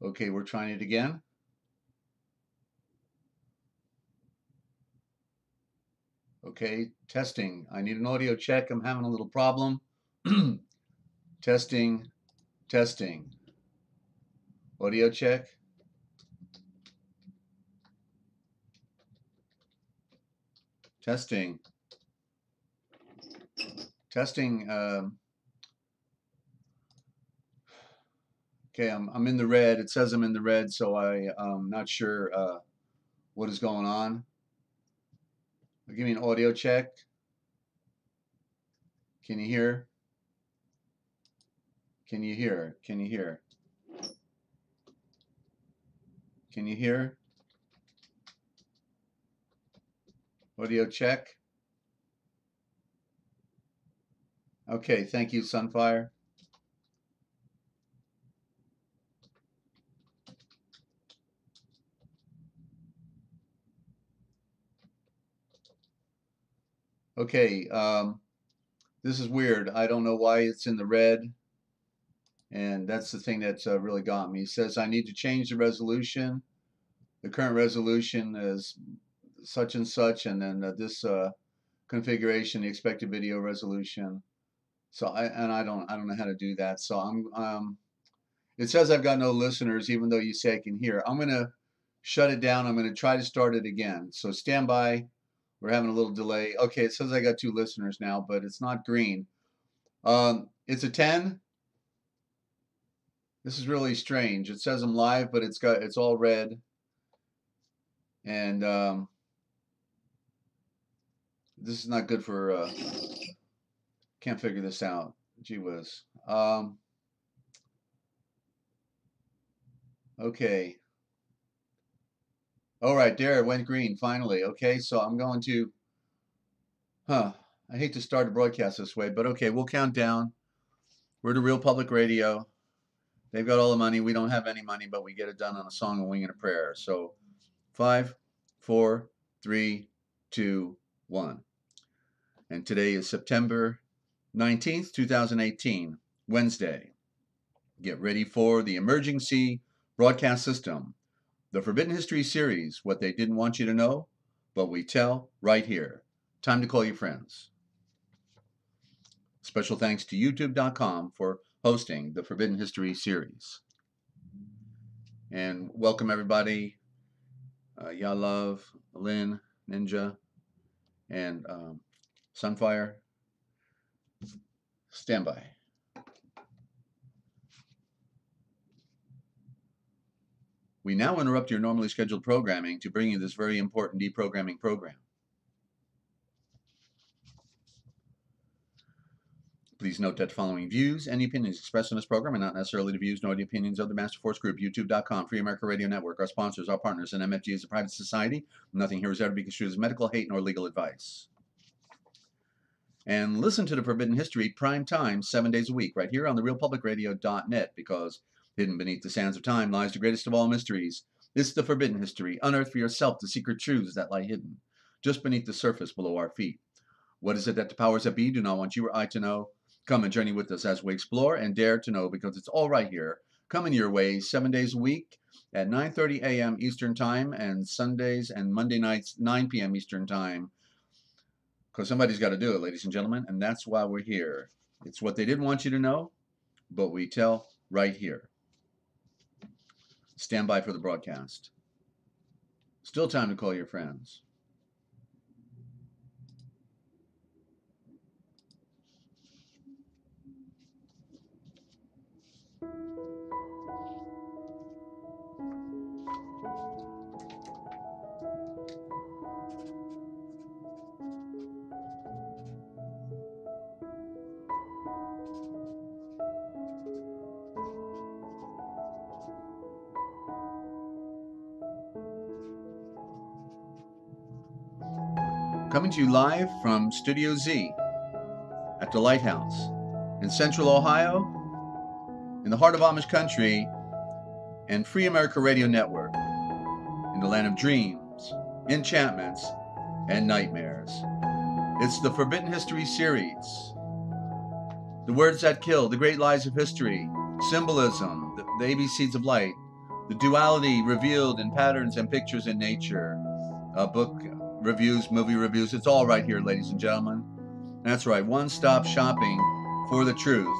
Okay, we're trying it again. Okay, testing. I need an audio check. I'm having a little problem. Testing, testing. Audio check. Testing. Testing. Okay, I'm in the red. It says I'm in the red, so I'm not sure what is going on. Give me an audio check. Can you hear? Can you hear? Can you hear? Can you hear? Audio check. Okay, thank you, Sunfire. Okay, this is weird. I don't know why it's in the red, and that's the thing that's really got me. It says I need to change the resolution. The current resolution is such and such, and then this configuration, the expected video resolution. So I don't know how to do that. So it says I've got no listeners, even though you say I can hear. I'm gonna shut it down. I'm gonna try to start it again. So stand by. We're having a little delay. Okay, it says I got 2 listeners now, but it's not green. It's a 10. This is really strange. It says I'm live, but it's all red, and this is not good for. Can't figure this out. Gee whiz. Okay. All right, there it went green finally. Okay, so I'm going to. I hate to start a broadcast this way, but okay, we'll count down. We're to Real Public Radio. They've got all the money. We don't have any money, but we get it done on a song, a wing, and a prayer. So 5, 4, 3, 2, 1. And today is September 19th, 2018, Wednesday. Get ready for the Emergency Broadcast System, the Forbidden History series, what they didn't want you to know, but we tell right here. Time to call your friends. Special thanks to YouTube.com for hosting the Forbidden History series. And welcome everybody. Yalove, Lynn, Ninja, and Sunfire. Stand by. We now interrupt your normally scheduled programming to bring you this very important deprogramming program. Please note that following views and opinions expressed in this program are not necessarily the views nor the opinions of the Master Force Group, YouTube.com, Free America Radio Network, our sponsors, our partners, and MFG is a private society. Nothing here is ever to be construed as medical, hate, nor legal advice. And listen to the Forbidden History prime time 7 days a week right here on the realpublicradio.net, because hidden beneath the sands of time lies the greatest of all mysteries. It's the Forbidden History. Unearth for yourself the secret truths that lie hidden just beneath the surface below our feet. What is it that the powers that be do not want you or I to know? Come and journey with us as we explore and dare to know, because it's all right here, coming your way 7 days a week at 9:30 a.m. Eastern Time, and Sundays and Monday nights 9 p.m. Eastern Time, because somebody's got to do it, ladies and gentlemen, and that's why we're here. It's what they didn't want you to know, but we tell right here. Stand by for the broadcast. Still time to call your friends. Coming to you live from Studio Z at the Lighthouse in Central Ohio, in the heart of Amish country, and Free America Radio Network, in the land of dreams, enchantments, and nightmares. It's the Forbidden History series. The words that kill, the great lies of history, symbolism, the ABCs of light, The duality revealed in patterns and pictures in nature. Book reviews, movie reviews, it's all right here, ladies and gentlemen. That's right, one-stop shopping for the truth.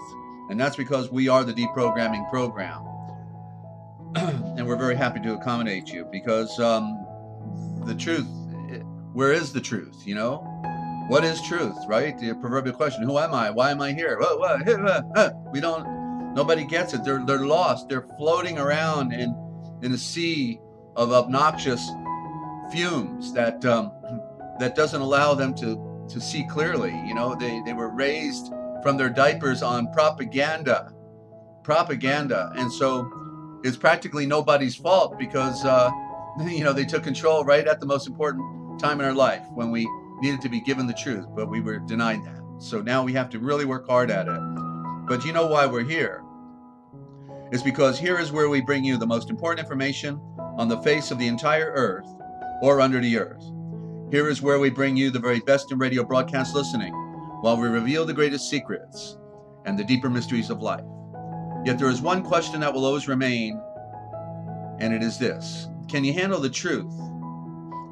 And that's because we are the deprogramming program. And we're very happy to accommodate you because the truth, where is the truth, you know? What is truth, right? The proverbial question, who am I? Why am I here? We don't, nobody gets it. They're lost. They're floating around in a sea of obnoxious fumes that that doesn't allow them to see clearly. You know, they were raised from their diapers on propaganda, and so it's practically nobody's fault because you know, they took control right at the most important time in our life when we needed to be given the truth, but we were denied that. So now we have to really work hard at it. But you know why we're here? It's because here is where we bring you the most important information on the face of the entire earth or under the earth. Here is where we bring you the very best in radio broadcast listening while we reveal the greatest secrets and the deeper mysteries of life. Yet there is one question that will always remain, and it is this: can you handle the truth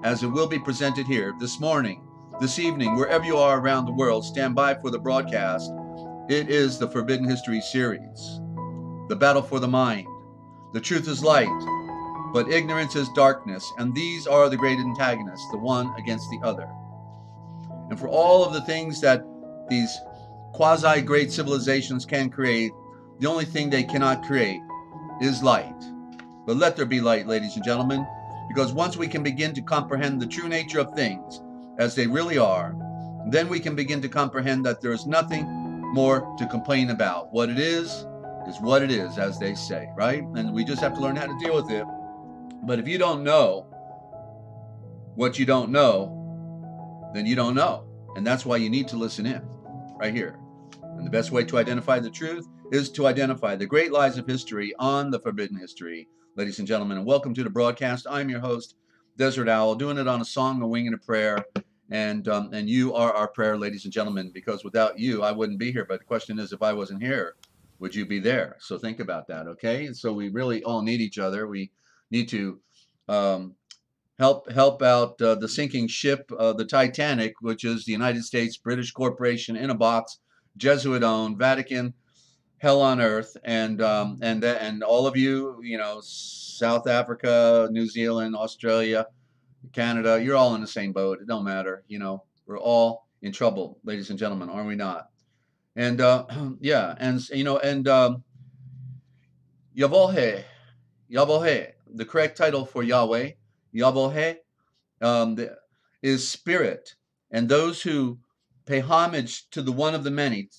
as it will be presented here this morning, this evening, wherever you are around the world? Stand by for the broadcast. It is the Forbidden History series, the battle for the mind. The truth is light, but ignorance is darkness, and these are the great antagonists, the one against the other. And for all of the things that these quasi-great civilizations can create, the only thing they cannot create is light. But let there be light, ladies and gentlemen, because once we can begin to comprehend the true nature of things as they really are, then we can begin to comprehend that there is nothing more to complain about. What it is what it is, as they say, right? And we just have to learn how to deal with it. But if you don't know what you don't know, then you don't know. And that's why you need to listen in right here. And the best way to identify the truth is to identify the great lies of history on the Forbidden History. Ladies and gentlemen, and welcome to the broadcast. I'm your host, Desert Owl, doing it on a song, a wing, and a prayer. And you are our prayer, ladies and gentlemen, because without you, I wouldn't be here. But the question is, if I wasn't here, would you be there? So think about that, okay? And so we really all need each other. We need to help out the sinking ship, the Titanic, which is the United States British Corporation in a box, Jesuit-owned, Vatican, hell on earth, and all of you, you know, South Africa, New Zealand, Australia, Canada, you're all in the same boat. It don't matter, you know. We're all in trouble, ladies and gentlemen, are we not? And yeah, and you know, and Yahweh, the correct title for Yahweh, Yahweh, is spirit, and those who pay homage to the one of the many,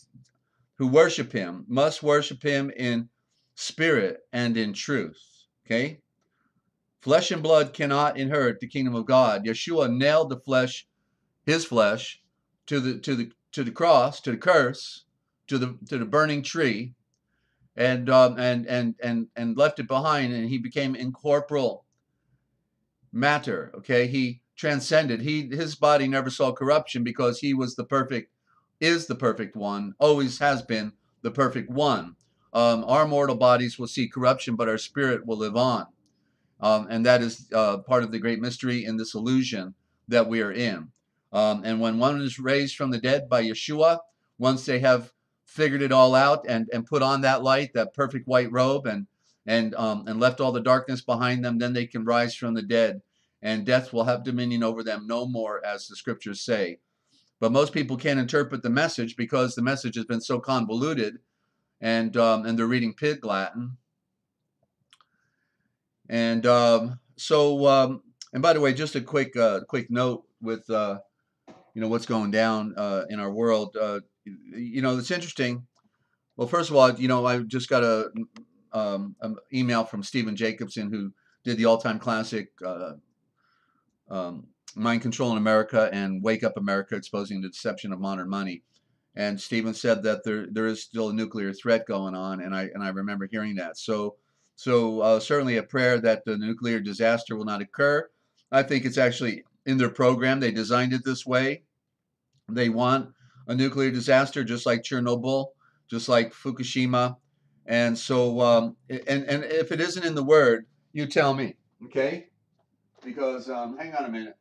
who worship him, must worship him in spirit and in truth. Okay? Flesh and blood cannot inherit the kingdom of God. Yeshua nailed the flesh, his flesh, to the cross, to the curse, to the burning tree, and left it behind, and he became incorporeal matter. Okay, he transcended. His body never saw corruption because he was is the perfect one, always has been the perfect one. Our mortal bodies will see corruption, but our spirit will live on. And that is part of the great mystery in this illusion that we are in. And when one is raised from the dead by Yeshua, once they have figured it all out and put on that light, that perfect white robe, and left all the darkness behind them, then they can rise from the dead, and death will have dominion over them no more, as the scriptures say. But most people can't interpret the message because the message has been so convoluted, and they're reading Pig Latin. And and by the way, just a quick note with you know, what's going down in our world. You know, it's interesting. Well, first of all, you know, I just got an email from Stephen Jacobson, who did the all-time classic Mind Control in America and Wake Up America, Exposing the Deception of Modern Money. And Stephen said that there is still a nuclear threat going on, and I remember hearing that. So certainly a prayer that the nuclear disaster will not occur. I think it's actually in their program. They designed it this way. They want a nuclear disaster, just like Chernobyl, just like Fukushima. And so, and if it isn't in the Word, You tell me, okay? Because hang on a minute.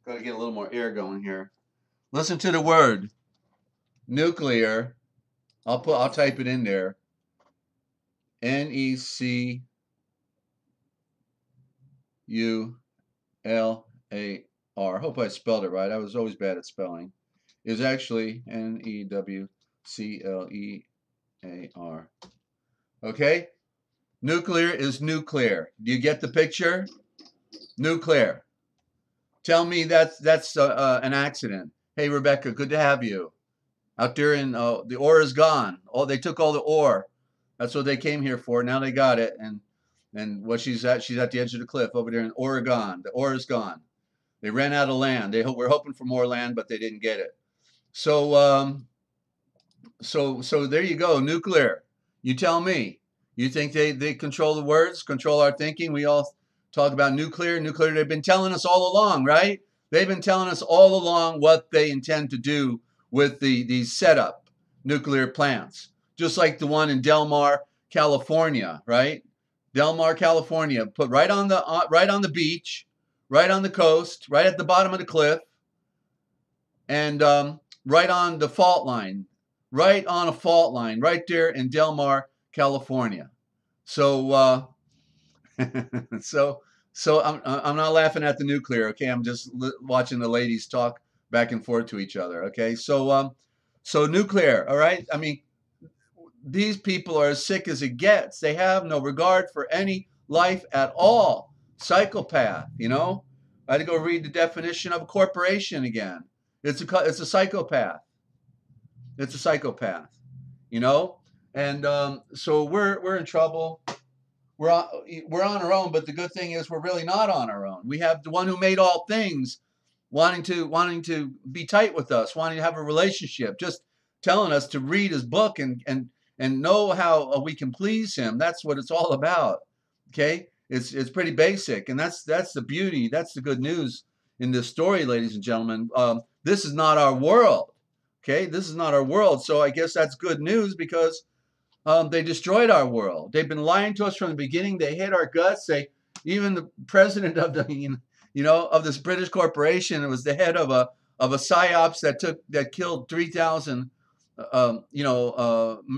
Got to get a little more air going here. Listen to the word nuclear. I'll type it in there. NECULAR hope I spelled it right. I was always bad at spelling. Is actually NEWCLEAR. Okay? Nuclear is nuclear. Do you get the picture? Nuclear. Tell me that's an accident. Hey, Rebecca, good to have you. Out there in the ore is gone. Oh, they took all the ore. That's what they came here for. Now they got it. And what she's at the edge of the cliff over there in Oregon. The ore is gone. They ran out of land. They were hoping for more land, but they didn't get it. So so there you go. Nuclear. You tell me. You think they control the words, control our thinking? We all talk about nuclear. Nuclear, they've been telling us all along, right? They've been telling us all along what they intend to do with these setup nuclear plants. Just like the one in Del Mar, California, right? Del Mar, California, put right on the beach, right on the coast, right at the bottom of the cliff, and right on the fault line, right on a fault line, right there in Del Mar, California. So so I'm not laughing at the nuclear, okay? I'm just watching the ladies talk back and forth to each other, okay? So so nuclear, all right? I mean, these people are as sick as it gets. They have no regard for any life at all. Psychopath, you know? I had to go read the definition of a corporation again. It's a psychopath. It's a psychopath, you know? And so we're in trouble. We're on our own, but the good thing is we're really not on our own. We have the one who made all things wanting to be tight with us, wanting to have a relationship, just telling us to read his book and know how we can please him. That's what it's all about. Okay? It's pretty basic, and that's the beauty, that's the good news in this story, ladies and gentlemen. This is not our world. Okay? This is not our world. So I guess that's good news because they destroyed our world. They've been lying to us from the beginning. They hit our guts. Even the president of the of this British corporation was the head of a psyops that killed 3,000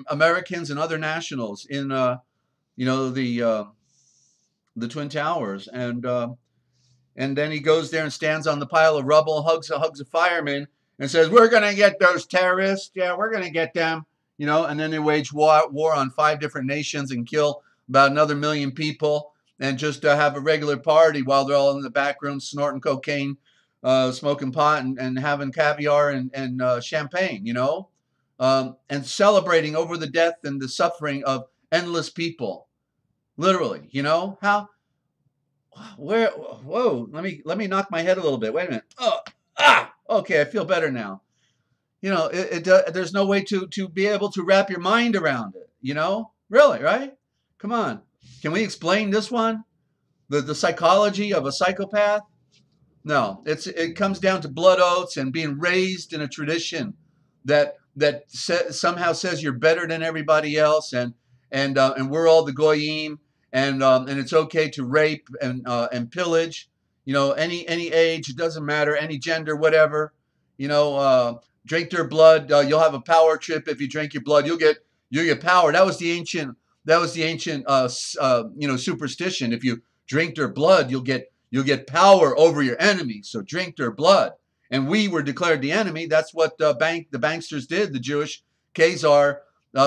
Americans and other nationals in the Twin Towers, and then he goes there and stands on the pile of rubble, hugs a fireman, and says, "We're gonna get those terrorists. Yeah, we're gonna get them." And then they wage war on 5 different nations and kill about another 1 million people, and just have a regular party while they're all in the back room snorting cocaine, smoking pot, and having caviar and champagne, and celebrating over the death and the suffering of endless people. Literally, how, where, whoa, let me knock my head a little bit. Wait a minute. Okay, I feel better now. There's no way to be able to wrap your mind around it, really, right? Come on. Can we explain this one? The psychology of a psychopath? No, it comes down to blood oaths and being raised in a tradition that somehow says you're better than everybody else, and we're all the goyim, and it's okay to rape and pillage, any age, it doesn't matter, any gender, whatever, drink their blood. You'll have a power trip if you drink your blood. You'll get power. That was the ancient superstition. If you drink their blood, you'll get power over your enemy. So drink their blood. And we were declared the enemy. That's what the banksters did. The Jewish Khazar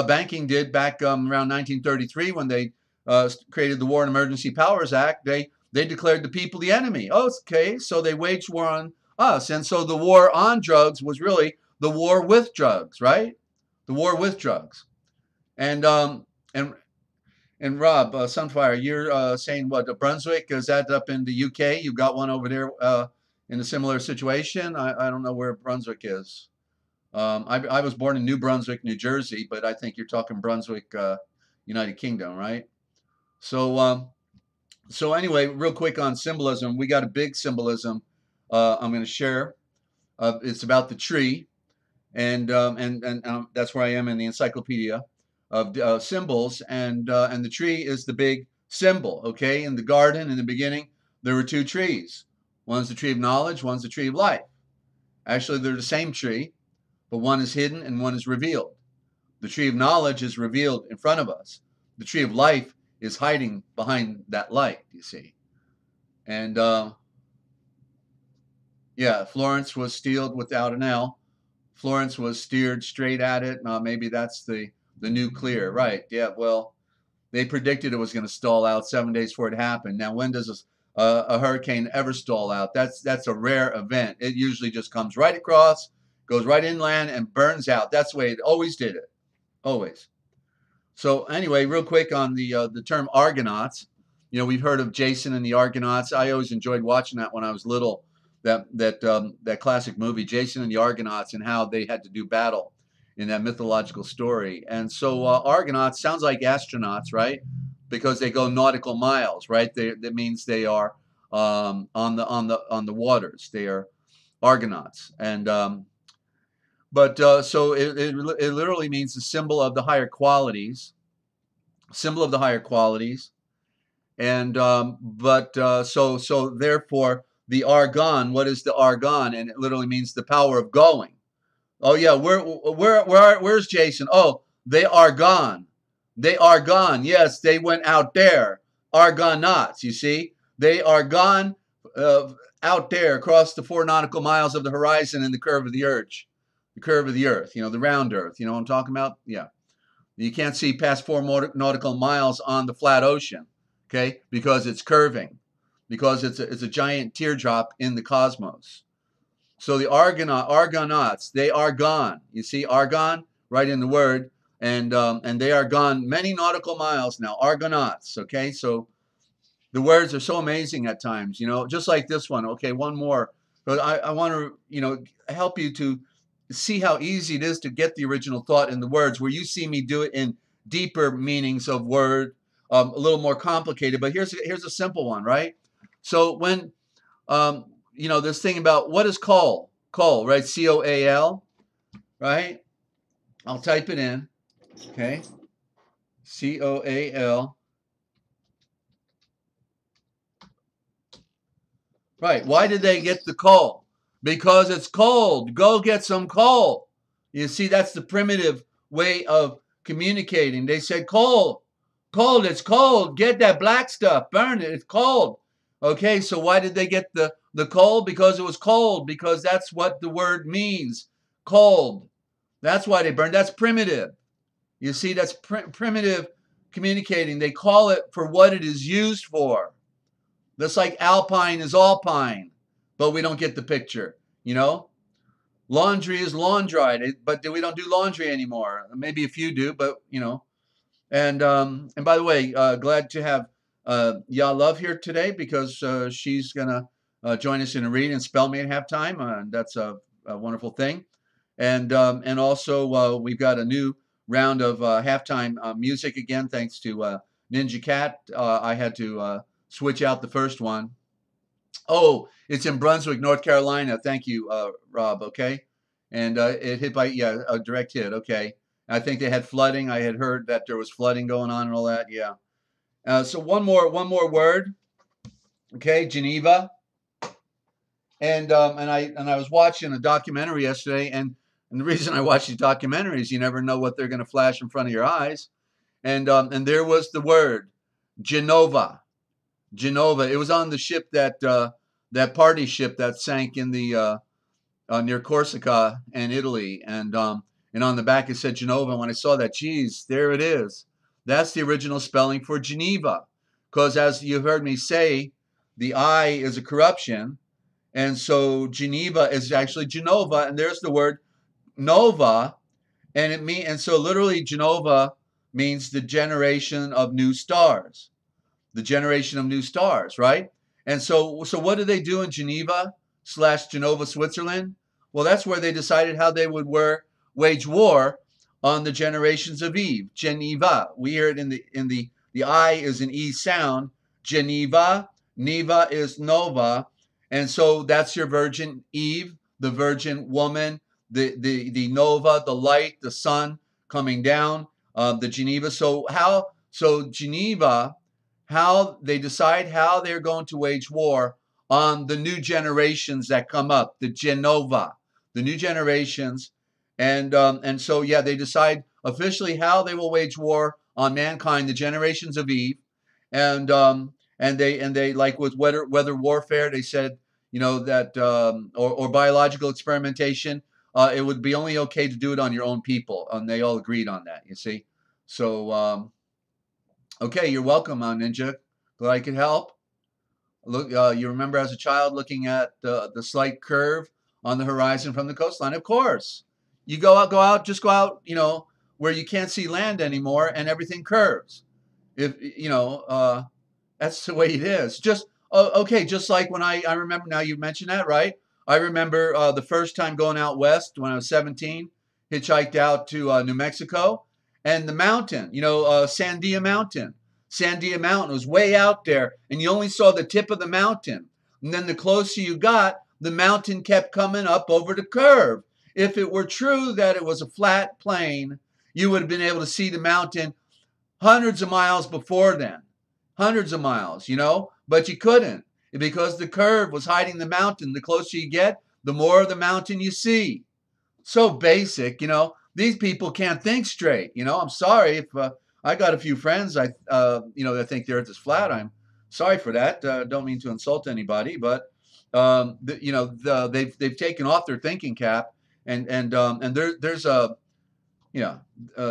banking did back around 1933 when they created the War and Emergency Powers Act. They declared the people the enemy. Oh, okay. So they waged war on us. And so the war on drugs was really the war with drugs, right? The war with drugs. And Rob, Sunfire, you're saying what? Brunswick, is that up in the UK? You got one over there in a similar situation? I don't know where Brunswick is. I was born in New Brunswick, New Jersey, but I think you're talking Brunswick, United Kingdom, right? So anyway, real quick on symbolism, we got a big symbolism I'm going to share. It's about the tree, and that's where I am in the encyclopedia of symbols, and the tree is the big symbol, okay? In the garden, in the beginning, there were two trees. One's the tree of knowledge, one's the tree of life. Actually, they're the same tree, but one is hidden and one is revealed. The tree of knowledge is revealed in front of us. The tree of life is hiding behind that light, you see. And yeah, Florence was steeled without an L. Florence was steered straight at it. Maybe that's the nuclear, right? Yeah, well, they predicted it was going to stall out 7 days before it happened. Now, when does a hurricane ever stall out? That's a rare event. It usually just comes right across, goes right inland, and burns out. That's the way it always did it, always. So anyway, real quick on the term Argonauts. You know, we've heard of Jason and the Argonauts. I always enjoyed watching that when I was little. That classic movie, Jason and the Argonauts, and how they had to do battle in that mythological story. And so Argonauts sounds like astronauts, right? Because they go nautical miles, right? That means they are on the waters. They are Argonauts, and so it literally means the symbol of the higher qualities, symbol of the higher qualities, and so therefore the argon. What is the argon? And it literally means the power of going. Oh yeah, where's Jason? Oh, they are gone. They are gone. Yes, they went out there. Argonauts, you see, they are gone out there across the 4 nautical miles of the horizon in the curve of the earth. The curve of the earth, you know, the round earth. You know what I'm talking about? Yeah. You can't see past 4 nautical miles on the flat ocean, okay, because it's curving, because it's a giant teardrop in the cosmos. So the Argonauts, they are gone. You see argon right in the word, and they are gone many nautical miles now. Argonauts, okay. So the words are so amazing at times, you know, just like this one. Okay, one more, but I want to, you know, help you to see how easy it is to get the original thought in the words, where you see me do it in deeper meanings of word, a little more complicated. But here's a simple one, right? So when you know, this thing about what is coal, right? C-O-A-L, right? I'll type it in, okay? C-O-A-L. Right. Why did they get the coal? Because it's cold. Go get some coal. You see, that's the primitive way of communicating. They said, coal, cold, it's cold. Get that black stuff, burn it, it's cold. Okay, so why did they get the coal? Because it was cold, because that's what the word means, cold. That's why they burned. That's primitive. You see, that's primitive communicating. They call it for what it is used for. Just like alpine is alpine, but we don't get the picture, you know? Laundry is lawn-dried, but we don't do laundry anymore. Maybe a few do, but, you know. And by the way, glad to have Ya Love here today, because she's going to join us in a read and spell me at halftime. And that's a wonderful thing. And also we've got a new round of halftime music again, thanks to Ninja Cat. I had to switch out the first one. Oh, it's in Brunswick, North Carolina. Thank you, Rob. Okay. And it hit by, yeah, a direct hit. Okay. I think they had flooding. I had heard that there was flooding going on and all that. Yeah. So one more word. Okay. Geneva. And I was watching a documentary yesterday, and the reason I watch these documentaries, you never know what they're going to flash in front of your eyes. And there was the word Genova. Genova. It was on the ship that party ship that sank in the near Corsica and Italy, and on the back it said Genova. When I saw that, geez, there it is. That's the original spelling for Geneva, because as you heard me say, the I is a corruption, and so Geneva is actually Genova, and there's the word Nova, and so literally Genova means the generation of new stars. The generation of new stars, right? And so what do they do in Geneva / Genova, Switzerland? Well, that's where they decided how they would wage war on the generations of Eve. Geneva. We hear it in the I is an E sound. Geneva. Neva is Nova. And so that's your virgin Eve, the virgin woman, the Nova, the light, the sun coming down, the Geneva. So Geneva how they decide how they're going to wage war on the new generations that come up, the Genova, the new generations, and so yeah, they decide officially how they will wage war on mankind, the generations of Eve, and they like with weather warfare, they said, you know, that or biological experimentation, it would be only okay to do it on your own people, and they all agreed on that. You see, so okay, you're welcome, Ninja. Glad I could help. Look, you remember as a child looking at the slight curve on the horizon from the coastline. Of course, you go out, just go out, you know, where you can't see land anymore, and everything curves. If you know, that's the way it is. Just okay, just like when I remember now you mentioned that, right? I remember the first time going out west when I was 17, hitchhiked out to New Mexico, and the mountain, you know, Sandia Mountain. Sandia Mountain was way out there, and you only saw the tip of the mountain. And then the closer you got, the mountain kept coming up over the curve. If it were true that it was a flat plain, you would have been able to see the mountain hundreds of miles before then. Hundreds of miles, you know, but you couldn't because the curve was hiding the mountain. The closer you get, the more of the mountain you see. So basic, you know, these people can't think straight. You know, I'm sorry if I got a few friends, you know, that think the earth is flat. I'm sorry for that. Don't mean to insult anybody, but, you know, they've taken off their thinking cap, and there's a, you know,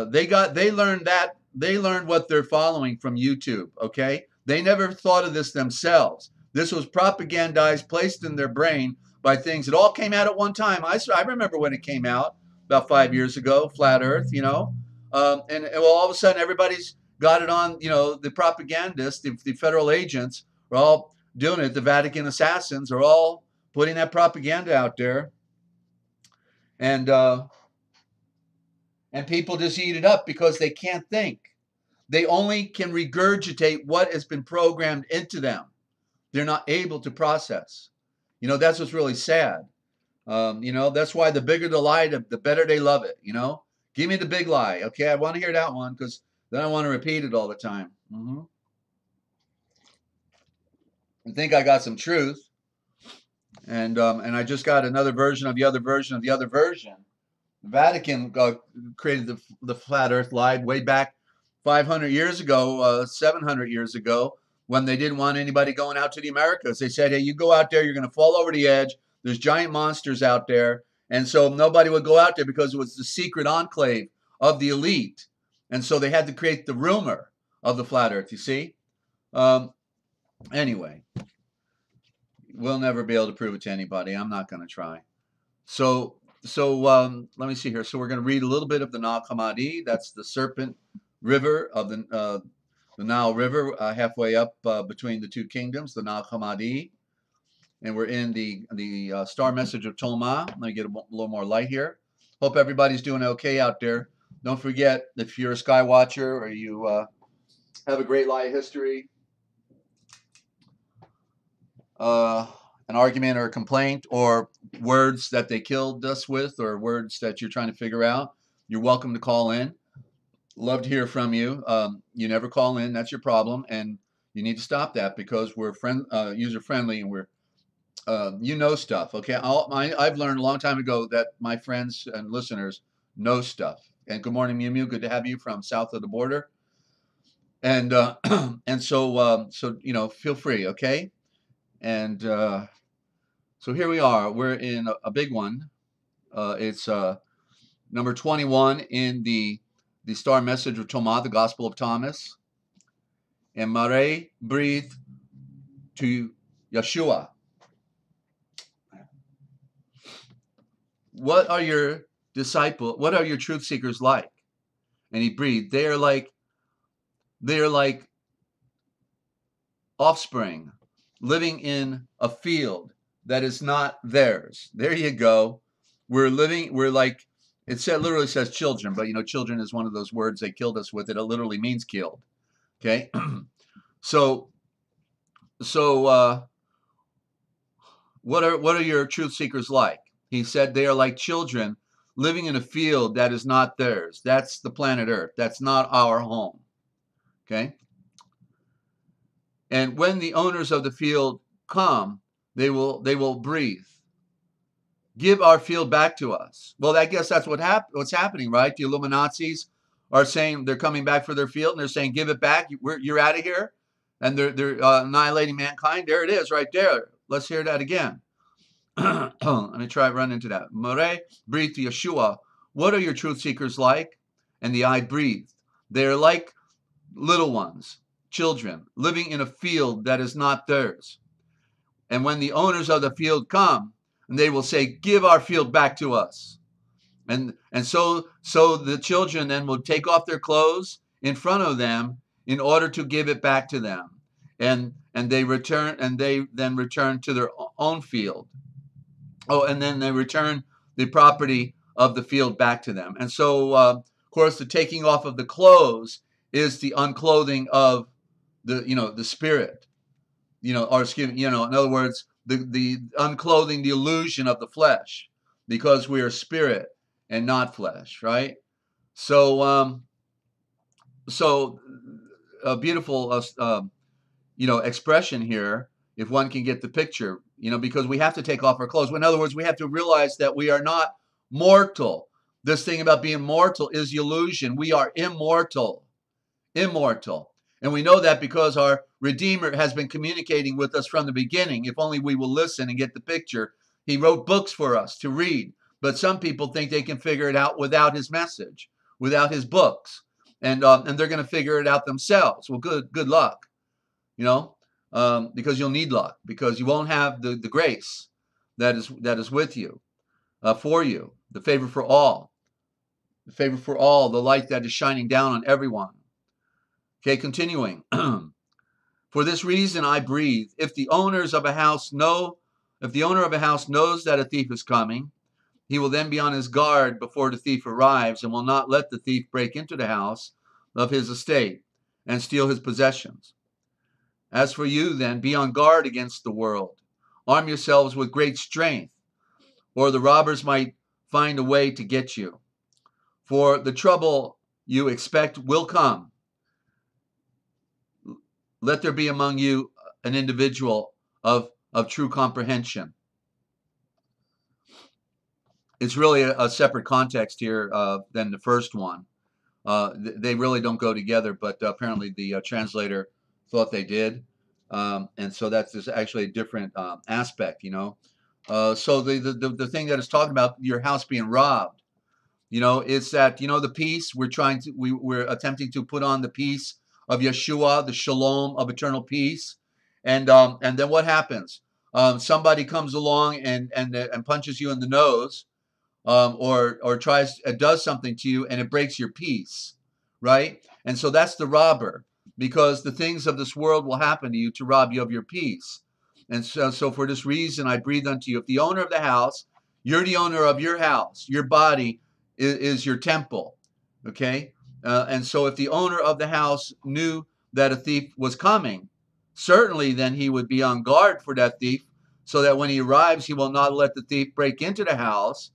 they learned what they're following from YouTube. Okay, they never thought of this themselves. This was propagandized, placed in their brain by things. It all came out at one time. I remember when it came out about 5 years ago, flat Earth. You know, and well, all of a sudden everybody's got it on. You know, the propagandists, the federal agents are all doing it. The Vatican assassins are all putting that propaganda out there, and people just eat it up because they can't think. They only can regurgitate what has been programmed into them. They're not able to process. You know, that's what's really sad. You know, that's why the bigger the lie, the better they love it. You know, give me the big lie. Okay, I want to hear that one because then I want to repeat it all the time. I think I got some truth, and I just got another version of the other version of the other version. The Vatican created the flat Earth lie way back 500 years ago, 700 years ago, when they didn't want anybody going out to the Americas. They said, hey, you go out there, you're going to fall over the edge. There's giant monsters out there. And so nobody would go out there because it was the secret enclave of the elite. And so they had to create the rumor of the flat Earth, you see? Anyway, we'll never be able to prove it to anybody. I'm not going to try. So let me see here. So we're going to read a little bit of the Nile Hammadi. That's the serpent river of the Nile River, halfway up between the two kingdoms, the Nile Hammadi. And we're in the star message of Toma. Let me get a little more light here. Hope everybody's doing okay out there. Don't forget, if you're a sky watcher or you have a great light history, an argument or a complaint, or words that they killed us with, or words that you're trying to figure out, you're welcome to call in. Love to hear from you. You never call in, that's your problem, and you need to stop that because we're user friendly, and we're you know stuff. Okay, I've learned a long time ago that my friends and listeners know stuff. And good morning, Mew Mew. Good to have you from south of the border. And and so you know, feel free. Okay. And so here we are. We're in a big one. It's number 21 in the star message of Thomas, the Gospel of Thomas. And Mare breathed to Yeshua, what are your truth seekers like? And he breathed, they are like offspring living in a field that is not theirs. There you go. We're like, literally says children, but you know, children is one of those words they killed us with. It literally means killed. Okay. So what are your truth seekers like? He said they are like children living in a field that is not theirs. That's the planet Earth. That's not our home. Okay. And when the owners of the field come, they will breathe. Give our field back to us. Well, I guess that's what's happening, right? The Illuminazis are saying they're coming back for their field, and they're saying, give it back. You're out of here. And they're annihilating mankind. There it is right there. Let's hear that again. Let me try to run into that. More breathed to Yeshua, what are your truth seekers like? And the eye breathed. They are like little ones, children, living in a field that is not theirs. And when the owners of the field come, and they will say, give our field back to us. And so the children then will take off their clothes in front of them in order to give it back to them. And they then return to their own field. Oh, and then they return the property of the field back to them. And so, of course, the taking off of the clothes is the unclothing of the spirit, or excuse me, in other words, the unclothing the illusion of the flesh, because we are spirit and not flesh, right? So, a beautiful, expression here, if one can get the picture, because we have to take off our clothes. In other words, we have to realize that we are not mortal. This thing about being mortal is the illusion. We are immortal. And we know that because our Redeemer has been communicating with us from the beginning. If only we will listen and get the picture. He wrote books for us to read. But some people think they can figure it out without his message, without his books. And they're going to figure it out themselves. Well, good luck, because you'll need luck, because you won't have the grace that is with you, for you, the favor for all, the light that is shining down on everyone. Okay, continuing. For this reason I breathe. If the owner of a house knows that a thief is coming, he will then be on his guard before the thief arrives, and will not let the thief break into the house of his estate and steal his possessions. As for you, then, be on guard against the world. Arm yourselves with great strength, or the robbers might find a way to get you. For the trouble you expect will come. Let there be among you an individual of true comprehension. It's really a separate context here than the first one. They really don't go together, but apparently the translator thought they did. And so that's actually a different aspect, So the thing that is talking about your house being robbed, it's that, the peace we're attempting to put on the peace of Yeshua, the shalom of eternal peace. And then what happens? Somebody comes along and punches you in the nose, or does something to you, and it breaks your peace, right? And so that's the robber, because the things of this world will happen to you to rob you of your peace. And so for this reason, I breathe unto you. If the owner of the house, you're the owner of your house, your body is your temple, okay? And so if the owner of the house knew that a thief was coming, certainly then he would be on guard for that thief, so that when he arrives, he will not let the thief break into the house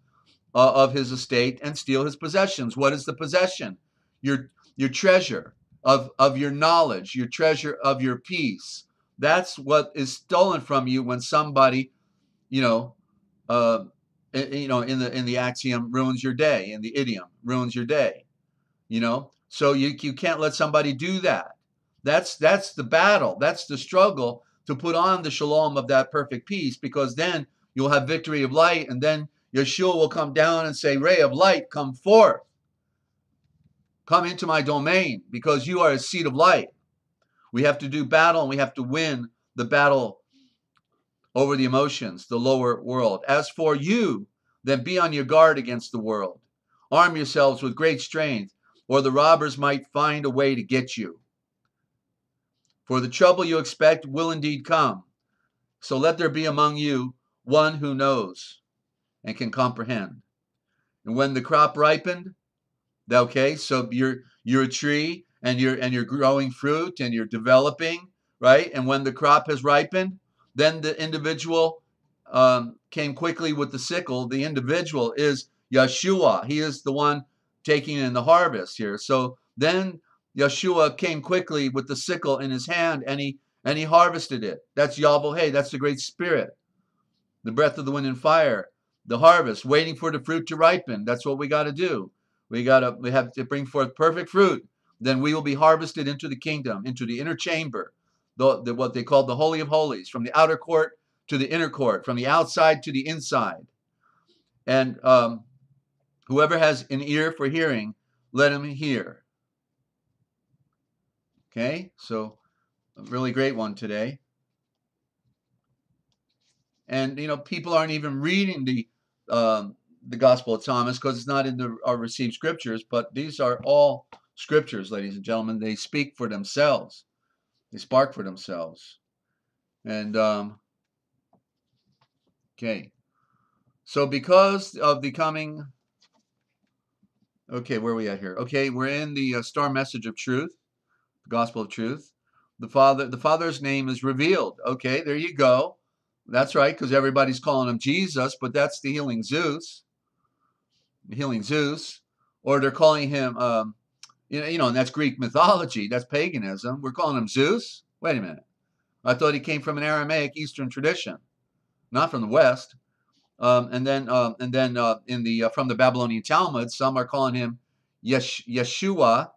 of his estate and steal his possessions. What is the possession? Your treasure of your knowledge, your treasure of your peace. That's what is stolen from you when somebody, in the axiom ruins your day, in the idiom ruins your day. So you can't let somebody do that. That's the battle. That's the struggle to put on the shalom of that perfect peace, because then you'll have victory of light, and then Yeshua will come down and say, ray of light, come forth. Come into my domain, because you are a seed of light. We have to do battle, and we have to win the battle over the emotions, the lower world. As for you, then be on your guard against the world. Arm yourselves with great strength, or the robbers might find a way to get you. For the trouble you expect will indeed come. So let there be among you one who knows and can comprehend. And when the crop ripened, okay, so you're a tree, and you're growing fruit, and you're developing, right? And when the crop has ripened, then the individual came quickly with the sickle. The individual is Yeshua. He is the one taking in the harvest here. So then Yeshua came quickly with the sickle in his hand, and and he harvested it. That's Yahweh. That's the Great Spirit, the breath of the wind and fire, the harvest, waiting for the fruit to ripen. That's what we got to do. We have to bring forth perfect fruit. Then we will be harvested into the kingdom, into the inner chamber, what they call the Holy of Holies, from the outer court to the inner court, from the outside to the inside. And whoever has an ear for hearing, let him hear. Okay, so a really great one today. And people aren't even reading the Gospel of Thomas because it's not in our received scriptures. But these are all scriptures, ladies and gentlemen. They speak for themselves. They spark for themselves. And okay, so because of the coming. Okay, where are we at here? Okay, we're in the star message of truth, the gospel of truth. The Father's name is revealed. Okay, there you go. That's right, because everybody's calling him Jesus, but that's the healing Zeus. The healing Zeus, or they're calling him, and that's Greek mythology. That's paganism. We're calling him Zeus. Wait a minute. I thought he came from an Aramaic Eastern tradition, not from the West. And then from the Babylonian Talmud, some are calling him Yeshua,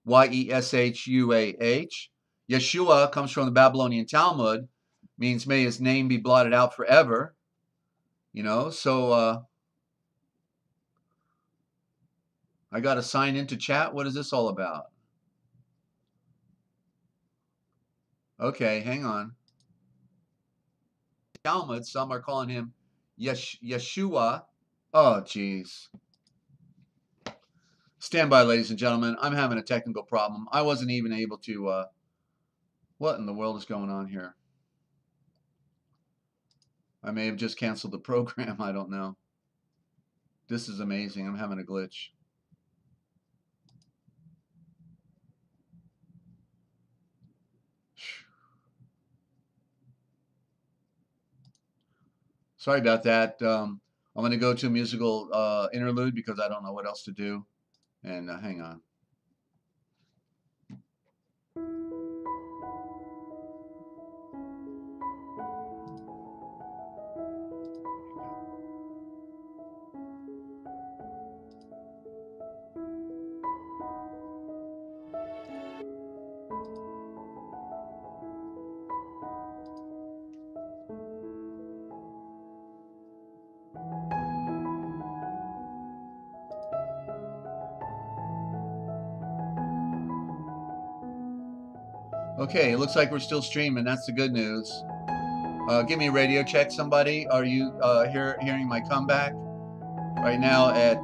Yeshuah. Yeshua comes from the Babylonian Talmud, means may his name be blotted out forever. So I got to sign into chat. What is this all about? Okay, hang on. Talmud, some are calling him Yeshua. Oh, geez. Stand by, ladies and gentlemen. I'm having a technical problem. I wasn't even able to. What in the world is going on here? I may have just canceled the program. I don't know. This is amazing. I'm having a glitch. Sorry about that. I'm going to go to a musical interlude because I don't know what else to do. And hang on. Okay, it looks like we're still streaming. That's the good news. Give me a radio check, somebody. Are you hearing my comeback? Right now at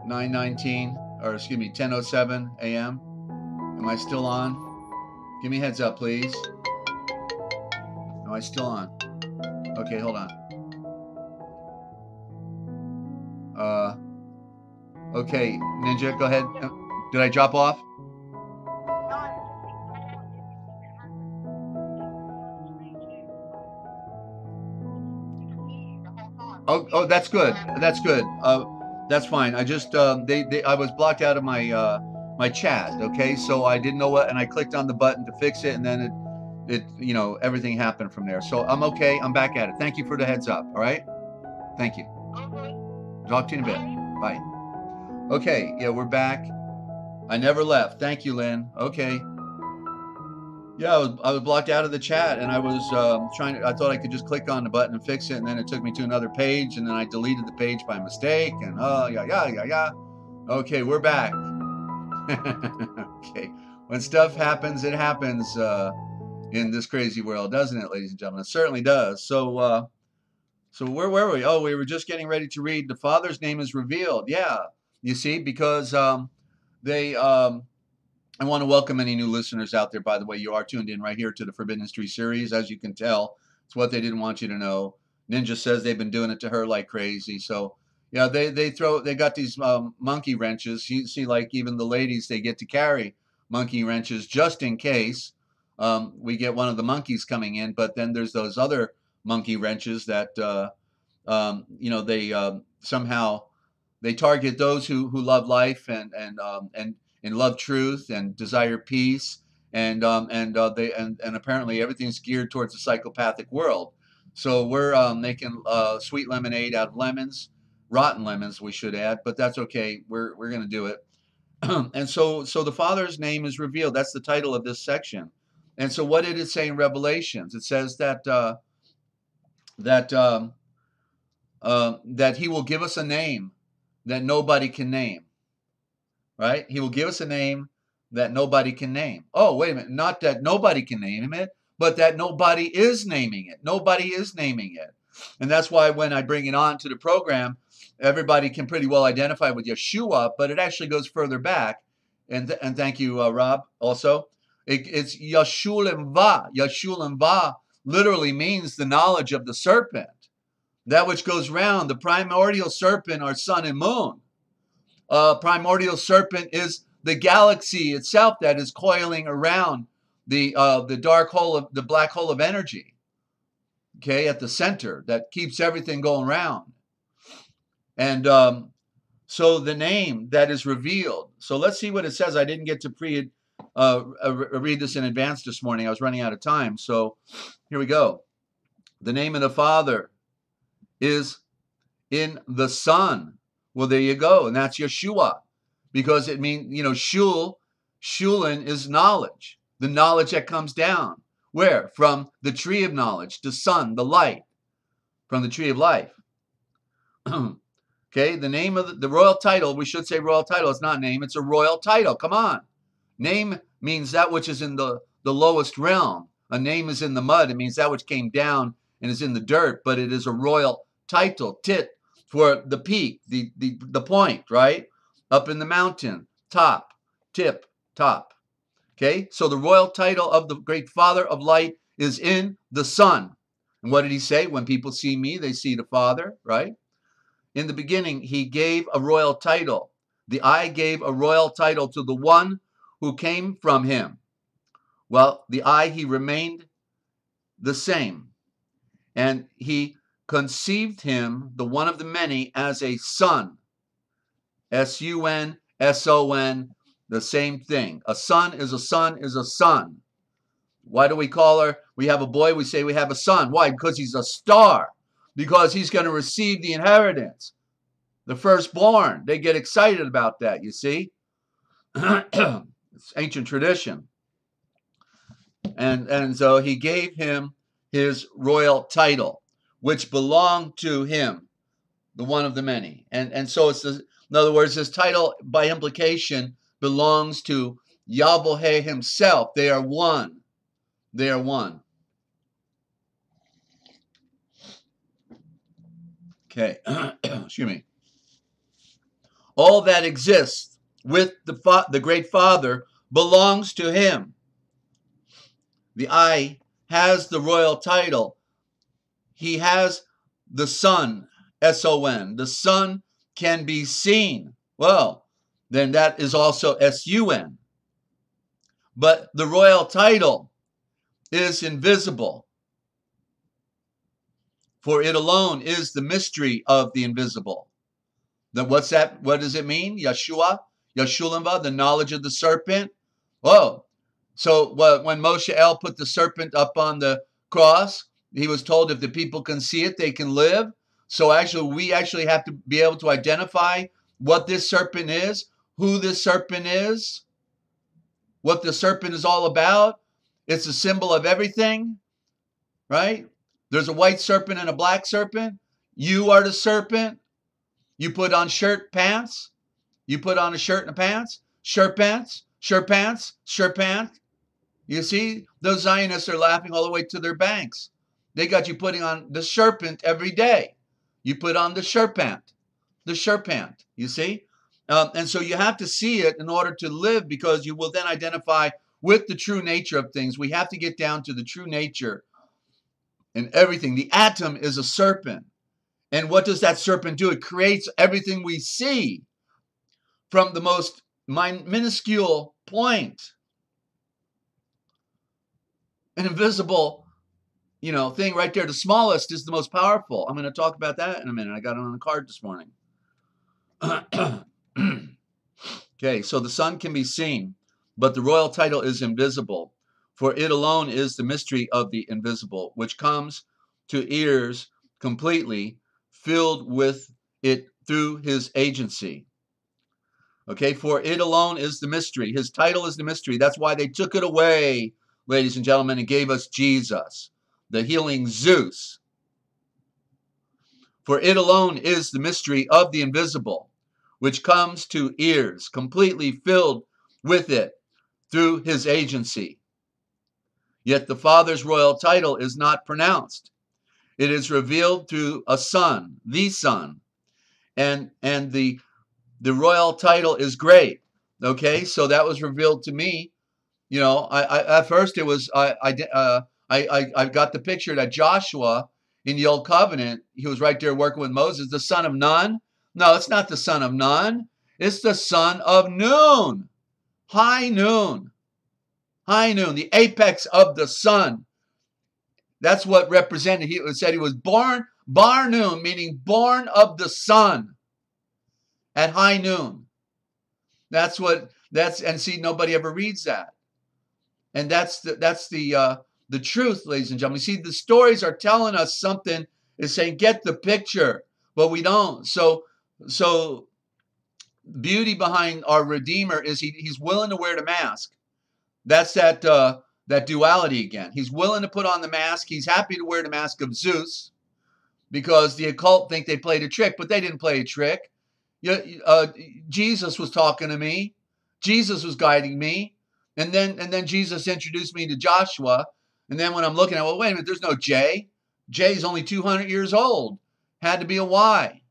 9:19, or excuse me, 10:07 a.m. Am I still on? Give me a heads up, please. Am I still on? Okay, hold on. Okay, Ninja, go ahead. Did I drop off? Oh, that's good. That's good. That's fine. I just I was blocked out of my my chat. Okay, so I didn't know what, and I clicked on the button to fix it, and then it everything happened from there. So I'm okay. I'm back at it. Thank you for the heads up. All right. Thank you. Talk to you in a bit. Bye. Okay. Yeah, we're back. I never left. Thank you, Lynn. Okay. Yeah, I was blocked out of the chat, and I was I thought I could just click on the button and fix it, and then it took me to another page, and then I deleted the page by mistake, and yeah. Okay, we're back. Okay, when stuff happens, it happens in this crazy world, doesn't it, ladies and gentlemen? It certainly does. So, where were we? Oh, we were just getting ready to read. The Father's name is revealed. Yeah, you see, because they. I want to welcome any new listeners out there. By the way, you are tuned in right here to the Forbidden History series. As you can tell, it's what they didn't want you to know. Ninja says they've been doing it to her like crazy. So, yeah, they got these monkey wrenches. You see, like even the ladies, they get to carry monkey wrenches just in case we get one of the monkeys coming in. But then there's those other monkey wrenches that they somehow they target those who love life and love truth and desire peace and apparently everything's geared towards the psychopathic world. So we're making sweet lemonade out of lemons, rotten lemons, we should add, but that's okay. We're going to do it. And so the Father's name is revealed. That's the title of this section. And so what did it say in Revelations? It says that that He will give us a name that nobody can name. Right? He will give us a name that nobody can name. Oh, wait a minute. Not that nobody can name it, but that nobody is naming it. Nobody is naming it. And that's why when I bring it on to the program, everybody can pretty well identify with Yeshua, but it actually goes further back. And thank you, Rob, also. It's Yeshulim Va. Yeshulim Va literally means the knowledge of the serpent. That which goes round. The primordial serpent are sun and moon. Primordial serpent is the galaxy itself that is coiling around the dark hole of the black hole of energy. Okay, at the center that keeps everything going round. And so the name that is revealed. So let's see what it says. I didn't get to read this in advance this morning. I was running out of time. So here we go. The name of the Father is in the Son. Well, there you go. And that's Yeshua. Because it means, shulin is knowledge. The knowledge that comes down. Where? From the tree of knowledge, the sun, the light. From the tree of life. Okay, the name of the royal title, we should say royal title. It's not name, it's a royal title. Come on. Name means that which is in the lowest realm. A name is in the mud. It means that which came down and is in the dirt, but it is a royal title. Tit for the peak, the point, right? Up in the mountain, top, tip, top. Okay, so the royal title of the great Father of light is in the Son. And what did he say? When people see me, they see the Father, right? In the beginning, he gave a royal title. The I gave a royal title to the one who came from him. Well, the I, he remained the same. And he conceived him, the one of the many, as a son. S-U-N, S-O-N, the same thing. A son is a son is a son. Why do we call her? We have a boy, we say we have a son. Why? Because he's a star. Because he's going to receive the inheritance. The firstborn. They get excited about that, you see. It's ancient tradition. And so he gave him his royal title, which belonged to him, the one of the many. And so it's, in other words, this title by implication belongs to Yahweh himself. They are one. They are one. Okay, excuse me. All that exists with the great Father belongs to him. The I has the royal title. He has the Son, S-O-N. The Son can be seen. Well, then that is also S-U-N. But the royal title is invisible. For it alone is the mystery of the invisible. Then what's that? What does it mean? Yeshua, Yeshulimba, the knowledge of the serpent. Whoa. So when Moshe El put the serpent up on the cross, he was told if the people can see it, they can live. So actually, we actually have to be able to identify what this serpent is, who this serpent is, what the serpent is all about. It's a symbol of everything, right? There's a white serpent and a black serpent. You are the serpent. You put on shirt, pants. You put on a shirt and pants. Shirt, pants, shirt, pants, shirt, pants. You see, those Zionists are laughing all the way to their banks. They got you putting on the serpent every day. You put on the shirt pant, you see? And so you have to see it in order to live, because you will then identify with the true nature of things. We have to get down to the true nature in everything. The atom is a serpent. And what does that serpent do? It creates everything we see from the most minuscule point. An invisible, thing right there. The smallest is the most powerful. I'm going to talk about that in a minute. I got it on the card this morning. Okay, so the sun can be seen. but the royal title is invisible. For it alone is the mystery of the invisible, which comes to ears completely, filled with it through his agency. Okay, for it alone is the mystery. His title is the mystery. That's why they took it away, ladies and gentlemen, and gave us Jesus, the healing Zeus. For it alone is the mystery of the invisible, which comes to ears, completely filled with it through his agency. Yet the Father's royal title is not pronounced. It is revealed through a Son, the Son, and the royal title is great. Okay, so that was revealed to me. You know, I at first it was I got the picture that Joshua in the Old Covenant, he was right there working with Moses, the son of Nun. No, it's not the son of Nun. It's the son of Noon. High noon. High noon, the apex of the sun. That's what represented. He said he was born bar noon, meaning born of the sun at high noon. And see, nobody ever reads that. And that's the truth, ladies and gentlemen. You see, the stories are telling us something, is saying, get the picture, but we don't. So beauty behind our Redeemer is he's willing to wear the mask. That's that duality again. He's willing to put on the mask. He's happy to wear the mask of Zeus because the occult think they played a trick, but they didn't play a trick. Jesus was talking to me. Jesus was guiding me. And then Jesus introduced me to Joshua. And then when I'm looking at, well, wait a minute, there's no J. J's only 200 years old. Had to be a Y.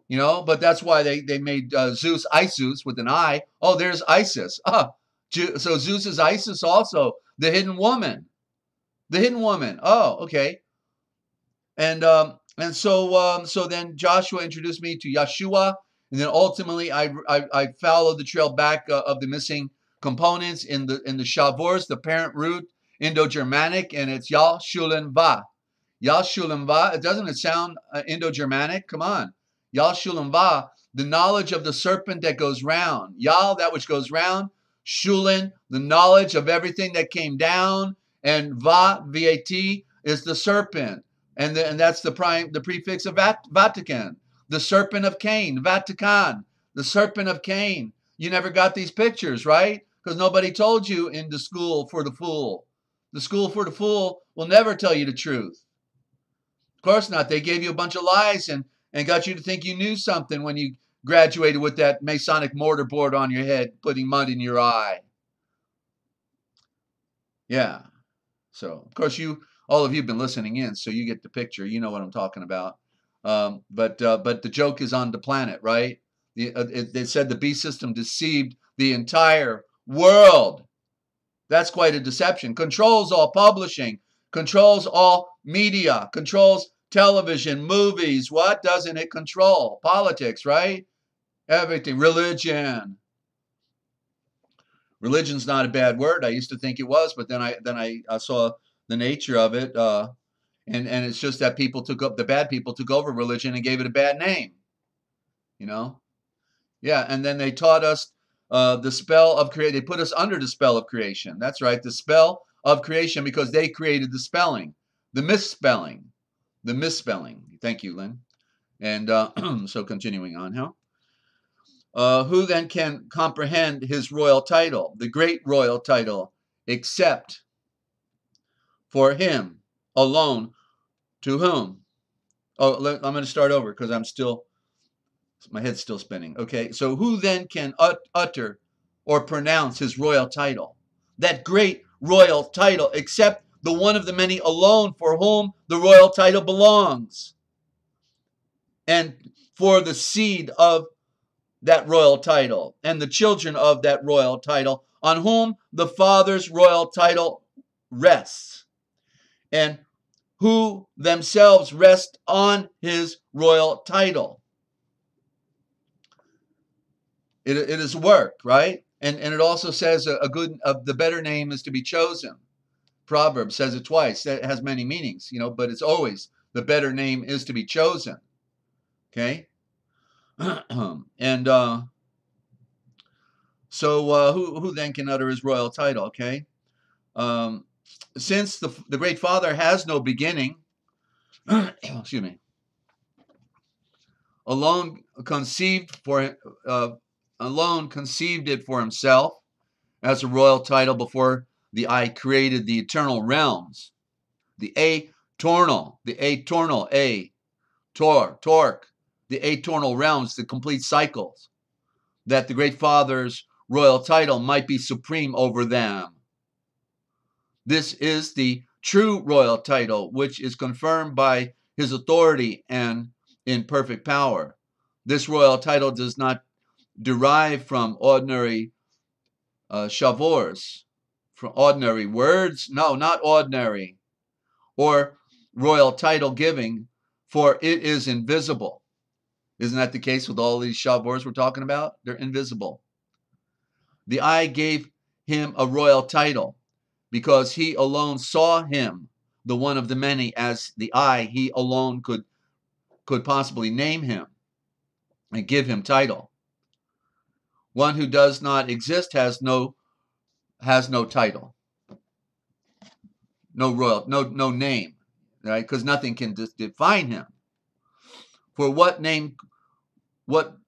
You know, but that's why they made Zeus Isis with an I. Oh, there's Isis. So Zeus is Isis also, the hidden woman. The hidden woman. Oh, okay. And so then Joshua introduced me to Yeshua. And then ultimately I followed the trail back of the missing components in the Shavors, the parent root, Indo-Germanic, and it's Yal Shulen Va. Yal Shulen Va. Doesn't it sound Indo-Germanic? Come on. Yal Shulen Va, the knowledge of the serpent that goes round. Yal, that which goes round. Shulen, the knowledge of everything that came down. And Va, V-A-T, is the serpent. And that's the prefix of Vatican. The serpent of Cain, Vatican. The serpent of Cain. You never got these pictures, right? Because nobody told you in the school for the fool. The school for the fool will never tell you the truth. Of course not. They gave you a bunch of lies and got you to think you knew something when you graduated with that Masonic mortarboard on your head, putting mud in your eye. Yeah. So, of course, all of you have been listening in, so you get the picture. You know what I'm talking about. But the joke is on the planet, right? They said the beast system deceived the entire world. That's quite a deception. Controls all publishing, controls all media, controls television, movies. What doesn't it control? Politics, right? Everything. Religion. Religion's not a bad word. I used to think it was, but then I saw the nature of it, and it's just that the bad people took over religion and gave it a bad name. You know? Yeah, and then they taught us the spell of creation. They put us under the spell of creation. That's right, the spell of creation, because they created the spelling, the misspelling. Thank you, Lynn. And so continuing on, who then can comprehend his royal title, the great royal title, except for him alone, to whom? Oh, I'm going to start over because my head's still spinning. Okay, so who then can utter or pronounce his royal title? That great royal title, except the one of the many alone for whom the royal title belongs. And for the seed of that royal title and the children of that royal title, on whom the Father's royal title rests, and who themselves rest on his royal title. It is work, right? And it also says the better name is to be chosen. Proverbs says it twice. That has many meanings, but it's always the better name is to be chosen. Okay? And So who then can utter his royal title? Okay. Since the Great Father has no beginning, excuse me, alone conceived it for himself as a royal title before the I created the eternal realms, the atornal, torque, the atornal realms, the complete cycles, that the Great Father's royal title might be supreme over them. This is the true royal title, which is confirmed by his authority and in perfect power. This royal title does not derive from ordinary shavors, from ordinary words. No, not ordinary, or royal title giving, for it is invisible. Isn't that the case with all these shavors we're talking about? They're invisible. The I gave him a royal title because he alone saw him, the one of the many, as the I. He alone could possibly name him and give him title. One who does not exist has no title, no royal, no name, right? Because nothing can define him. For what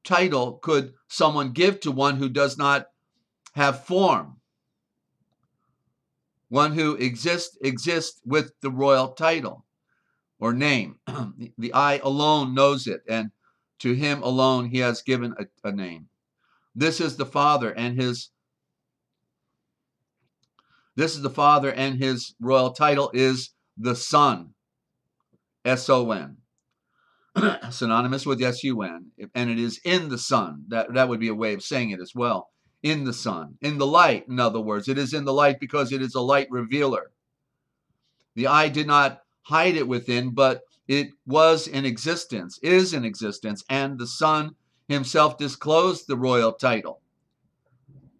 title could someone give to one who does not have form? One who exists with the royal title or name. The I alone knows it, and to him alone he has given a name. This is the Father, and his royal title is the Son, S-O-N, synonymous with S-U-N, and it is in the Son. That would be a way of saying it as well. In the Son, in the light, in other words. It is in the light because it is a light revealer. The I did not hide it within, but it was in existence, is in existence, and the Son himself disclosed the royal title.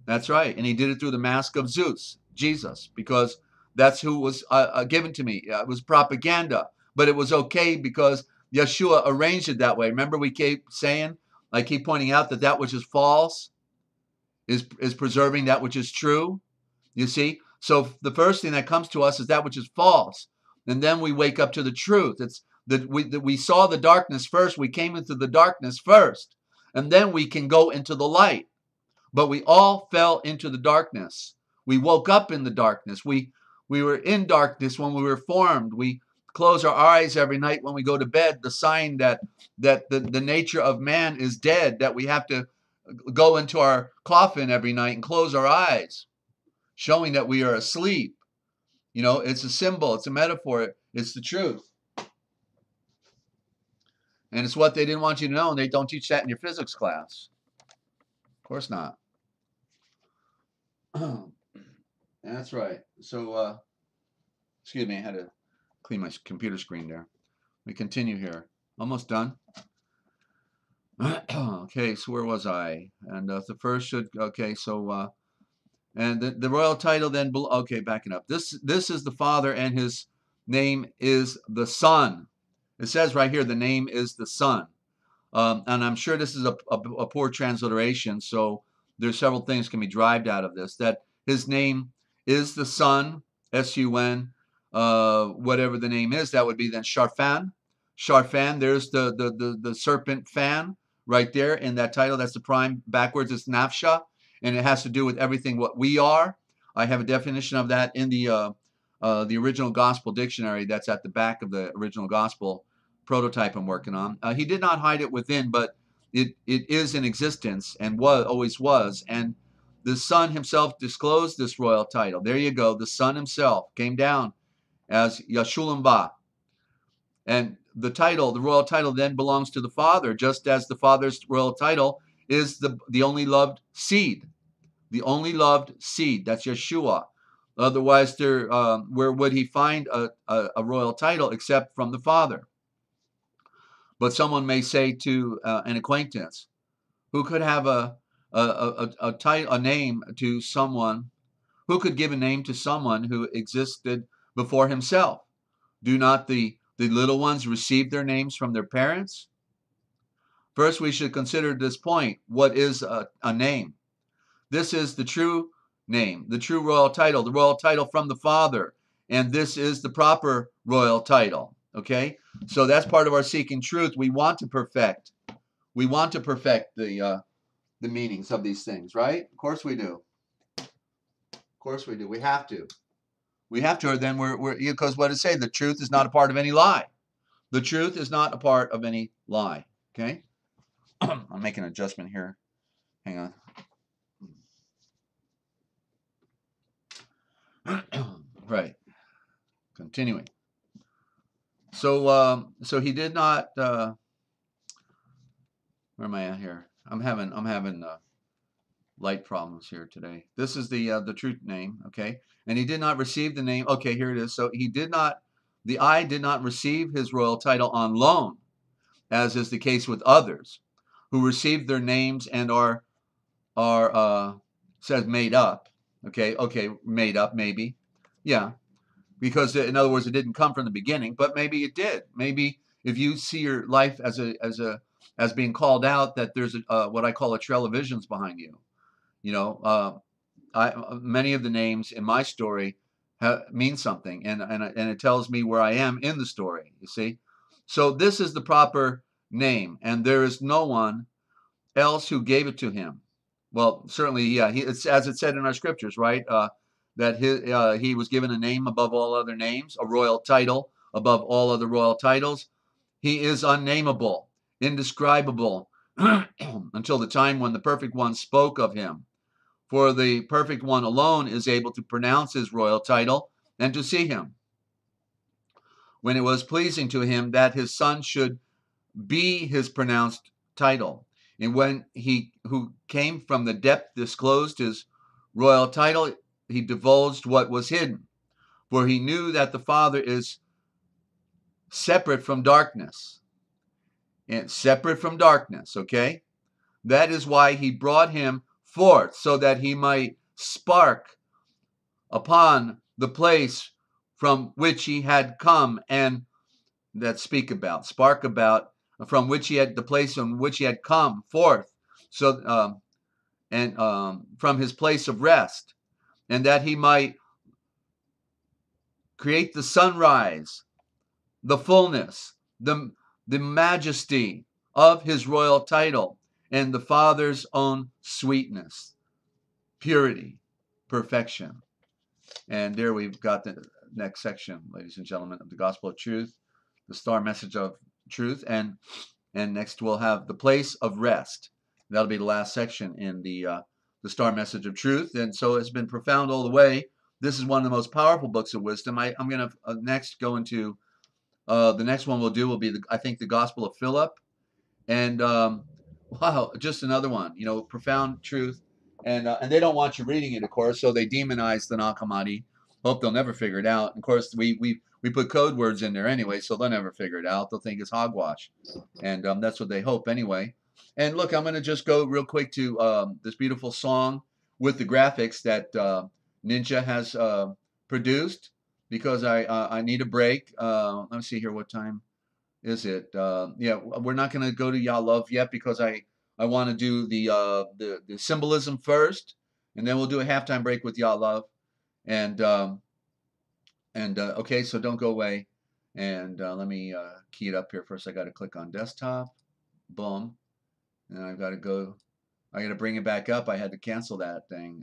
That's right, and he did it through the mask of Zeus, Jesus, because that's who was given to me. It was propaganda, but it was okay because Yeshua arranged it that way. Remember, we keep saying, I keep pointing out that which is false is preserving that which is true. You see? So the first thing that comes to us is that which is false. And then we wake up to the truth. It's that we saw the darkness first. We came into the darkness first. And then we can go into the light. But we all fell into the darkness. We woke up in the darkness. We were in darkness when we were formed. We close our eyes every night when we go to bed, the sign that the nature of man is dead, that we have to go into our coffin every night and close our eyes, showing that we are asleep. You know, it's a symbol, it's a metaphor, it's the truth. And it's what they didn't want you to know, and they don't teach that in your physics class. Of course not. That's right. So, excuse me, I had to clean my computer screen there. We continue here. Almost done. Okay, so where was I? And the first should, okay, so, and the royal title then, okay, backing up. This is the Father, and his name is the Son. It says right here, the name is the Son. And I'm sure this is a poor transliteration, so there's several things can be derived out of this. That his name is the Son, S-U-N, whatever the name is, that would be then Sharfan. Sharfan, there's the serpent fan right there in that title. That's the prime. Backwards, it's Nafsha, and it has to do with everything what we are. I have a definition of that in the original Gospel dictionary that's at the back of the original Gospel prototype I'm working on. He did not hide it within, but it is in existence and always was. And the Son himself disclosed this royal title. There you go. The Son himself came down as Yeshulam Ba. And the royal title then belongs to the Father, just as the Father's royal title is the only loved seed. The only loved seed. That's Yeshua. Otherwise, where would he find a royal title except from the Father? But someone may say to an acquaintance, who could have a name to someone, who could give a name to someone who existed before himself? Do not the little ones receive their names from their parents? First, we should consider this point. What is a name? This is the true name, the true royal title, the royal title from the Father. And this is the proper royal title. Okay? So that's part of our seeking truth. We want to perfect. We want to perfect the meanings of these things, right? Of course we do. Of course we do. We have to. We have to, or then we're because what does it say? The truth is not a part of any lie. The truth is not a part of any lie. Okay? I'm making an adjustment here. Hang on. Right. Continuing. So he did not. Where am I at here? I'm having light problems here today. This is the truth name. Okay, and he did not receive the name. Okay, here it is. So he did not. The I did not receive his royal title on loan, as is the case with others, who received their names and are says made up. Okay, made up maybe. Yeah. Because in other words, it didn't come from the beginning, but maybe it did. Maybe if you see your life as being called out, that there's what I call a trail of visions behind you. You know, many of the names in my story mean something, and it tells me where I am in the story. You see, so this is the proper name, and there is no one else who gave it to him. Well, certainly, yeah. It's as it said in our scriptures, right? That he was given a name above all other names, a royal title above all other royal titles. He is unnameable, indescribable, until the time when the perfect one spoke of him. For the perfect one alone is able to pronounce his royal title and to see him. When it was pleasing to him that his son should be his pronounced title, and when he who came from the depth disclosed his royal title, he divulged what was hidden, for he knew that the Father is separate from darkness. And separate from darkness, okay? That is why he brought him forth, so that he might spark upon the place from which he had come, and that spark about from which he had, the place from which he had come forth, so from his place of rest, and that he might create the sunrise, the fullness, the majesty of his royal title, and the Father's own sweetness, purity, perfection. And there we've got the next section, ladies and gentlemen, of the Gospel of Truth, the star message of truth, and next we'll have the place of rest. That'll be the last section in the star message of truth. And so it's been profound all the way. This is one of the most powerful books of wisdom. I'm going to next go into the next one we'll do will be I think the Gospel of Philip, and wow, just another one. You know, profound truth, and they don't want you reading it, of course, so they demonize the Nag Hammadi. Hope they'll never figure it out. And of course, we put code words in there anyway, so they'll never figure it out. They'll think it's hogwash, and that's what they hope anyway. And look, I'm going to just go real quick to this beautiful song with the graphics that Ninja has produced, because I need a break. Let me see here. What time is it? Yeah, we're not going to go to Ya Love yet, because I want to do the symbolism first, and then we'll do a halftime break with Ya Love. And okay, so don't go away. And let me key it up here first. I got to click on desktop. Boom. And I've got to go. I got to bring it back up. I had to cancel that thing.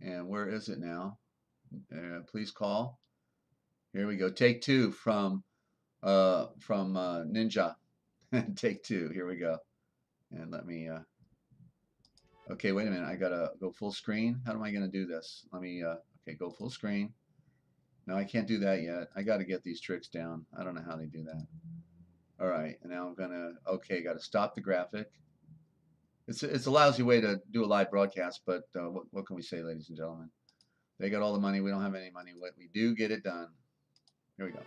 And where is it now? Please call. Here we go. Take two from Ninja. Take two. Here we go. And let me. Okay, wait a minute. I gotta go full screen. How am I gonna do this? Let me. Okay, go full screen. No, I can't do that yet. I got to get these tricks down. I don't know how they do that. All right, and now I'm gonna. Okay, got to stop the graphic. It's a lousy way to do a live broadcast, but what can we say, ladies and gentlemen? They got all the money. We don't have any money. We do get it done. Here we go.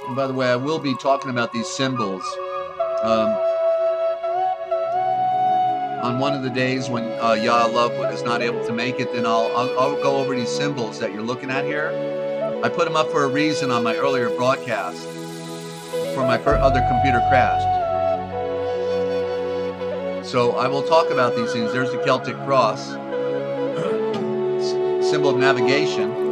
And by the way, I will be talking about these symbols on one of the days when Yah Love is not able to make it. Then I'll go over these symbols that you're looking at here. I put them up for a reason on my earlier broadcast before my other computer crashed. So I will talk about these things. There's the Celtic cross, symbol of navigation.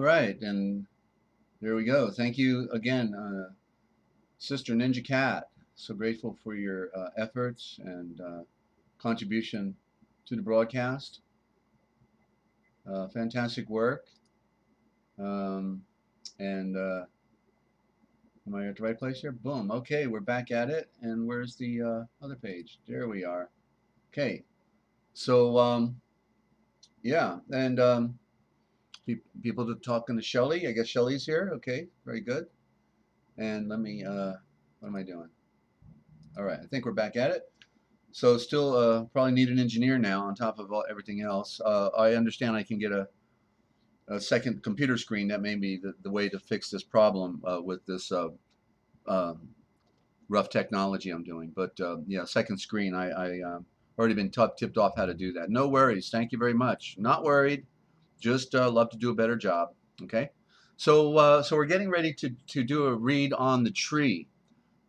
right, and there we go. Thank you again, Sister Ninja Cat. So grateful for your efforts and contribution to the broadcast. Fantastic work. And am I at the right place here? Boom. Okay, we're back at it. And where's the other page? There we are. Okay. So yeah, and people to talking to Shelly. I guess Shelly's here. Okay, very good. And let me. What am I doing? All right, I think we're back at it. So still probably need an engineer now on top of everything else. I understand I can get a second computer screen. That may be the way to fix this problem with this rough technology I'm doing. But yeah, second screen. I already been tipped off how to do that. No worries. Thank you very much. Not worried. Just love to do a better job. Okay. So so we're getting ready to do a read on the tree,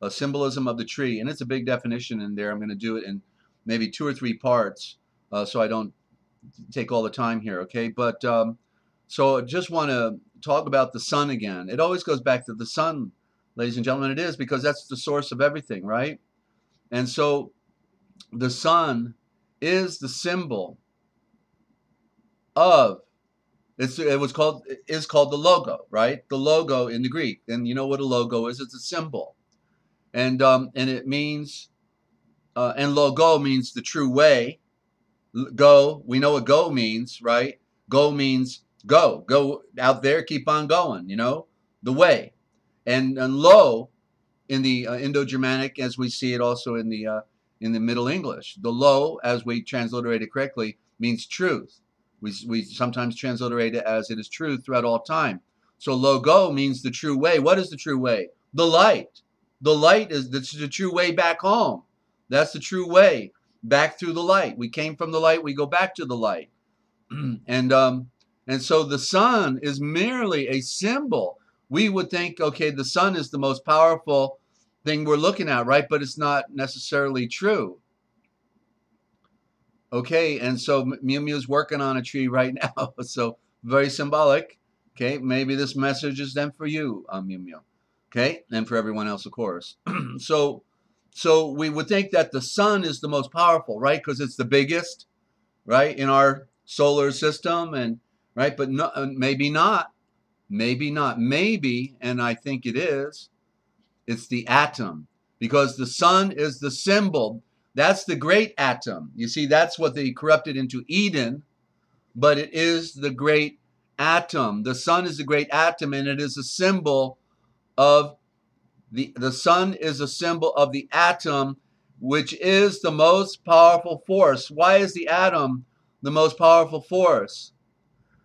a symbolism of the tree, and it's a big definition in there. I'm going to do it in maybe 2 or 3 parts, so I don't take all the time here. Okay. But so I just want to talk about the sun again. It always goes back to the sun, ladies and gentlemen. It is because that's the source of everything, right? And so the sun is the symbol of is called the logo, right? The logo in the Greek. And you know what a logo is? It's a symbol. And it means and logo means the true way. Go, we know what go means, right? Go means go out there, keep on going, you know, the way. And lo in the Indo-Germanic, as we see it also in the Middle English, the lo, as we transliterate it correctly, means truth. We sometimes transliterate it as it is truth throughout all time. So logo means the true way. What is the true way? The light. The light is the true way back home. That's the true way back through the light. We came from the light. We go back to the light. And so the sun is merely a symbol. We would think, okay, the sun is the most powerful thing we're looking at, right? But it's not necessarily true. Okay, and so Mew Mew's working on a tree right now, so very symbolic. Okay, maybe this message is then for you, Mew Mew. Okay, and for everyone else, of course. So we would think that the sun is the most powerful, right? Because it's the biggest, right, in our solar system, and right, but no, maybe not. Maybe not. Maybe, and I think it is. It's the atom, because the sun is the symbol. That's the great atom. You see, that's what they corrupted into Eden, but it is the great atom. The sun is the great atom, and it is a symbol of the sun is a symbol of the atom, which is the most powerful force. Why is the atom the most powerful force?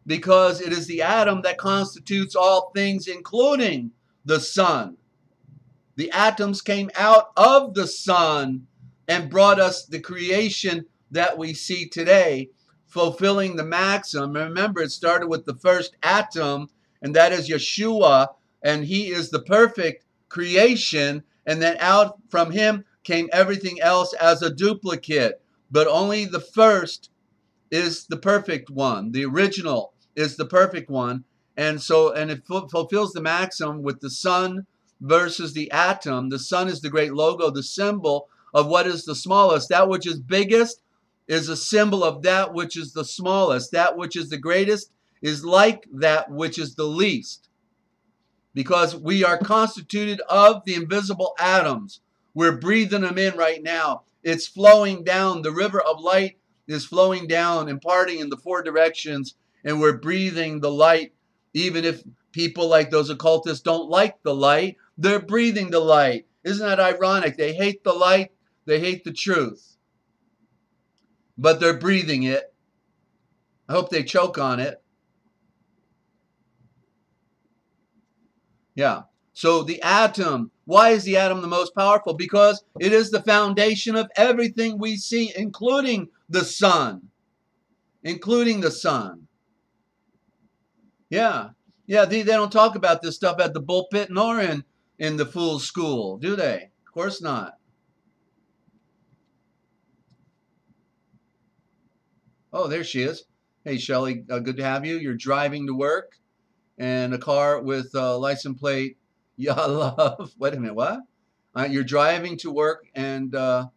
Because it is the atom that constitutes all things, including the sun. The atoms came out of the sun and brought us the creation that we see today, fulfilling the maxim. Remember, it started with the first atom, and that is Yeshua, and he is the perfect creation, and then out from him came everything else as a duplicate. But only the first is the perfect one. The original is the perfect one. And so, and it fulfills the maxim with the sun versus the atom. The sun is the great logo, the symbol of what is the smallest. That which is biggest is a symbol of that which is the smallest. That which is the greatest is like that which is the least. Because we are constituted of the invisible atoms. We're breathing them in right now. It's flowing down. The river of light is flowing down, imparting in the 4 directions, and we're breathing the light. Even if people like those occultists don't like the light, they're breathing the light. Isn't that ironic? They hate the light, they hate the truth, but they're breathing it. I hope they choke on it. Yeah. So the atom, why is the atom the most powerful? Because it is the foundation of everything we see, including the sun. Including the sun. Yeah. Yeah, they don't talk about this stuff at the pulpit nor in the fool's school, do they? Of course not. Oh, there she is. Hey, Shelly, good to have you. You're driving to work. and a car with license plate Ya Love. Wait a minute, what? You're driving to work and a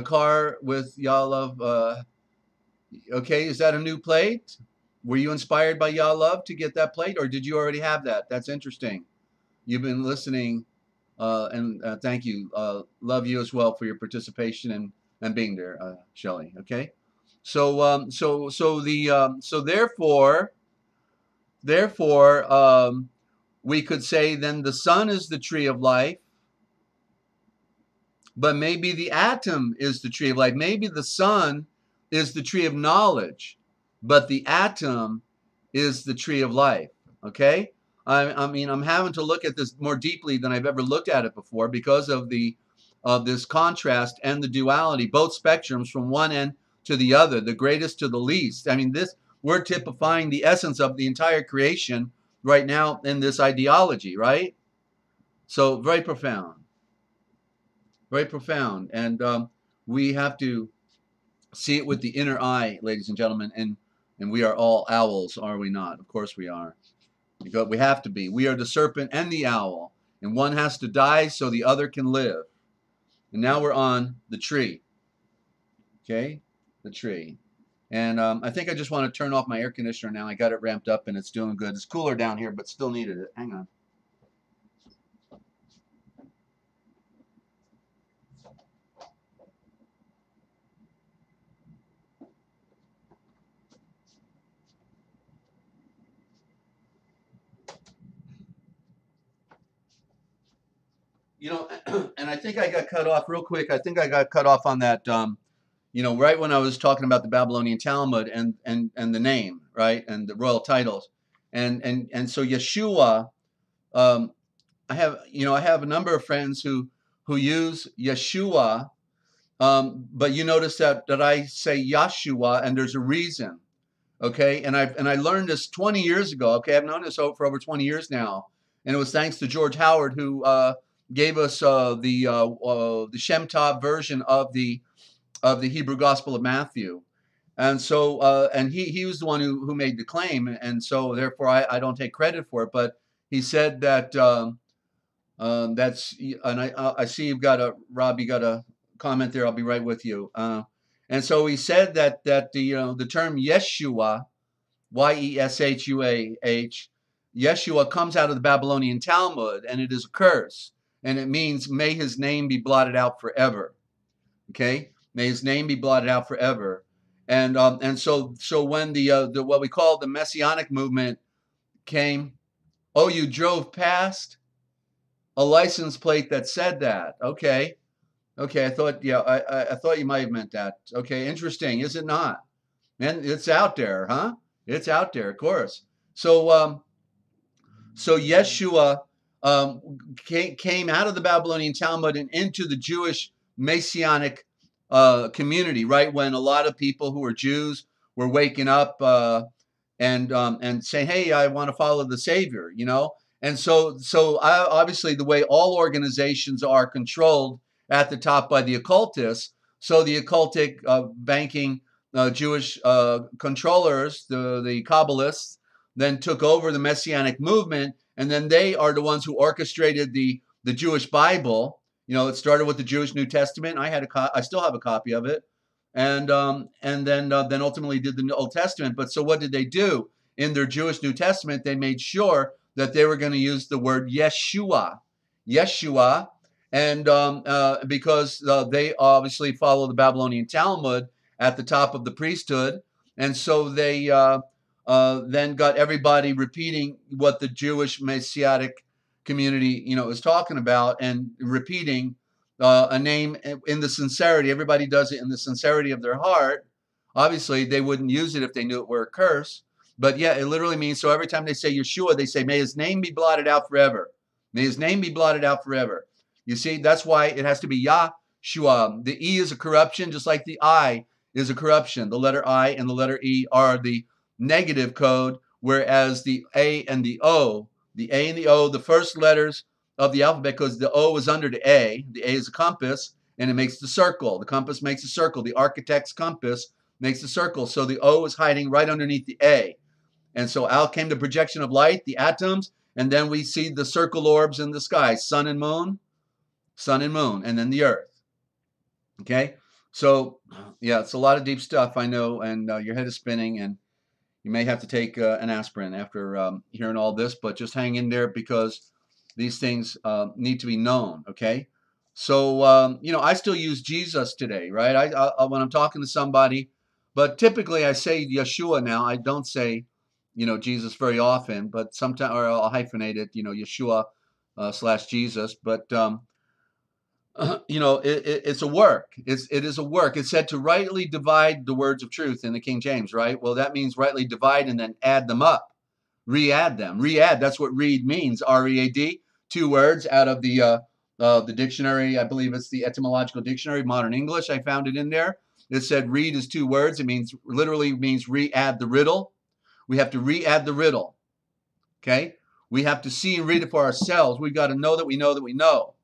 car with Ya Love. Okay, is that a new plate? Were you inspired by Ya Love to get that plate, or did you already have that? That's interesting. You've been listening, and thank you. Love you as well for your participation and being there, Shelley. Okay, so therefore, we could say then the sun is the tree of life, but maybe the atom is the tree of life. Maybe the sun is the tree of knowledge, but the atom is the tree of life. Okay? I mean, I'm having to look at this more deeply than I've ever looked at it before because of this contrast and the duality, both spectrums from one end to the other, the greatest to the least. I mean, we're typifying the essence of the entire creation right now in this ideology, right? So very profound. Very profound, and we have to see it with the inner eye, ladies and gentlemen, and we are all owls, are we not? Of course we are. Because we have to be. We are the serpent and the owl, and one has to die so the other can live. And now we're on the tree. Okay, the tree. And I think I just want to turn off my air conditioner now. I got it ramped up and it's doing good. It's cooler down here, but still needed it. Hang on. You know, and I think I got cut off real quick. I think I got cut off on that, right when I was talking about the Babylonian Talmud and the name, right, and the royal titles, and so Yeshua, I have a number of friends who use Yeshua, but you notice that I say Yahshua, and there's a reason, okay, and I learned this 20 years ago. Okay, I've known this for over 20 years now, and it was thanks to George Howard who gave us the Shem Tov version of the Hebrew Gospel of Matthew. And so, and he was the one who made the claim, and so therefore I don't take credit for it. But he said that that's, and I see Rob, you got a comment there. I'll be right with you. And so he said that the term Yeshua, Yeshuah, Yeshua comes out of the Babylonian Talmud, and it is a curse, and it means may his name be blotted out forever. Okay. May his name be blotted out forever, and so when the what we call the Messianic movement came, oh, you drove past a license plate that said that. Okay, I thought, yeah, I thought you might have meant that. Okay, interesting, is it not? And it's out there, huh? It's out there, of course. So Yeshua came out of the Babylonian Talmud and into the Jewish Messianic community, right when a lot of people who were Jews were waking up and saying, "Hey, I want to follow the Savior," And so obviously, the way all organizations are controlled at the top by the occultists, so the occultic banking Jewish controllers, the Kabbalists, then took over the Messianic movement, and then they are the ones who orchestrated the Jewish Bible. It started with the Jewish New Testament. I still have a copy of it, and then ultimately did the Old Testament. But so what did they do in their Jewish New Testament? They made sure that they were going to use the word Yeshua, and because they obviously follow the Babylonian Talmud at the top of the priesthood, and so they then got everybody repeating what the Jewish Messianic community, is talking about, and repeating a name in the sincerity. Everybody does it in the sincerity of their heart. Obviously, they wouldn't use it if they knew it were a curse. But yeah, it literally means, so every time they say Yeshua, they say, may his name be blotted out forever. May his name be blotted out forever. You see, that's why it has to be Yahshua. The E is a corruption, just like the I is a corruption. The letter I and the letter E are the negative code, whereas the A and the O, the first letters of the alphabet, because the O is under the A is a compass, and it makes the circle. The compass makes a circle. The architect's compass makes a circle. So the O is hiding right underneath the A. And so out came the projection of light, the atoms, and then we see the circle orbs in the sky, sun and moon, and then the earth. Okay, so yeah, it's a lot of deep stuff, I know, and your head is spinning, and you may have to take an aspirin after hearing all this, but just hang in there because these things need to be known. Okay, so you know, I still use Jesus today, right? I when I'm talking to somebody, but typically I say Yeshua now. I don't say, you know, Jesus very often, but sometimes, or I'll hyphenate it, you know, Yeshua slash Jesus, but you know, it's a work. It is a work. It's said to rightly divide the words of truth in the King James, right? Well, that means rightly divide and then add them up, re-add them, re-add. That's what read means. R-E-A-D. 2 words out of the dictionary. I believe it's the etymological dictionary, modern English. I found it in there. It said read is 2 words. It means literally means re-add the riddle. We have to re-add the riddle. Okay, we have to see and read it for ourselves. We've got to know that we know that we know.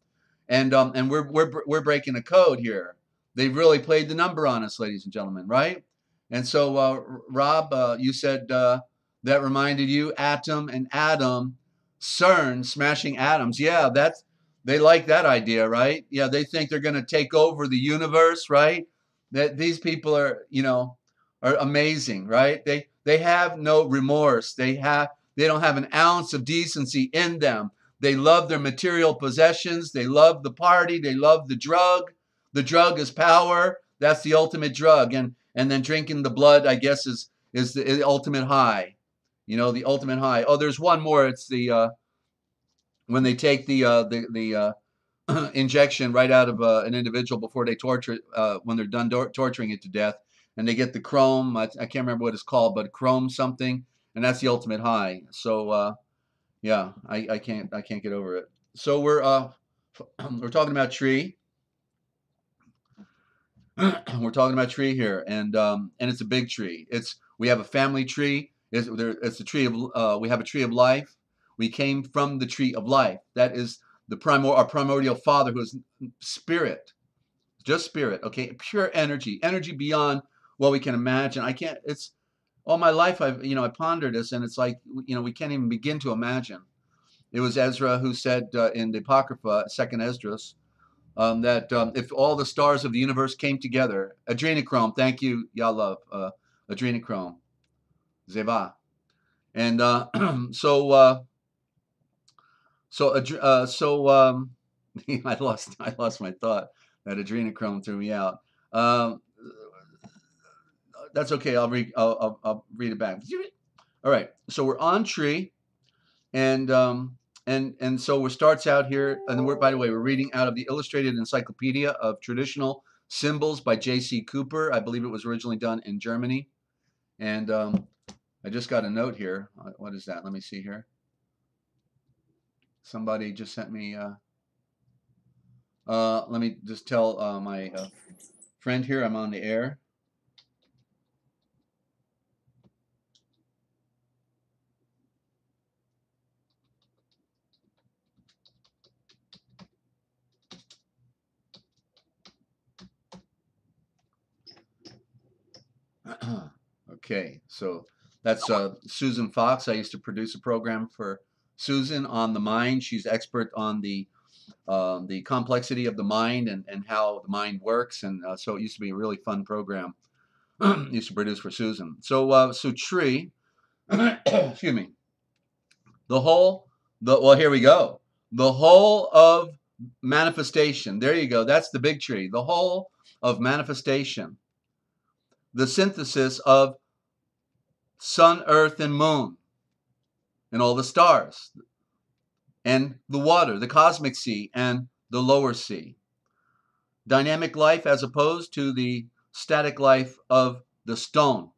And we're breaking a code here. They've really played the number on us, ladies and gentlemen, right? And so, Rob, you said that reminded you atom and atom, CERN, smashing atoms. Yeah, they like that idea, right? Yeah, they think they're going to take over the universe, right? That these people are, you know, are amazing, right? They have no remorse. They don't have an ounce of decency in them. They love their material possessions. They love the party. They love the drug. The drug is power. That's the ultimate drug. And then drinking the blood, I guess, is the ultimate high. You know, the ultimate high. Oh, there's one more. It's the when they take the injection right out of an individual before they torture when they're done torturing it to death, and they get the chrome. I can't remember what it's called, but chrome something, and that's the ultimate high. So. Yeah, I can't get over it. So we're talking about tree. We're talking about tree here, and it's a big tree. We have a family tree. It's a tree of we have a tree of life. We came from the tree of life. That is our primordial father, who is spirit, just spirit. Okay, pure energy, energy beyond what we can imagine. It's all my life I pondered this, and it's like, you know, we can't even begin to imagine. It was Ezra who said in the Apocrypha, second Esdras, that if all the stars of the universe came together, adrenochrome, thank you, Yalav, adrenochrome, Zeva. And I lost my thought. That adrenochrome threw me out. That's okay. I'll read it back. All right. So we're on tree. And so it starts out here, and by the way, we're reading out of the Illustrated Encyclopedia of Traditional Symbols by J.C. Cooper. I believe it was originally done in Germany. And I just got a note here. What is that? Let me see here. Somebody just sent me. Let me just tell my friend here I'm on the air. Okay, so that's Susan Fox. I used to produce a program for Susan on the mind. She's expert on the complexity of the mind and how the mind works, and so it used to be a really fun program. Used to produce for Susan. So tree, excuse me. Well, here we go. The whole of manifestation. There you go. That's the big tree. The whole of manifestation. The synthesis of sun, earth, and moon, and all the stars, and the water, the cosmic sea, and the lower sea. Dynamic life as opposed to the static life of the stone.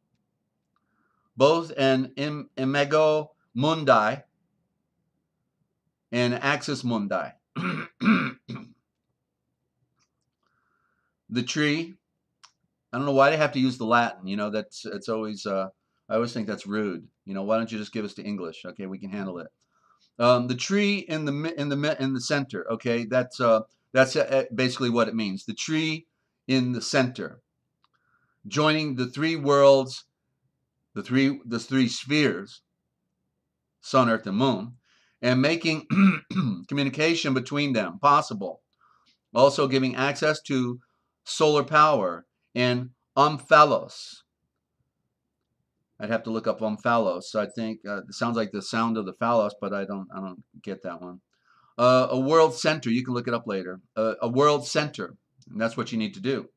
Both an imago mundi and axis mundi. The tree, I don't know why they have to use the Latin. You know, it's always, I always think that's rude. You know, why don't you just give us the English? Okay, we can handle it. The tree in the center. Okay, that's basically what it means. The tree in the center, joining the 3 worlds the three spheres, sun, earth, and moon, and making communication between them possible. Also giving access to solar power and omphalos. I'd have to look up omphalos. I think it sounds like the sound of the phallus, but I don't get that one. A world center. You can look it up later. A world center. And that's what you need to do,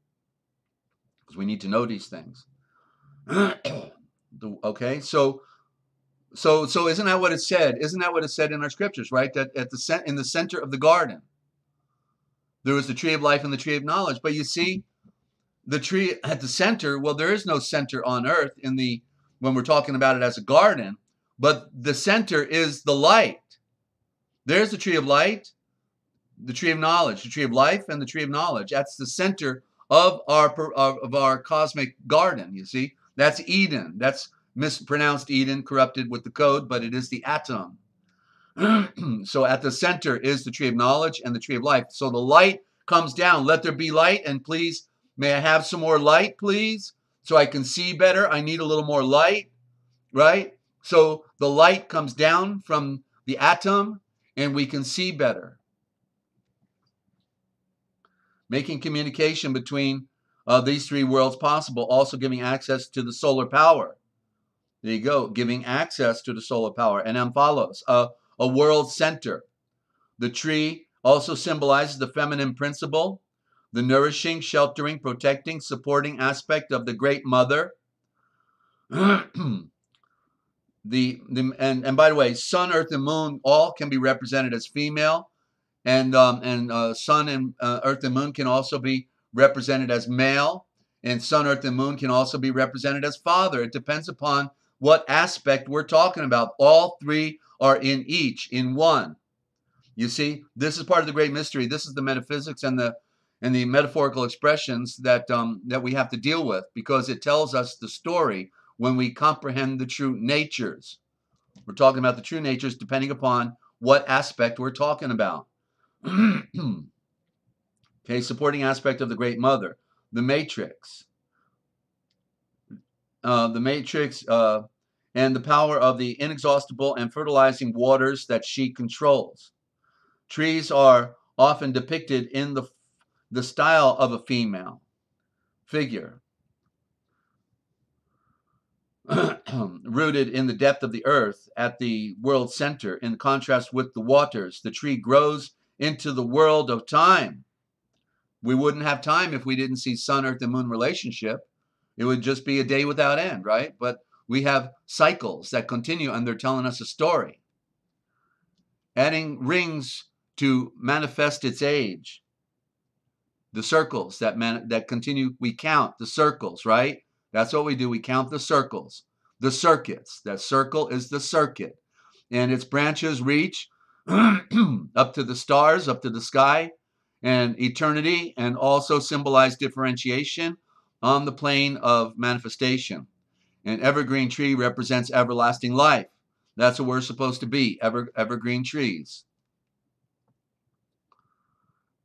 because we need to know these things. Okay, so isn't that what it said? Isn't that what it said in our scriptures, right? That in the center of the garden, there was the tree of life and the tree of knowledge. But you see, the tree at the center, well, there is no center on earth when we're talking about it as a garden, but the center is the light. There's the tree of light, the tree of knowledge, the tree of life, and the tree of knowledge. That's the center of our cosmic garden, you see. That's Eden. That's mispronounced Eden, corrupted with the code, but it is the atom. So at the center is the tree of knowledge and the tree of life. So the light comes down. Let there be light, and please, may I have some more light, please, so I can see better. I need a little more light, right? So the light comes down from the atom, and we can see better. Making communication between these three worlds possible, also giving access to the solar power. There you go, giving access to the solar power. And omphalos, a world center. The tree also symbolizes the feminine principle, the nourishing, sheltering, protecting, supporting aspect of the Great Mother. And by the way, sun, earth, and moon all can be represented as female, and sun and earth and moon can also be represented as male, and sun, earth, and moon can also be represented as father. It depends upon what aspect we're talking about. All three are in each, in one. You see, this is part of the great mystery. This is the metaphysics and the metaphorical expressions that we have to deal with, because it tells us the story when we comprehend the true natures. We're talking about the true natures depending upon what aspect we're talking about. Okay, supporting aspect of the Great Mother, the matrix. The matrix and the power of the inexhaustible and fertilizing waters that she controls. Trees are often depicted in the style of a female figure, rooted in the depth of the earth at the world center. In contrast with the waters, the tree grows into the world of time. We wouldn't have time if we didn't see sun, earth, and moon relationship. It would just be a day without end, right? But we have cycles that continue, and they're telling us a story. Adding rings to manifest its age. The circles that continue, we count the circles, right? That's what we do. We count the circles, the circuits. That circle is the circuit. And its branches reach up to the stars, up to the sky, and eternity, and also symbolize differentiation on the plane of manifestation. An evergreen tree represents everlasting life. That's what we're supposed to be, evergreen trees.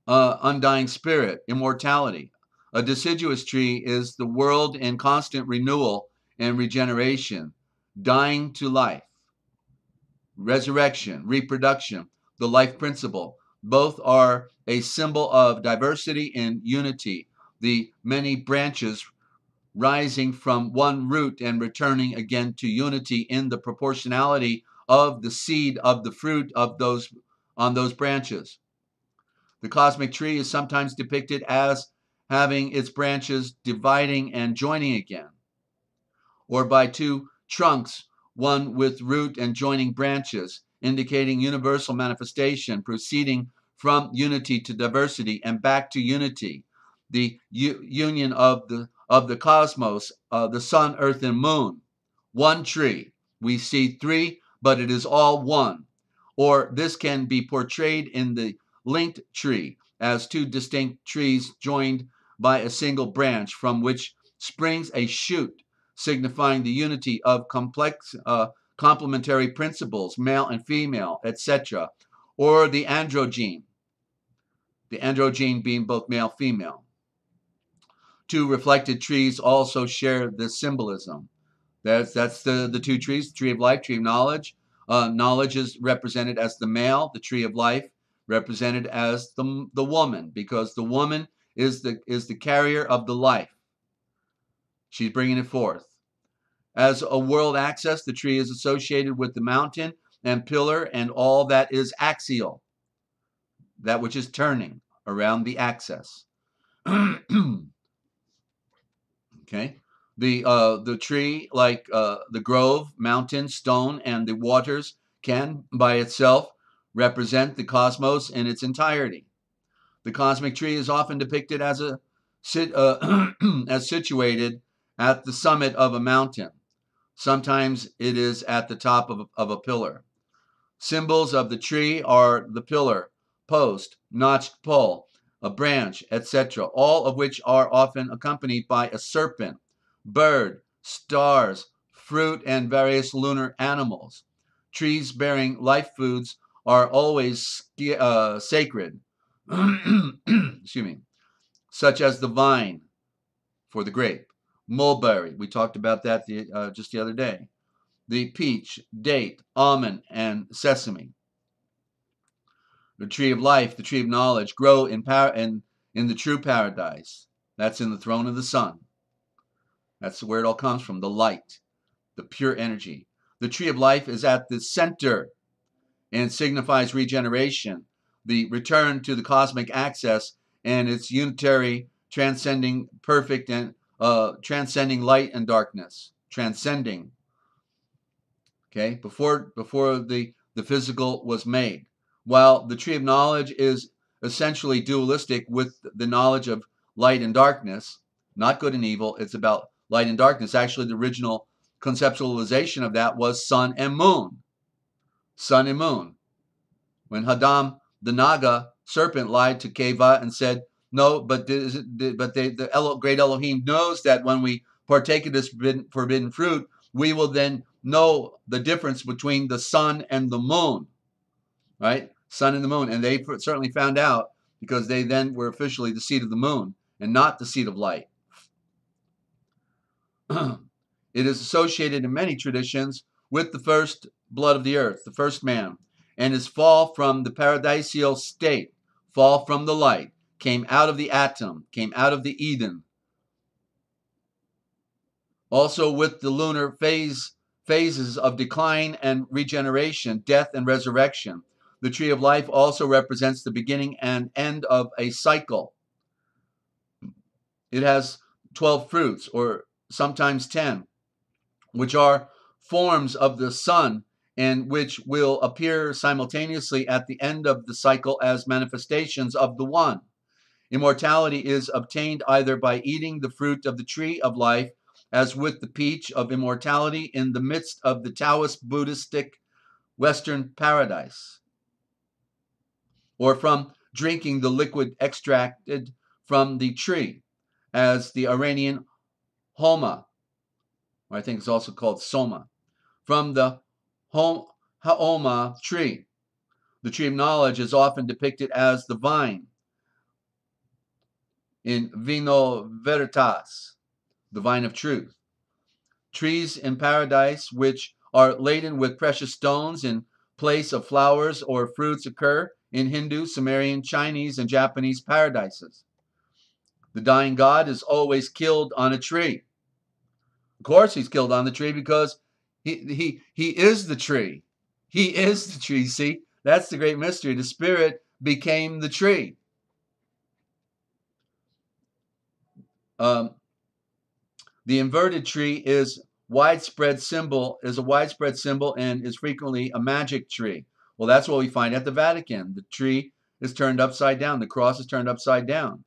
Undying spirit, immortality. A deciduous tree is the world in constant renewal and regeneration, dying to life. Resurrection, reproduction, the life principle. Both are a symbol of diversity and unity, the many branches rising from one root and returning again to unity in the proportionality of the seed of the fruit of those on those branches. The cosmic tree is sometimes depicted as having its branches dividing and joining again, or by two trunks, one with root and joining branches, indicating universal manifestation, proceeding from unity to diversity and back to unity. The union of the cosmos, the sun, earth, and moon. One tree. We see three, but it is all one. Or this can be portrayed in the linked tree as two distinct trees joined by a single branch from which springs a shoot, signifying the unity of complex complementary principles, male and female, etc., or the androgyne being both male, female. Two reflected trees also share this symbolism. That's the two trees, the tree of life, tree of knowledge. Knowledge is represented as the male, the tree of life represented as the woman, because the woman is the carrier of the life. She's bringing it forth. As a world axis, the tree is associated with the mountain and pillar and all that is axial, that which is turning around the axis. Okay. The tree, like the grove, mountain, stone, and the waters, can by itself represent the cosmos in its entirety. The cosmic tree is often depicted as as situated at the summit of a mountain. Sometimes it is at the top of a pillar. Symbols of the tree are the pillar, post, notched pole, a branch, etc., all of which are often accompanied by a serpent, bird, stars, fruit, and various lunar animals. Trees bearing life foods are always sacred, excuse me, such as the vine for the grape, mulberry, we talked about that just the other day, the peach, date, almond, and sesame. The tree of life, the tree of knowledge, grow in the true paradise. That's in the throne of the sun. That's where it all comes from, the light, the pure energy. The tree of life is at the center and signifies regeneration, the return to the cosmic axis and its unitary, transcending, perfect, and transcending light and darkness, transcending. Okay, before the physical was made. While the tree of knowledge is essentially dualistic with the knowledge of light and darkness, not good and evil, it's about light and darkness. Actually, the original conceptualization of that was sun and moon. Sun and moon. When Hadam, the Naga serpent, lied to Keva and said, no, but the great Elohim knows that when we partake of this forbidden fruit, we will then know the difference between the sun and the moon, right? Sun and the moon. And they certainly found out, because they then were officially the seed of the moon and not the seed of light. It is associated in many traditions with the first blood of the earth, the first man, and his fall from the paradisial state, fall from the light, came out of the atom, came out of the Eden. Also with the lunar phases of decline and regeneration, death and resurrection. The tree of life also represents the beginning and end of a cycle. It has 12 fruits, or sometimes 10, which are forms of the sun and which will appear simultaneously at the end of the cycle as manifestations of the one. Immortality is obtained either by eating the fruit of the tree of life, as with the peach of immortality in the midst of the Taoist Buddhistic Western paradise, or from drinking the liquid extracted from the tree, as the Iranian Homa, or I think it's also called Soma, from the Haoma tree. The tree of knowledge is often depicted as the vine in Vino Veritas, the vine of truth. Trees in paradise which are laden with precious stones in place of flowers or fruits occur in Hindu, Sumerian, Chinese, and Japanese paradises. The dying god is always killed on a tree. Of course he's killed on the tree because he is the tree. He is the tree. See, that's the great mystery. The spirit became the tree. The inverted tree is a widespread symbol and is frequently a magic tree. Well, that's what we find at the Vatican. The tree is turned upside down. The cross is turned upside down.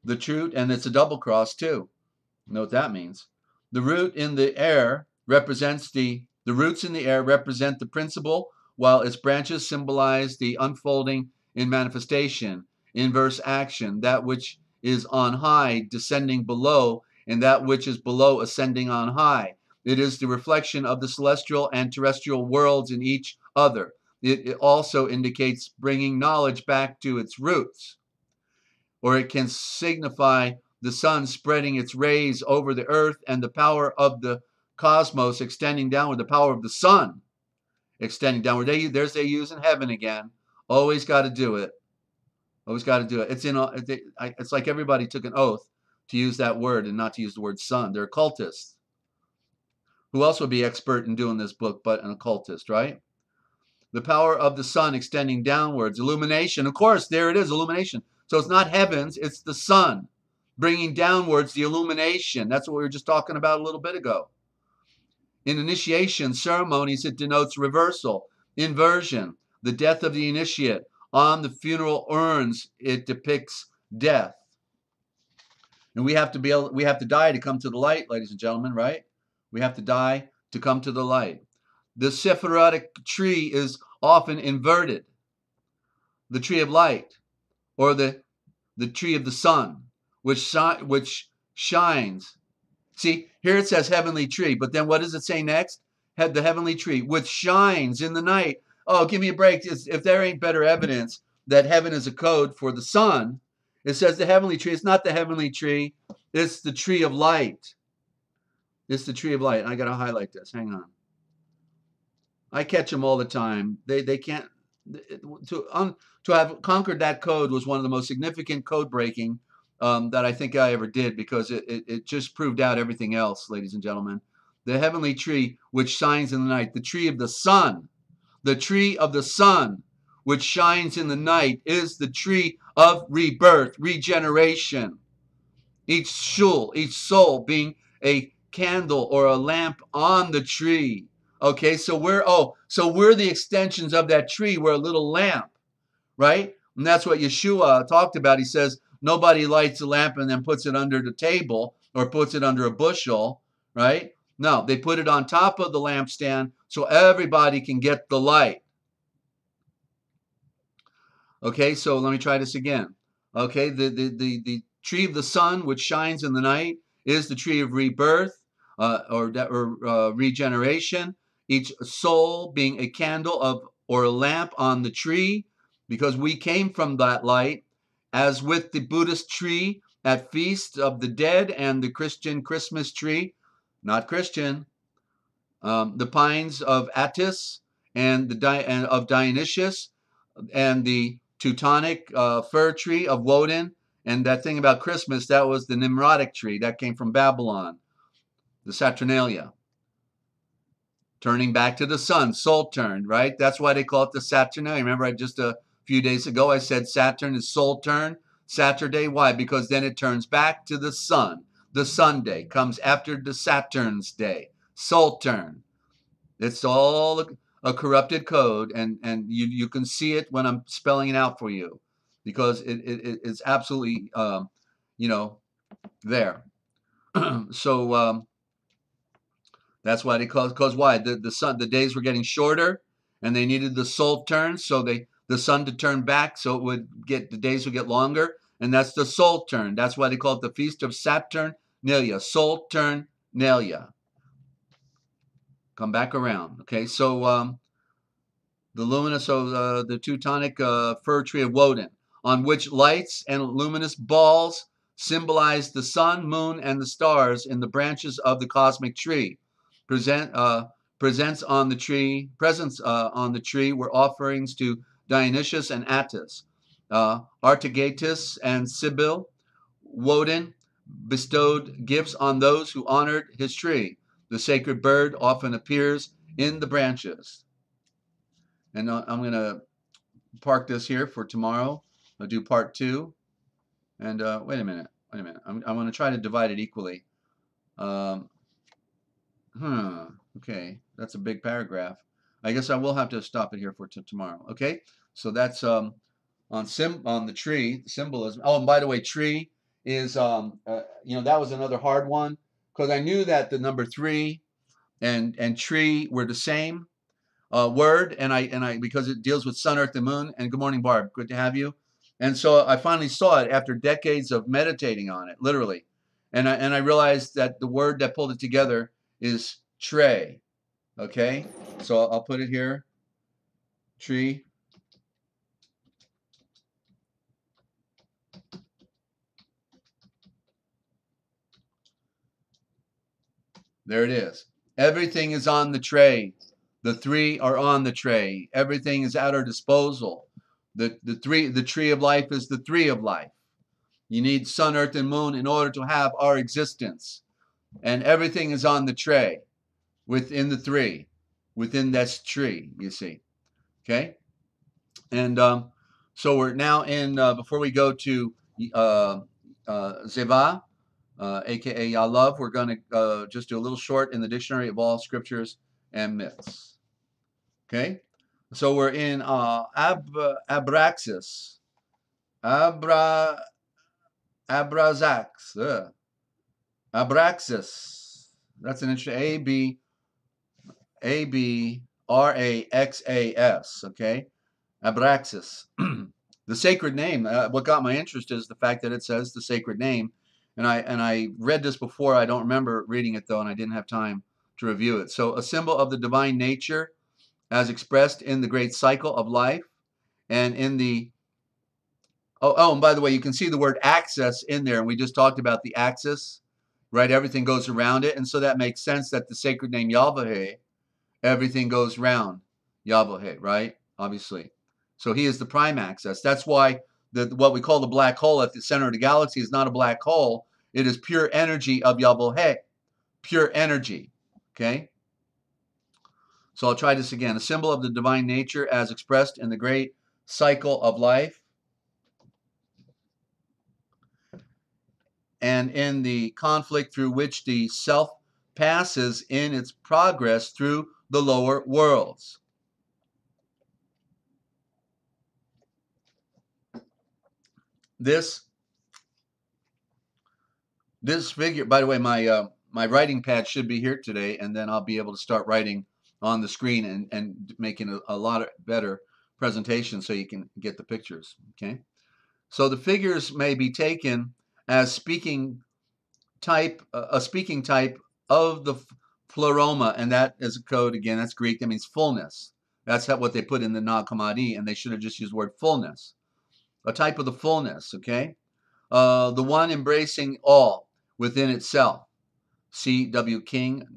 The truth, and it's a double cross too. You know what that means? The root in the air represents the roots in the air represent the principle, while its branches symbolize the unfolding in manifestation, inverse action, that which is on high descending below, and that which is below ascending on high. It is the reflection of the celestial and terrestrial worlds in each other. It also indicates bringing knowledge back to its roots. Or it can signify the sun spreading its rays over the earth and the power of the cosmos extending downward, the power of the sun extending downward. There's they use in heaven again. Always got to do it. Always got to do it. It's like everybody took an oath to use that word and not to use the word sun. They're occultists. Who else would be expert in doing this book but an occultist, right? The power of the sun extending downwards. Illumination. Of course, there it is, illumination. So it's not heavens, it's the sun bringing downwards the illumination. That's what we were just talking about a little bit ago. In initiation ceremonies, it denotes reversal, inversion, the death of the initiate. On the funeral urns, it depicts death. And we have to die to come to the light, ladies and gentlemen, right? We have to die to come to the light. The Sephirotic tree is often inverted. The tree of light, or the tree of the sun, which shines. See, here it says heavenly tree, but then what does it say next? The heavenly tree, which shines in the night. Oh, give me a break. If there ain't better evidence that heaven is a code for the sun, it says the heavenly tree. It's not the heavenly tree. It's the tree of light. It's the tree of light. I got to highlight this. Hang on. I catch them all the time. They can't. To have conquered that code was one of the most significant code breaking that I think I ever did, because it just proved out everything else, ladies and gentlemen. The heavenly tree which shines in the night, the tree of the sun, which shines in the night, is the tree of rebirth, regeneration. Each soul being a candle or a lamp on the tree. Okay, so we're the extensions of that tree. We're a little lamp, right? And that's what Yeshua talked about. He says, nobody lights a lamp and then puts it under the table or puts it under a bushel, right? No, they put it on top of the lampstand so everybody can get the light. Okay, so let me try this again. Okay, the tree of the sun, which shines in the night, is the tree of rebirth or regeneration. Each soul being a candle or a lamp on the tree, because we came from that light, as with the Buddhist tree at Feast of the Dead and the Christian Christmas tree, not Christian, the pines of Attis and of Dionysius, and the Teutonic fir tree of Woden, and that thing about Christmas, that was the Nimrodic tree that came from Babylon, the Saturnalia. Turning back to the sun, soul turned, right? That's why they call it the Saturnalia. Remember, just a few days ago, I said Saturn is soul turn, Saturday. Why? Because then it turns back to the sun. The Sunday comes after the Saturn's day. Soul turn. It's all a corrupted code, and you can see it when I'm spelling it out for you, because it's absolutely, there. So that's why they call it, because why? The days were getting shorter, and they needed the soul turn, so the sun to turn back, so the days would get longer, and that's the soul turn. That's why they call it the Feast of Saturnalia, soul turnalia. Come back around. Okay, so the luminous of the Teutonic fir tree of Woden, on which lights and luminous balls symbolize the sun, moon, and the stars in the branches of the cosmic tree. Presents on the tree were offerings to Dionysius and Attis. Artigatus and Sibyl, Woden bestowed gifts on those who honored his tree. The sacred bird often appears in the branches. And I'm going to park this here for tomorrow. I'll do part 2. And wait a minute. I'm going to try to divide it equally. Okay, that's a big paragraph. I guess I will have to stop it here for tomorrow. Okay, so that's on the tree, the symbolism. Oh, and by the way, tree is that was another hard one, because I knew that the number 3 and tree were the same word, and I because it deals with sun, earth, and moon. And good morning, Barb. Good to have you. And so I finally saw it after decades of meditating on it, literally, and I realized that the word that pulled it together is tray. Okay, so I'll put it here. Tree. There it is. Everything is on the tray. The three are on the tray. Everything is at our disposal. The tree of life is the tree of life. You need sun, earth, and moon in order to have our existence. And everything is on the tray within the three, within this tree, you see. Okay? And so we're now in, before we go to Zeva, aka Yah love, we're going to just do a little short in the dictionary of all scriptures and myths. Okay? So we're in Abraxas. Abraxas. Abraxas. That's an interesting Abraxas. Okay? Abraxas. The sacred name. What got my interest is the fact that it says the sacred name. And I read this before. I don't remember reading it though, and I didn't have time to review it. So a symbol of the divine nature as expressed in the great cycle of life and in the and by the way, you can see the word axis in there, and we just talked about the axis, right? Everything goes around it, and so that makes sense that the sacred name Yahweh, everything goes round Yahweh, right? Obviously. So he is the prime axis. That's why what we call the black hole at the center of the galaxy is not a black hole. It is pure energy of Yahweh. Pure energy. Okay? So I'll try this again. A symbol of the divine nature as expressed in the great cycle of life and in the conflict through which the self passes in its progress through the lower worlds. This figure, by the way, my writing pad should be here today, and then I'll be able to start writing on the screen and making a lot better presentation so you can get the pictures. Okay, so the figures may be taken as a speaking type of the pleroma, and that is a code again. That's Greek. That means fullness. That's what they put in the Nag Hammadi, and they should have just used the word fullness. A type of the fullness. Okay, the one embracing all within itself. C.W. King,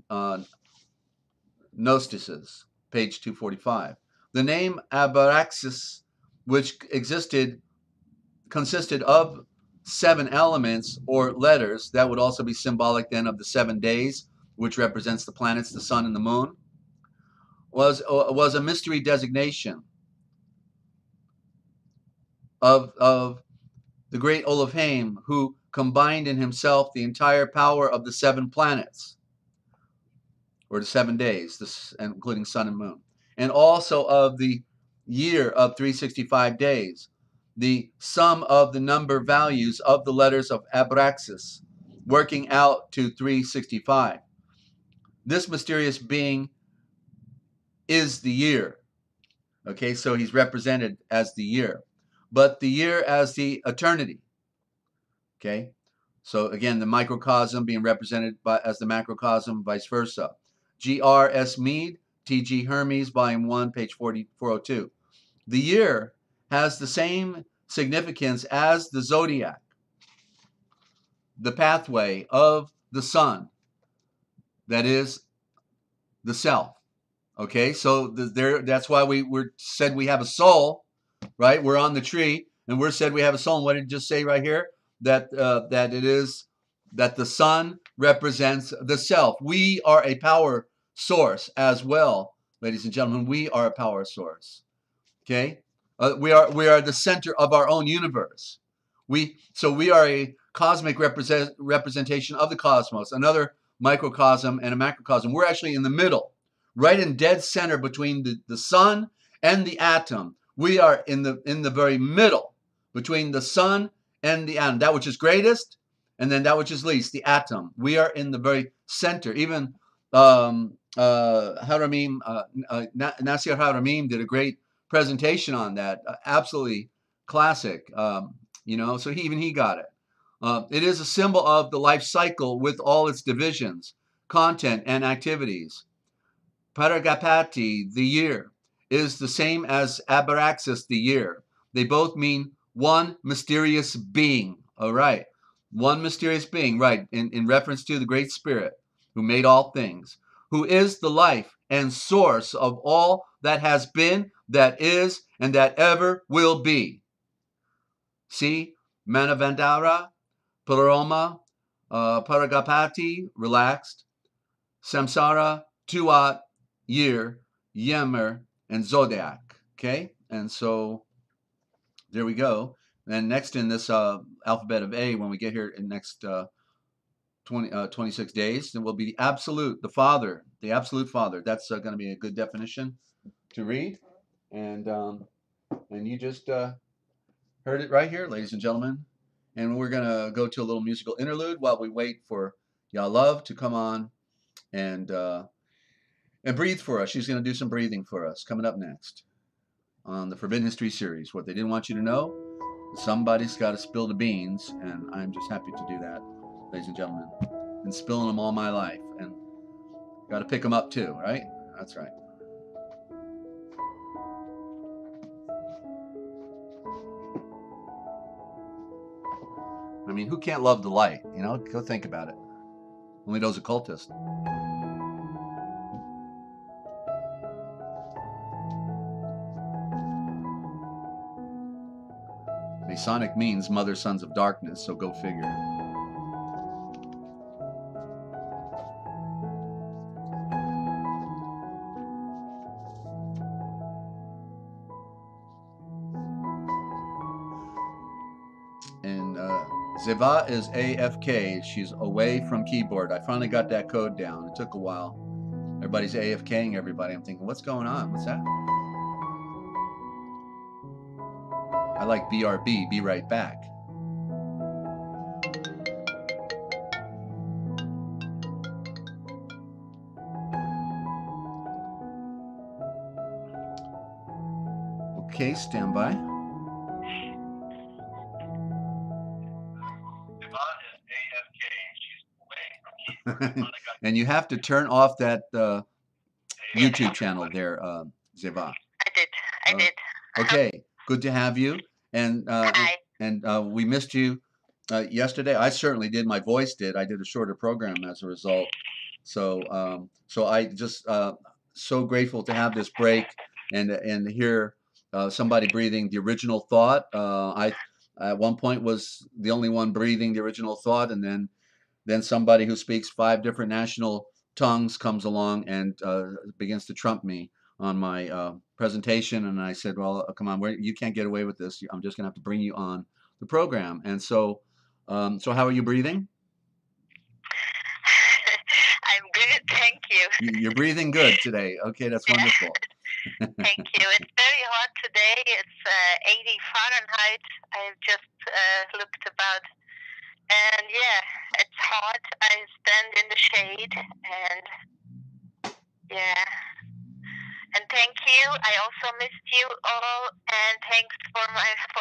Gnostices, page 245. The name Abaraxis, which consisted of 7 elements or letters, that would also be symbolic then of the 7 days, which represents the planets, the sun, and the moon, was a mystery designation of the great Elohim, who combined in himself the entire power of the 7 planets, or the 7 days, including sun and moon, and also of the year of 365 days, the sum of the number values of the letters of Abraxas, working out to 365. This mysterious being is the year. Okay, so he's represented as the year, but the year as the eternity. Okay, so again, the microcosm being represented as the macrocosm, vice versa. G.R.S. Mead, T.G. Hermes, Volume 1, page 402. The year has the same significance as the zodiac, the pathway of the sun, that is the self. Okay, so that's why we said we have a soul, right? We're on the tree, and we're said we have a soul. And what did it just say right here? That the sun represents the self. We are a power source as well, ladies and gentlemen. We are a power source. Okay, we are the center of our own universe. So we are a cosmic representation of the cosmos, another microcosm and a macrocosm. We're actually in the middle, right in dead center between the sun and the atom. We are in the very middle between the sun and the atom, that which is greatest, and then that which is least, the atom. We are in the very center. Even Nasir Haramim did a great presentation on that. Absolutely classic. So he got it. It is a symbol of the life cycle with all its divisions, content, and activities. Paragapati, the year, is the same as Abaraxis, the year. They both mean one mysterious being. All right. One mysterious being, right, in reference to the Great Spirit who made all things, who is the life and source of all that has been, that is, and that ever will be. See, Manavandara, Paroma, Paragapati, relaxed, Samsara, Tuat, Year, Yemer, and Zodiac. Okay, and so there we go. And next in this alphabet of A, when we get here in next 26 days, then will be the absolute, the Father, the absolute Father. That's going to be a good definition to read. And you just heard it right here, ladies and gentlemen. And we're going to go to a little musical interlude while we wait for Yah Love to come on and breathe for us. She's going to do some breathing for us coming up next on the Forbidden History series. What they didn't want you to know, somebody's got to spill the beans, and I'm just happy to do that, ladies and gentlemen. Been spilling them all my life, and got to pick them up too, right? That's right. I mean, who can't love the light? You know, go think about it. Only those occultists. Masonic means mother sons of darkness, so go figure. And Ziva is AFK. She's away from keyboard. I finally got that code down. It took a while. Everybody's AFKing everybody. I'm thinking, what's going on? What's that? I like BRB, be right back. Okay, stand by. And you have to turn off that YouTube channel there, Ziva. I did. Okay, good to have you. And we missed you yesterday. I certainly did. My voice did. I did a shorter program as a result. So so I just so grateful to have this break and hear somebody breathing the original thought. I at one point was the only one breathing the original thought, and then somebody who speaks 5 different national tongues comes along and begins to trump me on my presentation. And I said, well, come on, you can't get away with this. I'm just going to have to bring you on the program. And so, so how are you breathing? I'm good, thank you. You're breathing good today. Okay, that's wonderful. Thank you. It's very hot today. It's 80 Fahrenheit. I've just looked about. And yeah, it's hot. I stand in the shade, and yeah. And thank you. I also missed you all, and thanks for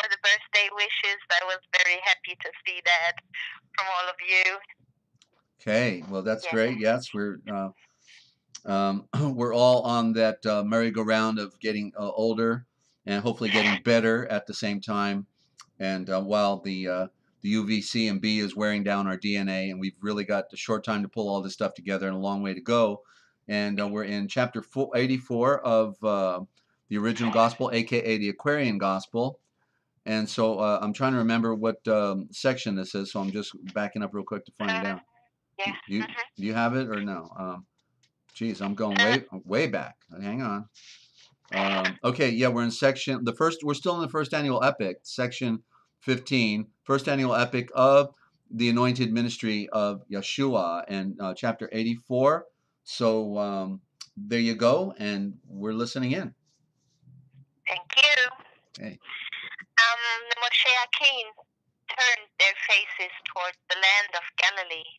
the birthday wishes. I was very happy to see that from all of you. Okay, well that's great. Yes, we're we're all on that merry-go-round of getting older and hopefully getting better at the same time. And while the UVC and B is wearing down our DNA, and we've really got a short time to pull all this stuff together and a long way to go. And we're in chapter 84 of the original gospel, aka the Aquarian gospel. And so I'm trying to remember what section this is, so I'm just backing up real quick to find it out. Yeah. Do you have it or no? Geez, I'm going way back. Hang on. Okay, yeah, we're in section we're still in the first annual epic, section 15, first annual epic of the anointed ministry of Yeshua, and chapter 84. So there you go, and we're listening in. Thank you. Okay. The Moshiachim turned their faces towards the land of Galilee.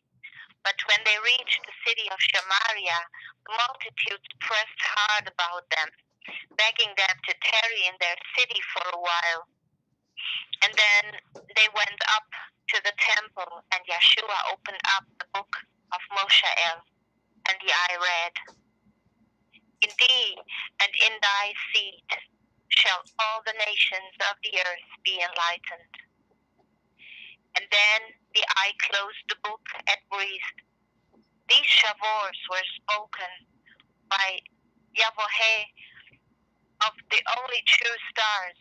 But when they reached the city of Samaria, the multitudes pressed hard about them, begging them to tarry in their city for a while. And then they went up to the temple, and Yeshua opened up the book of Moshe, and the eye read, "In thee and in thy seed shall all the nations of the earth be enlightened." And then the eye closed the book and breathed. These shavors were spoken by Yahweh of the only true stars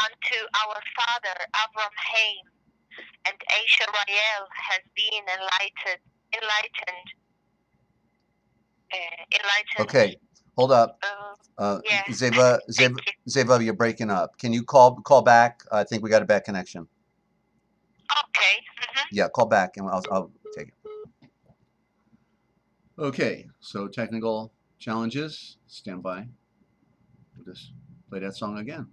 unto our father Avram Haim, and Asher-Rael has been enlightened. Okay, hold up. Yeah. Zeva, you're breaking up. Can you call back? I think we got a bad connection. Okay. Yeah, call back and I'll take it. Okay, so technical challenges. Stand by. We'll just play that song again.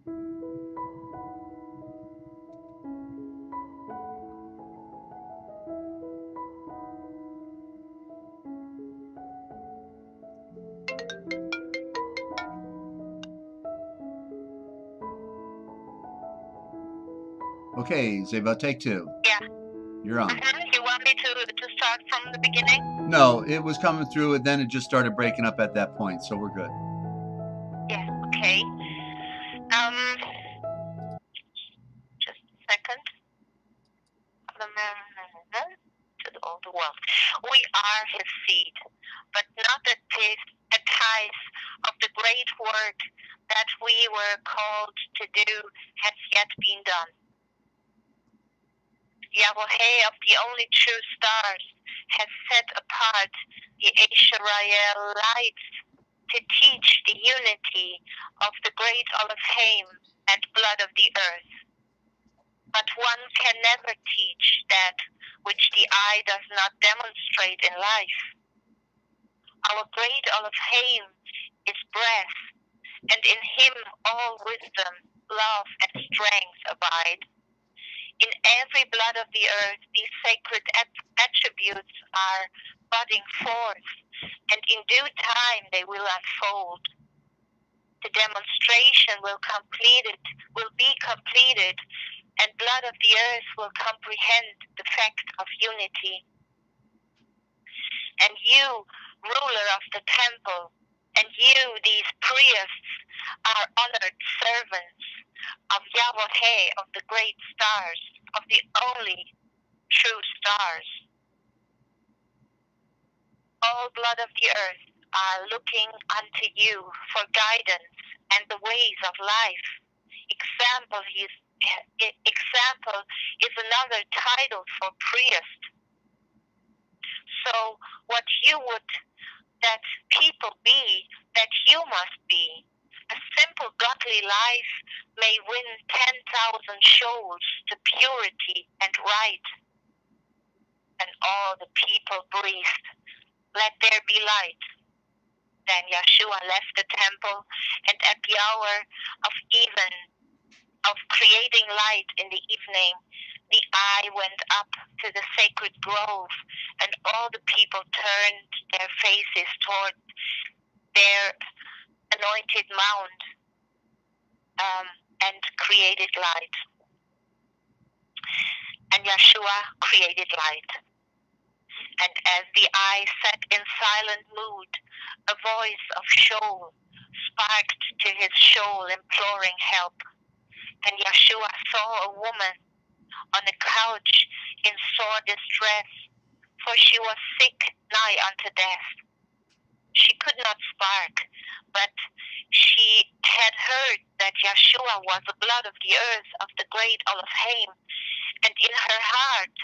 Okay, Zeva, take two. Yeah. You're on. You want me to start from the beginning? No, it was coming through and then it just started breaking up at that point, so we're good. Yeah, okay. Just a second. To all the world. We are his seed, but not a tithe of the great work that we were called to do has yet been done. Yahweh of the only true stars has set apart the Asher-Rael lights to teach the unity of the great Elohim and blood of the earth. But one can never teach that which the eye does not demonstrate in life. Our great Elohim is breath, and in him all wisdom, love, and strength abide. In every blood of the earth, these sacred attributes are budding forth, and in due time they will unfold. The demonstration will be completed, and blood of the earth will comprehend the fact of unity. And you, ruler of the temple, and you, these priests, are honored servants of Yahweh of the great stars, of the only true stars. All blood of the earth are looking unto you for guidance and the ways of life. Example is another title for priest. So what you would that people be, that you must be. A simple godly life may win 10,000 souls to purity and right. And all the people breathed, let there be light. Then Yeshua left the temple, and at the hour of creating light in the evening, the eye went up to the sacred grove, and all the people turned their faces toward their anointed mount and created light. And Yeshua created light. And as the eye sat in silent mood, a voice of Sheol sparked to his soul, imploring help. And Yeshua saw a woman on a couch in sore distress, for she was sick nigh unto death. She could not spark, but she had heard that Yeshua was the blood of the earth of the great Elohim, and in her heart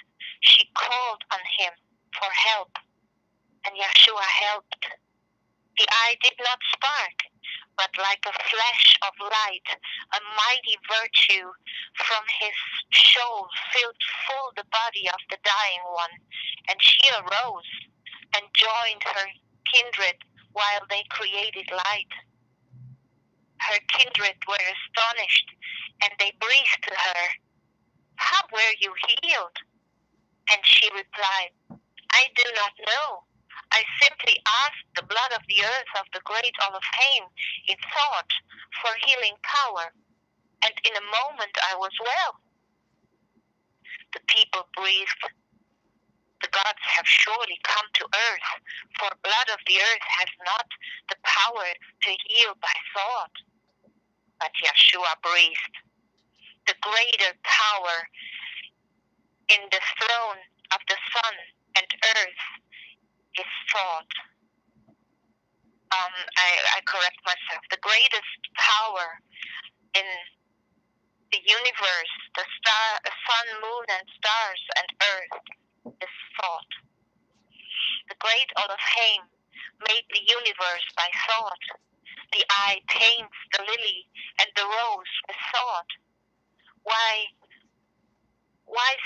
she called on him for help, and Yeshua helped. The eye did not spark, but like a flash of light, a mighty virtue from his soul filled full the body of the dying one, and she arose and joined her kindred while they created light. Her kindred were astonished, and they breathed to her, "How were you healed?" And she replied, "I do not know. I simply asked the blood of the earth of the great Elohim in thought for healing power, and in a moment I was well." The people breathed, "The gods have surely come to earth, for blood of the earth has not the power to heal by thought." But Yeshua breathed, "The greater power in the throne of the sun and earth is thought. I correct myself. The greatest power in the universe, the sun, moon, and stars, and earth, is thought. The great Elohim made the universe by thought. The eye paints the lily and the rose with thought. Why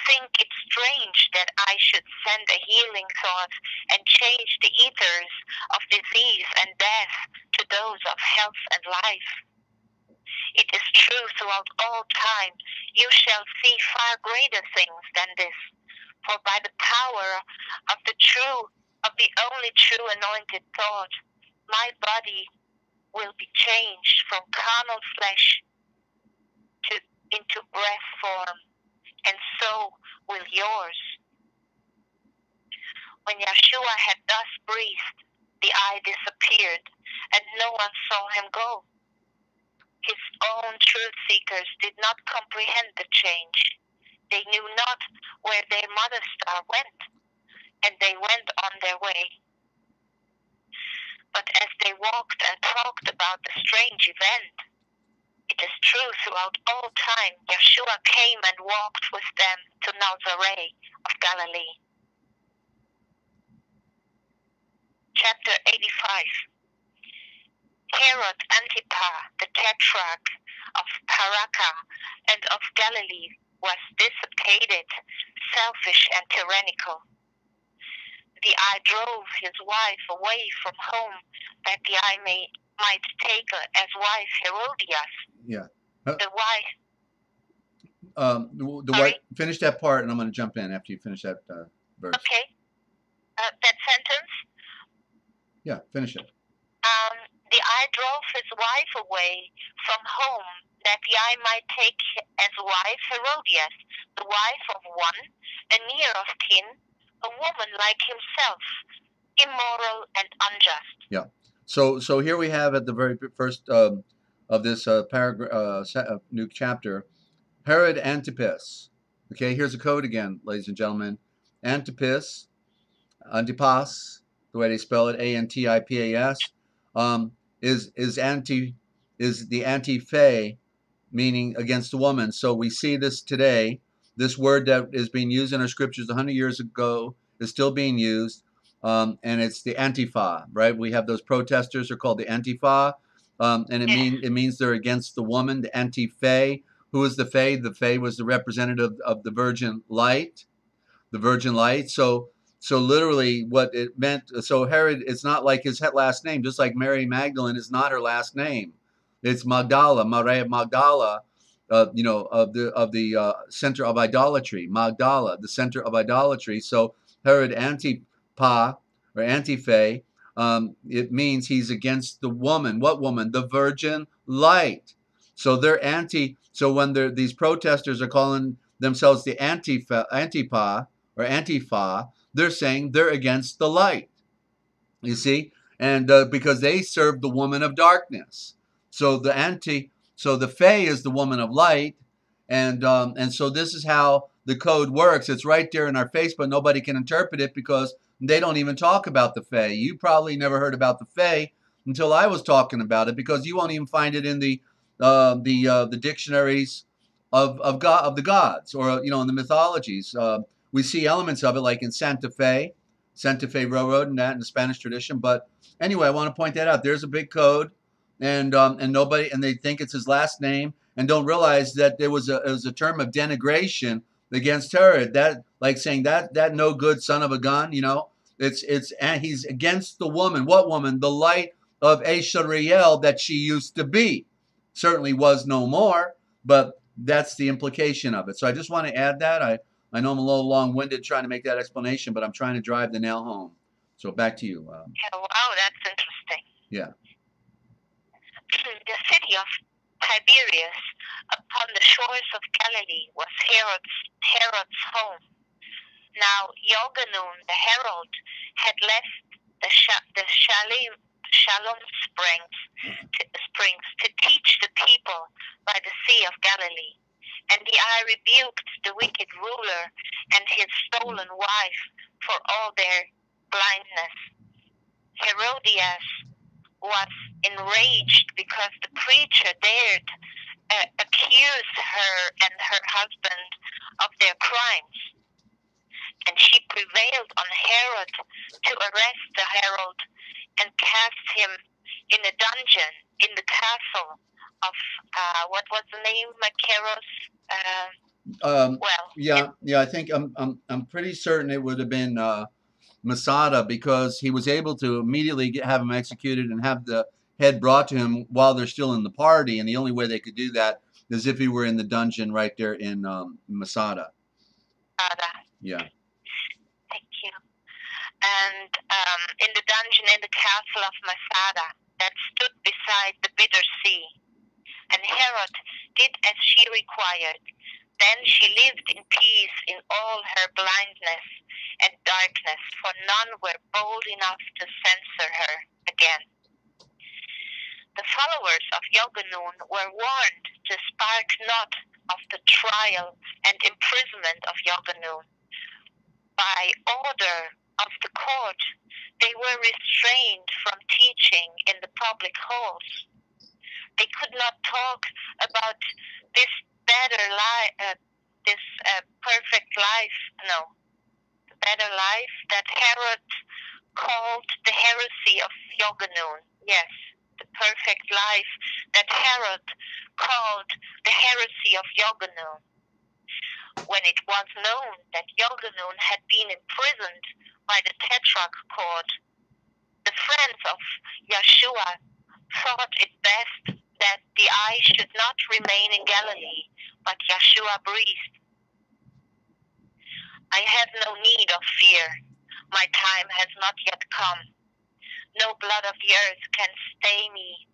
think it strange that I should send a healing thought and change the ethers of disease and death to those of health and life? It is true throughout all time, you shall see far greater things than this. For by the power of the only true anointed thought, my body will be changed from carnal flesh into breath form, and so will yours. When Yeshua had thus breathed, the eye disappeared, and no one saw him go. His own truth seekers did not comprehend the change. They knew not where their mother star went, and they went on their way. But as they walked and talked about the strange event, it is true throughout all time, Yeshua came and walked with them to Nazareth of Galilee. Chapter 85. Herod Antipas, the tetrarch of Paraka and of Galilee, was dissipated, selfish, and tyrannical. The eye drove his wife away from home that the eye might take her as wife Herodias. Yeah. The wife. The wife. Finish that part, and I'm going to jump in after you finish that verse. Okay. That sentence. Yeah, finish it. The eye drove his wife away from home that the eye might take as wife Herodias, the wife of one, a near of kin, a woman like himself, immoral and unjust. Yeah. So here we have at the very first of this new chapter, Herod Antipas. Okay, here's a code again, ladies and gentlemen. Antipas, the way they spell it, Antipas, is the anti-fe, meaning against the woman. So we see this today. This word that is being used in our scriptures 100 years ago is still being used, and it's the Antifa, right? We have those protesters are called the Antifa, and it means they're against the woman, the anti-fe. Who is the fe? The fe was the representative of the virgin light, the virgin light. So literally what it meant, so Herod, it's not like his last name, just like Mary Magdalene is not her last name. It's Magdala, Maria Magdala, of the center of idolatry. Magdala, the center of idolatry. So Herod Antipas or Antife, it means he's against the woman. What woman? The virgin light. So they're anti. So when these protesters are calling themselves the Antifa or Antifa, they're saying they're against the light. You see, and because they serve the woman of darkness. So the Fae is the woman of light, and so this is how the code works. It's right there in our face, but nobody can interpret it because they don't even talk about the Fae. You probably never heard about the Fae until I was talking about it, because you won't even find it in the dictionaries of the gods, or in the mythologies. We see elements of it, like in Santa Fe Railroad, and that in the Spanish tradition. But anyway, I want to point that out. There's a big code, and they think it's his last name, and don't realize that it was a term of denigration against Herod. That, like saying that no good son of a gun. And he's against the woman. What woman? The light of Ashariel that she used to be. Certainly was no more, but that's the implication of it. So I just want to add that. I know I'm a little long-winded trying to make that explanation, but I'm trying to drive the nail home. So back to you. Wow, that's interesting. Yeah. The city of Tiberias upon the shores of Galilee was Herod's home. Now Yoganun, the herald, had left the Shalom springs to teach the people by the Sea of Galilee. And the eye rebuked the wicked ruler and his stolen wife for all their blindness. Herodias was enraged because the preacher dared accuse her and her husband of their crimes, and she prevailed on Herod to arrest the herald and cast him in a dungeon in the castle of what was the name? Macaros. I think I'm pretty certain it would have been Masada, because he was able to immediately have him executed and have the head brought to him while they're still in the party, and the only way they could do that is if he were in the dungeon right there in Masada. Yeah. Thank you. And in the dungeon in the castle of Masada that stood beside the bitter sea. And Herod did as she required. Then she lived in peace in all her blindness and darkness, for none were bold enough to censor her again. The followers of Yoganun were warned to spark not of the trial and imprisonment of Yoganun. By order of the court, they were restrained from teaching in the public halls. They could not talk about this better life, this perfect life, the better life that Herod called the heresy of Yoganun. Yes, the perfect life that Herod called the heresy of Yoganun. When it was known that Yoganun had been imprisoned by the Tetrarch court, the friends of Yeshua thought it best that the eye should not remain in Galilee, but Yeshua breathed, "I have no need of fear. My time has not yet come. No blood of the earth can stay me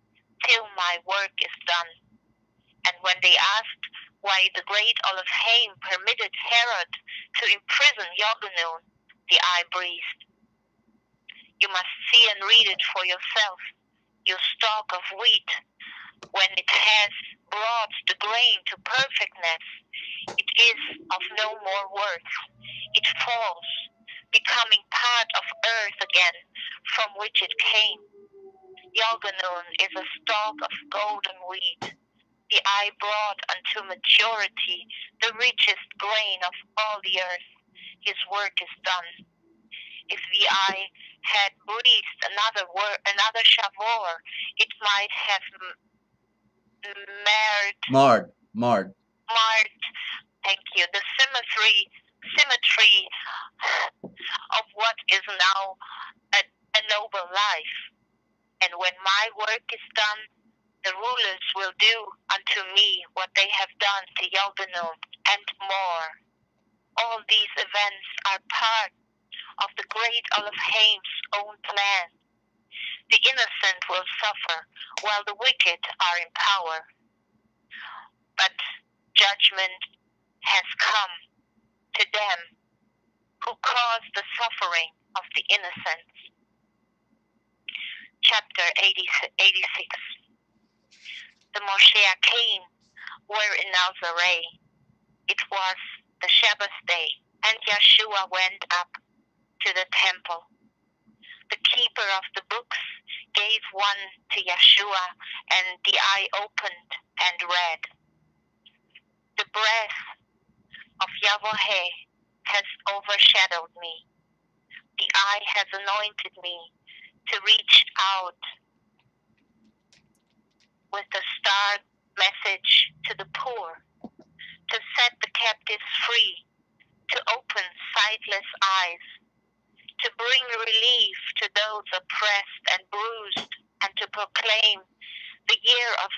till my work is done." And when they asked why the great Olofheim permitted Herod to imprison Yoganun, the eye breathed, "You must see and read it for yourself. You stalk of wheat, when it has brought the grain to perfectness, it is of no more worth. It falls, becoming part of earth again, from which it came. Yoganun is a stalk of golden wheat. The eye brought unto maturity the richest grain of all the earth. His work is done. If the eye had breathed another Shavor, it might have marred. Thank you. The symmetry of what is now a noble life. And when my work is done, the rulers will do unto me what they have done to Yoganun and more. All these events are part of the great Olofheim's own plan. The innocent will suffer, while the wicked are in power. But judgment has come to them who caused the suffering of the innocent. Chapter 86. The Mosheachim were in Nazareth. It was the Shabbat day, and Yeshua went up to the temple. The keeper of the books gave one to Yeshua, and the eye opened and read, "The breath of Yahweh has overshadowed me. The eye has anointed me to reach out with the star message to the poor, to set the captives free, to open sightless eyes, to bring relief to those oppressed and bruised, and to proclaim the year of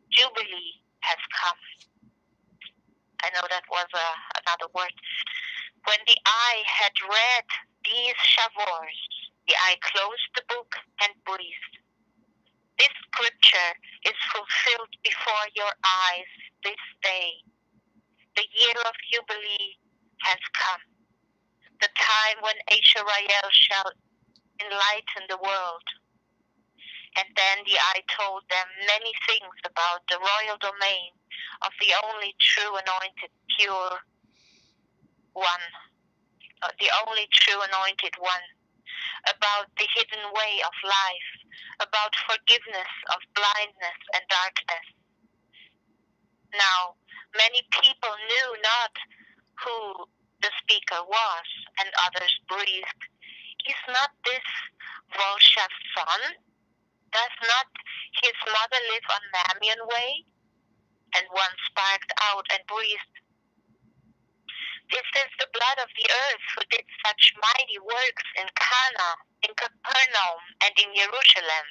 Jubilee has come." I know that was another word. When the eye had read these Shavors, the eye closed the book and breathed, "This scripture is fulfilled before your eyes this day. The year of Jubilee has come, the time when Israel shall enlighten the world." And then the eye told them many things about the royal domain of the only true anointed pure one, the only true anointed one, about the hidden way of life, about forgiveness of blindness and darkness. Now, many people knew not who the speaker was, and others breathed, "Is not this Volshev's son? Does not his mother live on Mamian way?" And one sparked out and breathed, "This is the blood of the earth who did such mighty works in Cana, in Capernaum, and in Jerusalem."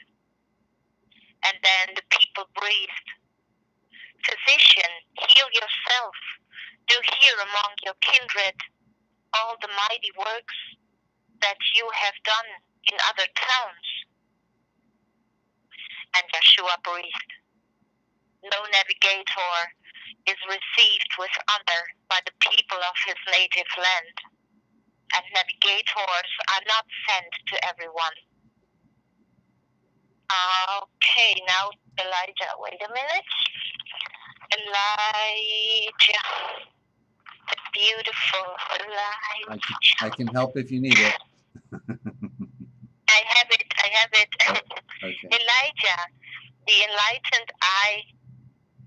And then the people breathed, "Physician, heal yourself. Do here among your kindred all the mighty works that you have done in other towns." And Yeshua breathed, "No navigator is received with honor by the people of his native land, and navigators are not sent to everyone." Okay, now Elijah, wait a minute. Elijah, the beautiful Elijah. I can help if you need it. I have it. Okay. Elijah, the enlightened eye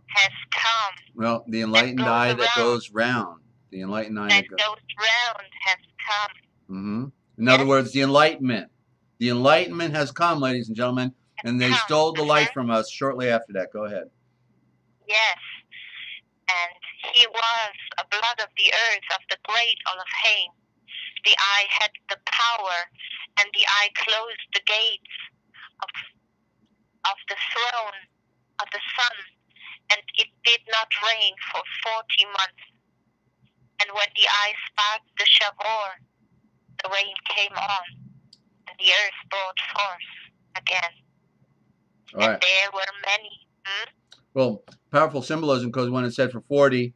has come. Well, the enlightened eye that goes round. The enlightened eye that goes round has come. Mm-hmm. In other words, the enlightenment. The enlightenment has come, ladies and gentlemen, and they stole the light from us shortly after that. Go ahead. Yes. And he was a blood of the earth of the great Elohim. The eye had the power, and the eye closed the gates of the throne of the sun, and it did not rain for 40 months. And when the eye sparked the Shavor, the rain came on, and the earth brought forth again. All right. And there were many. Well, powerful symbolism, because when it said for 40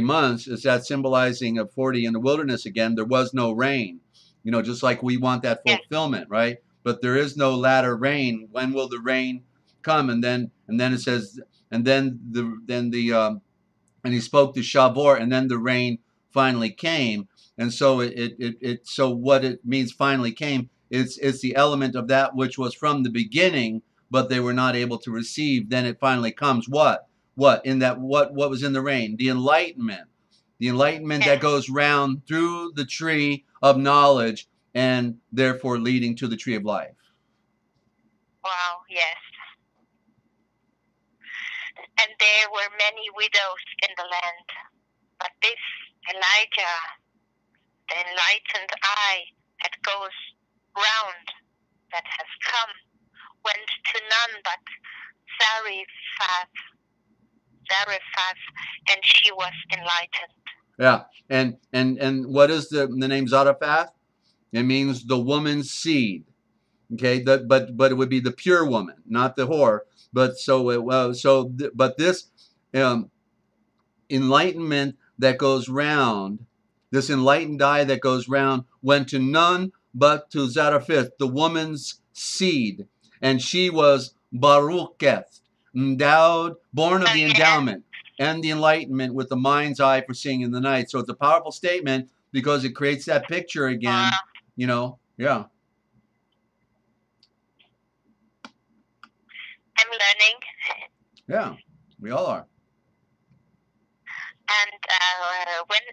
months, is that symbolizing of 40 in the wilderness again. There was no rain, just like we want that fulfillment, right? But there is no latter rain. When will the rain come? And then it says, and he spoke to Shavor, and then the rain finally came. And so so what it means finally came, it's the element of that which was from the beginning, but they were not able to receive. Then it finally comes. What was in the rain? The enlightenment that goes round through the tree of knowledge, and therefore leading to the tree of life. Wow, yes. And there were many widows in the land, but this Elijah, the enlightened eye that goes round, that has come, went to none but Zarephath, and she was enlightened. Yeah, and what is the name Zarephath? It means the woman's seed. Okay, but it would be the pure woman, not the whore. But but this enlightenment that goes round, this enlightened eye that goes round, went to none but to Zarephath, the woman's seed, and she was Barucheth, endowed, born of the endowment and the enlightenment with the mind's eye for seeing in the night. So it's a powerful statement because it creates that picture again. Yeah. I'm learning. Yeah, we all are. And when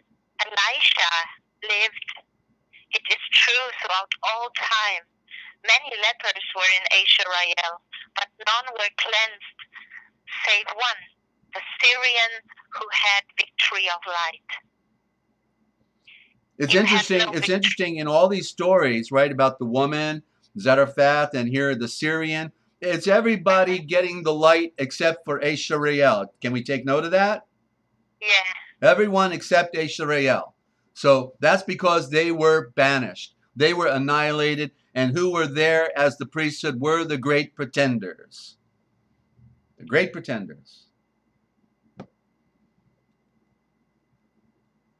Elisha lived, it is true throughout all time, many lepers were in Israel, but none were cleansed, save one, the Syrian who had victory of light. It's interesting. It's interesting in all these stories, right, about the woman, Zarephath, and here the Syrian. It's everybody getting the light except for Ashariel. Can we take note of that? Yeah. Everyone except Ashariel. So that's because they were banished. They were annihilated. And who were there as the priesthood were the great pretenders. The great pretenders.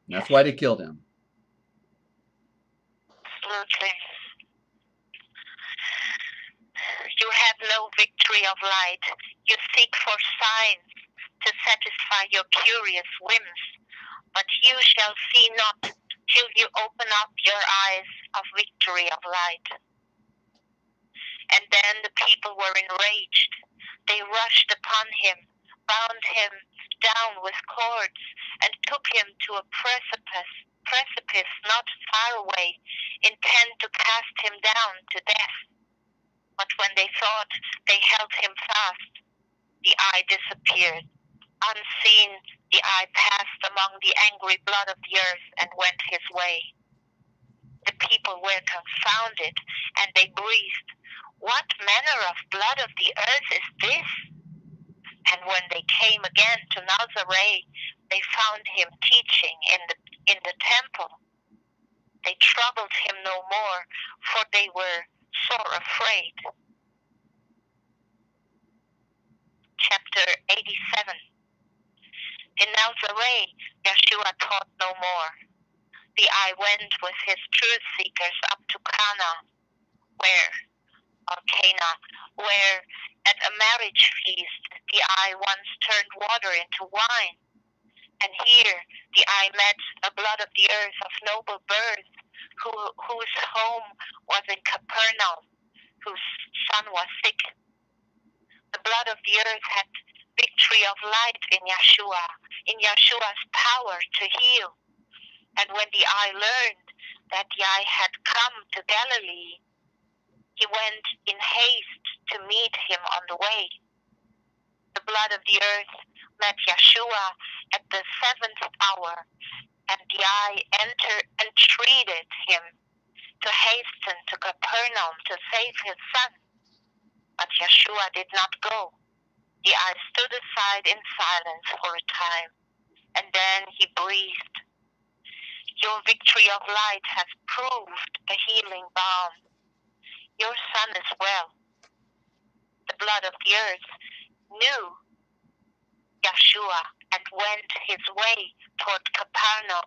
That's why they killed him. Absolutely. You have no victory of light. You seek for signs to satisfy your curious whims, but you shall see not till you open up your eyes of victory of light. And then the people were enraged. They rushed upon him, bound him down with cords, and took him to a precipice not far away, intent to cast him down to death. But when they thought they held him fast, the eye disappeared. Unseen, the eye passed among the angry blood of the earth and went his way. The people were confounded, and they breathed, "What manner of blood of the earth is this?" And when they came again to Nazareth, they found him teaching in the temple. They troubled him no more, for they were sore afraid. Chapter 87. In Nazareth, Yeshua taught no more. The eye went with his truth seekers up to Cana, where at a marriage feast the eye once turned water into wine. And here the eye met a blood of the earth of noble birth, whose home was in Capernaum, whose son was sick. The blood of the earth had victory of light in Yeshua's power to heal. And when the eye learned that the eye had come to Galilee, he went in haste to meet him on the way. The blood of the earth met Yeshua at the 7th hour, and the eye entreated him to hasten to Capernaum to save his son. But Yeshua did not go. The eye stood aside in silence for a time, and then he breathed, "Your victory of light has proved a healing balm. Your son is well." The blood of the earth knew Yeshua and went his way toward Capernaum.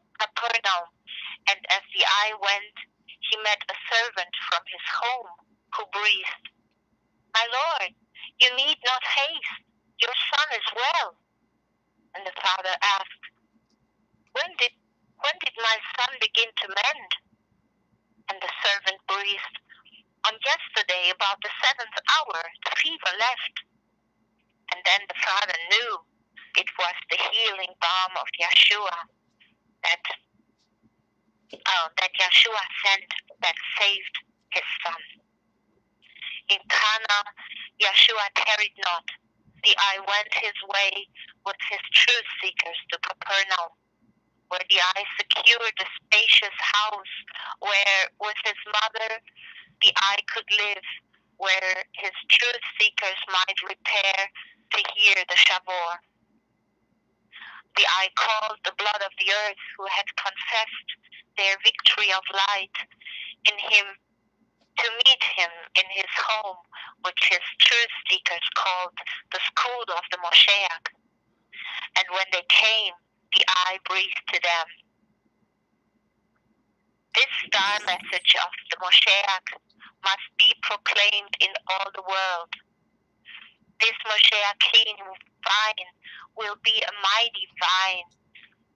And as the eye went, he met a servant from his home who breathed, "My Lord, you need not haste. Your son is well." And the father asked, When did my son begin to mend?" And the servant breathed, "On yesterday, about the 7th hour, the fever left." And then the father knew it was the healing balm of Yeshua that Yeshua sent that saved his son. In Cana, Yeshua tarried not. The eye went his way with his truth seekers to Capernaum, where the eye secured a spacious house where with his mother the eye could live, where his truth seekers might repair to hear the Shavor. The eye called the blood of the earth who had confessed their victory of light in him to meet him in his home, which his truth seekers called the school of the Moshiach. And when they came, the eye breathed to them, "This star message of the Moshiach must be proclaimed in all the world. This Moshiach vine will be a mighty vine,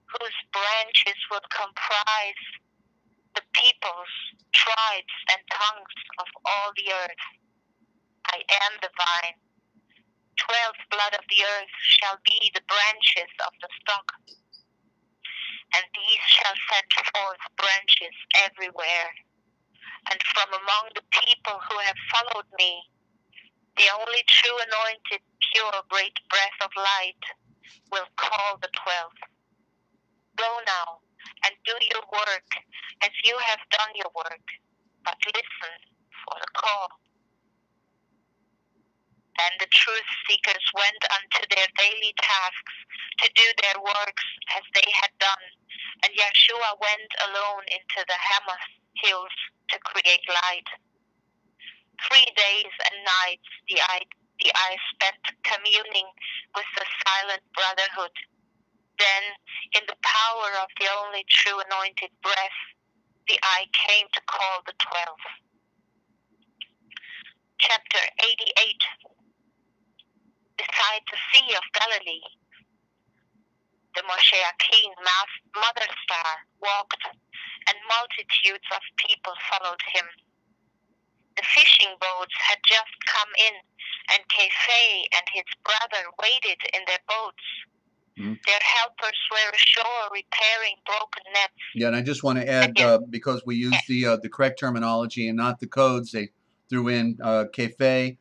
whose branches will comprise the peoples, tribes, and tongues of all the earth. I am the vine. 12 blood of the earth shall be the branches of the stock, and these shall send forth branches everywhere. And from among the people who have followed me, the only true anointed, pure, great breath of light will call the 12. Go now and do your work as you have done your work, but listen for the call." Then the truth seekers went unto their daily tasks to do their works as they had done, and Yeshua went alone into the Hamath hills to create light. 3 days and nights the eye spent communing with the silent brotherhood. Then, in the power of the only true anointed breath, the eye came to call the 12. Chapter 88. Beside the Sea of Galilee, the Moshiach mother star walked, multitudes of people followed him. The fishing boats had just come in, and Kefe and his brother waited in their boats. Their helpers were ashore repairing broken nets. Yeah, and I just want to add, because we use the correct terminology and not the codes, they threw in Kefe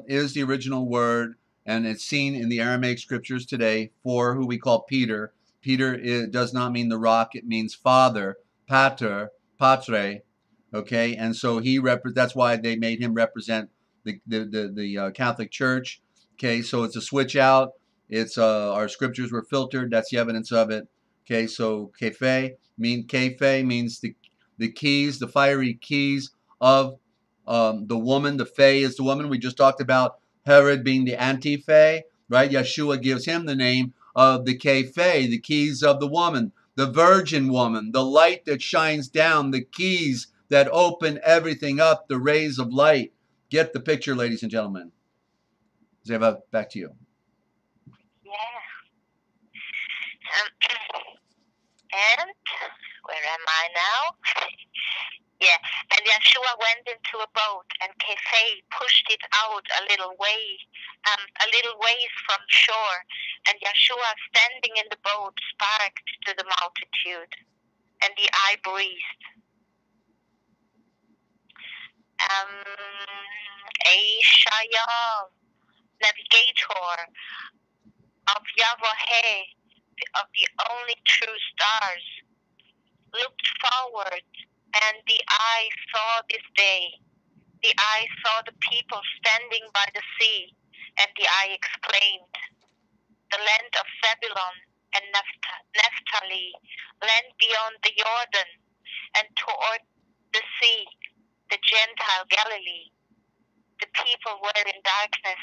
is the original word, and it's seen in the Aramaic scriptures today for who we call Peter. Peter does not mean the rock; it means father, pater, patre. Okay, and so that's why they made him represent the Catholic Church. Okay, so it's a switch out. It's our scriptures were filtered. That's the evidence of it. Okay, so kefe means the keys, the fiery keys of the woman. The Fae is the woman. We just talked about Herod being the anti-Fae, right? Yeshua gives him the name of the kefe, the keys of the woman, the virgin woman, the light that shines down, the keys that open everything up, the rays of light. Get the picture, ladies and gentlemen. Zeva, back to you. Yeah. And where am I now? Yeah. And Yeshua went into a boat, and Kefe pushed it out a little ways from shore. And Yeshua, standing in the boat, spoke to the multitude, and the eye breathed. Shayal, navigator of Yahweh, of the only true stars, looked forward, and the eye saw this day. The eye saw the people standing by the sea, and the eye exclaimed, the land of Zebulun and Naphtali, land beyond the Jordan, and toward the sea, the Gentile Galilee. The people were in darkness,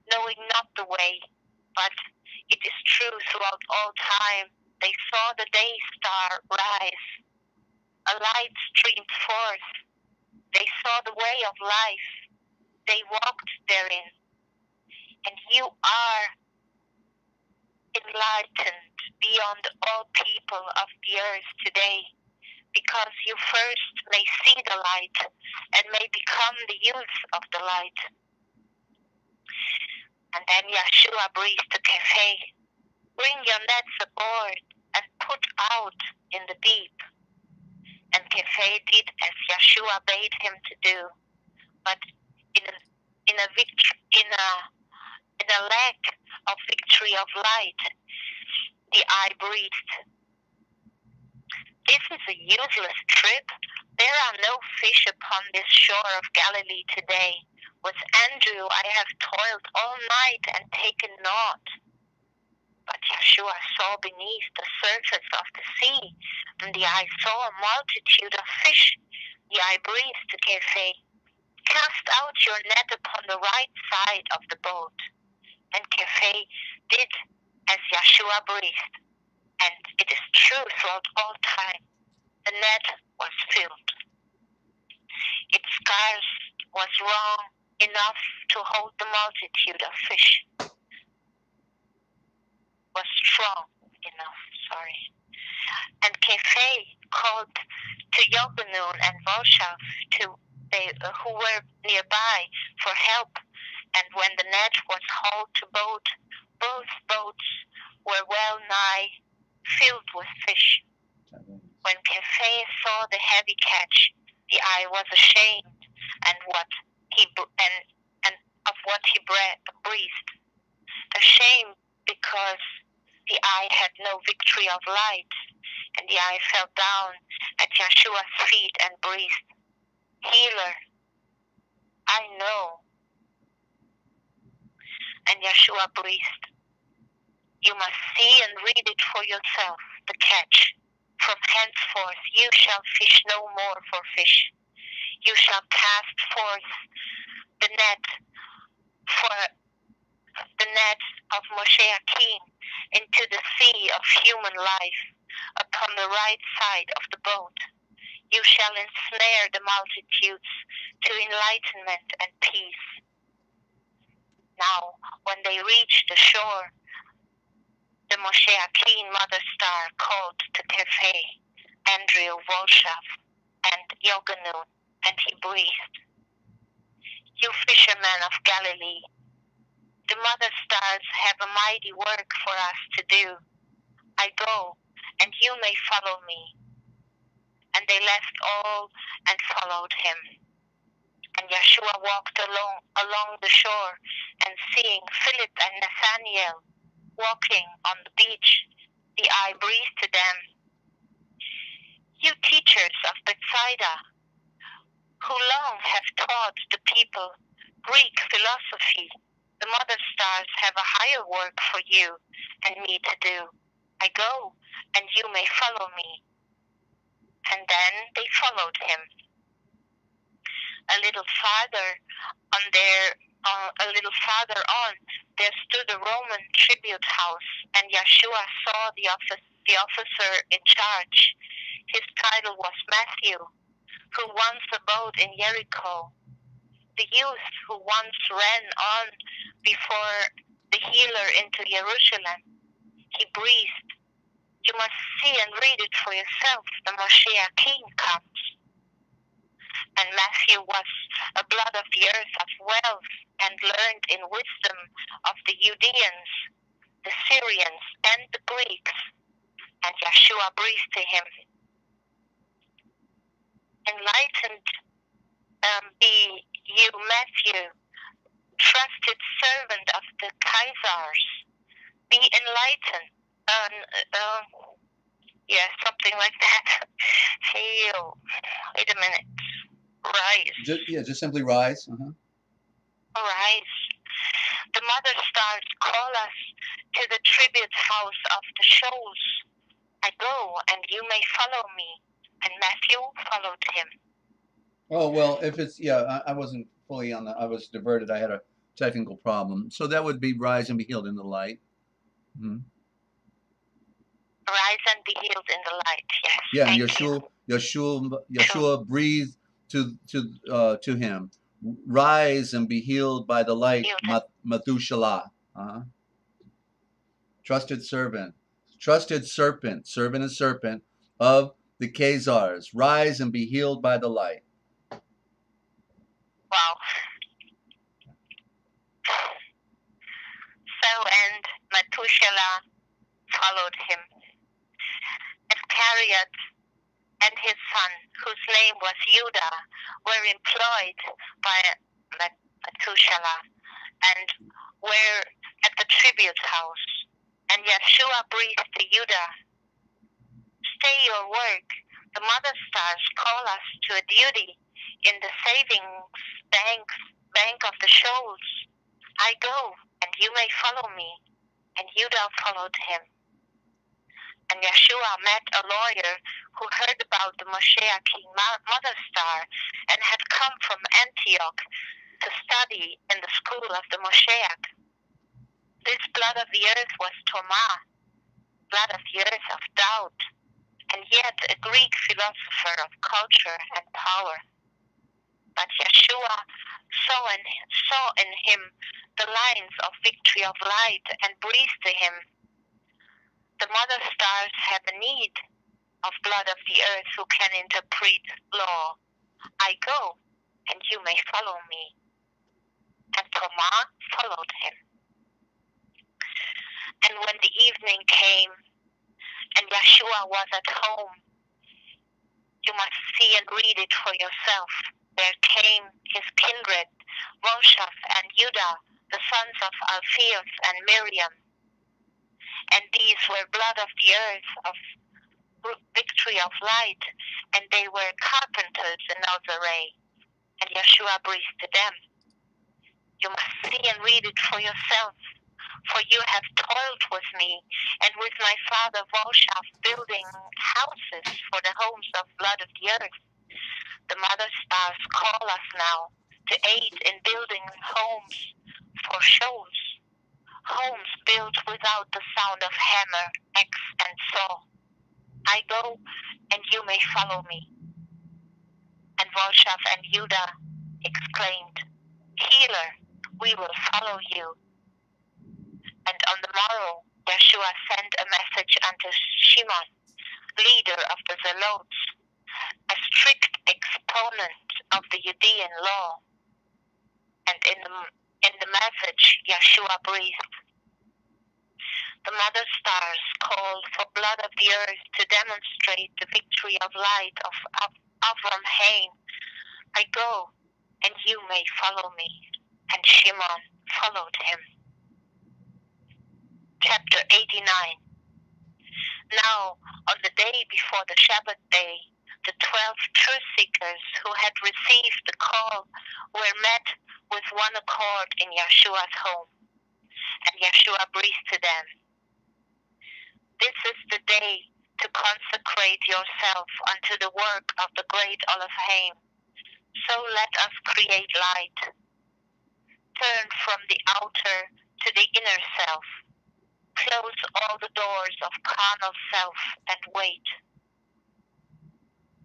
knowing not the way, but it is true throughout all time. They saw the day star rise. A light streamed forth. They saw the way of life. They walked therein. And you are enlightened beyond all people of the earth today, because you first may see the light and may become the youth of the light. And then Yeshua breathed to Kefe, bring your nets aboard and put out in the deep. And Kefe did as Yeshua bade him to do, but in a lack of victory of light, the eye breathed. This is a useless trip. There are no fish upon this shore of Galilee today. With Andrew I have toiled all night and taken naught. But Yeshua saw beneath the surface of the sea, and the eye saw a multitude of fish. The eye breathed to Kefe, cast out your net upon the right side of the boat. And Kefe did as Yeshua breathed, and it is true throughout all time. The net was filled. Its scarce was wrong enough to hold the multitude of fish. Was strong enough, And Kefe called to Yoganun and Volshav, who were nearby, for help. And when the net was hauled to both boats were well nigh filled with fish. When Kefe saw the heavy catch, the eye was ashamed, and of what he breathed. Ashamed because the eye had no victory of light, and the eye fell down at Yeshua's feet and breathed, Healer, I know. And Yeshua breathed, you must see and read it for yourself, the catch. From henceforth you shall fish no more for fish. You shall cast forth the net of Moshe Akin into the sea of human life upon the right side of the boat. You shall ensnare the multitudes to enlightenment and peace. Now, when they reached the shore, the Moshe Akin mother star called to Kefe, Andrew, Volshov, and Yoganun, and he breathed, "You fishermen of Galilee, the mother stars have a mighty work for us to do. I go, and you may follow me." And they left all and followed him. And Yeshua walked along the shore, and seeing Philip and Nathanael walking on the beach, the eye breathed to them, "You teachers of Bethsaida, who long have taught the people Greek philosophy, the mother stars have a higher work for you and me to do. I go, and you may follow me." And then they followed him. A little farther on, there stood a Roman tribute house, and Yeshua saw the officer in charge. His title was Matthew, who once abode in Jericho. The youth who once ran on before the healer into Jerusalem. He breathed, "You must see and read it for yourself. The Moshiach King comes." And Matthew was a blood of the earth of wealth, and learned in wisdom of the Judeans, the Syrians, and the Greeks. And Yeshua breathed to him, "Enlightened be you, Matthew, trusted servant of the Caesars. Be enlightened." Yeah, something like that. Hail. Wait a minute. Rise. Just simply rise. Rise. The mother stars call us to the tribute house of the shows. I go, and you may follow me. And Matthew followed him. Oh, well, if it's, I wasn't fully on I was diverted. I had a technical problem. So that would be rise and be healed in the light. Mm-hmm. Rise and be healed in the light, yes. Yeah, and Yeshua breathed to him, "Rise and be healed by the light, Methuselah." Trusted servant, servant and serpent of the Khazars. Rise and be healed by the light. Wow. So, and Methuselah followed him. Iscariot and his son, whose name was Judah, were employed by Methuselah and were at the tribute house. And Yeshua breathed to Judah, "Stay your work. The mother stars call us to a duty in the savings bank of the shoals. I go, and you may follow me." And Judah followed him. And Yeshua met a lawyer who heard about the Moshiach King Mother Star and had come from Antioch to study in the school of the Moshiach. This blood of the earth was Tomah, blood of the earth of doubt, and yet a Greek philosopher of culture and power. But Yeshua saw in him the lines of victory of light and breathed to him, "The mother stars have a need of blood of the earth who can interpret law. I go, and you may follow me." And Tomah followed him. And when the evening came, and Yeshua was at home, you must see and read it for yourself. There came his kindred, Volshov and Judah, the sons of Alphaeus and Miriam. And these were blood of the earth, of victory of light, and they were carpenters in Nazareth. And Yeshua breathed to them, "You must see and read it for yourself, for you have toiled with me and with my father Volshov, building houses for the homes of blood of the earth. The mother stars call us now to aid in building homes for shows, homes built without the sound of hammer, axe, and saw. I go, and you may follow me." And Volshov and Judah exclaimed, "Healer, we will follow you." And on the morrow, Yeshua sent a message unto Shimon, leader of the Zealots, a strict exponent of the Judean law. And in the message, Yeshua breathed. The mother stars called for blood of the earth to demonstrate the victory of light of Avram Haim. I go, and you may follow me. And Shimon followed him. Chapter 89. Now, on the day before the Shabbat day, the 12 truth seekers who had received the call were met with one accord in Yeshua's home. And Yeshua breathed to them, "This is the day to consecrate yourself unto the work of the great Olive Haim. So let us create light. Turn from the outer to the inner self. Close all the doors of carnal self and wait.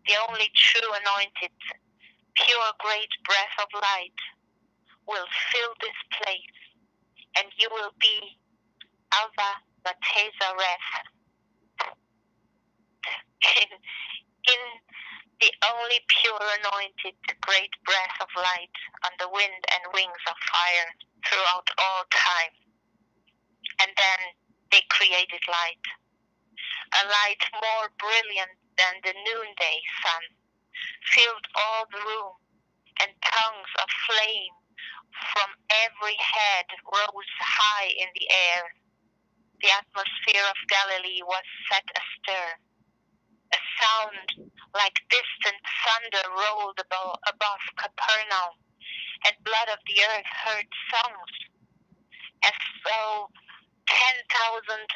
The only true anointed, pure great breath of light will fill this place, and you will be Alva Batezareth. In the only pure anointed great breath of light on the wind and wings of fire throughout all time." And then they created light, a light more brilliant than the noonday sun, filled all the room, and tongues of flame from every head rose high in the air. The atmosphere of Galilee was set astir. A sound like distant thunder rolled above Capernaum, and blood of the earth heard songs, as though 10,000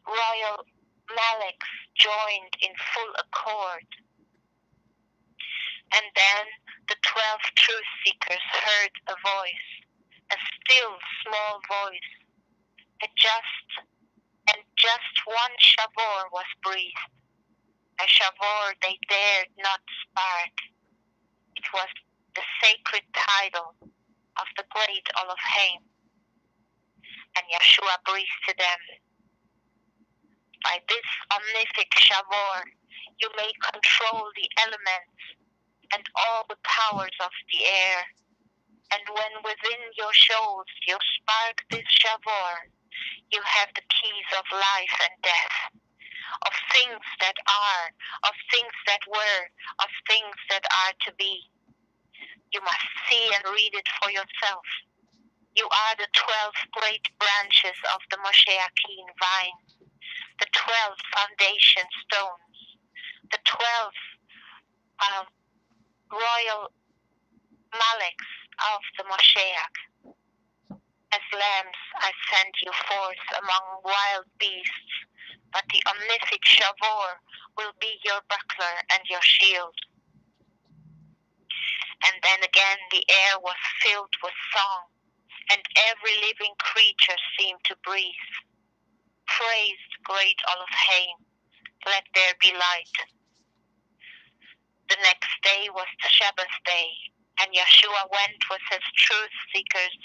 royal Malaks joined in full accord. And then the 12 truth seekers heard a voice, a still small voice, and just one shavor was breathed, a shavor they dared not spark. It was the sacred title of the great Olive Haim. And Yeshua breathed to them, "By this omnific shavor you may control the elements and all the powers of the air. And when within your shoals you spark this shavor, you have the keys of life and death, of things that are, of things that were, of things that are to be. You must see and read it for yourself. You are the 12 great branches of the Moshiachin vine, the 12 foundation stones, the 12 royal Malaks of the Moshiach. As lambs I send you forth among wild beasts, but the omnific shavor will be your buckler and your shield." And then again the air was filled with song, and every living creature seemed to breathe. "Praise the great Olive Haim, let there be light." The next day was the Shabbat day, and Yeshua went with his truth seekers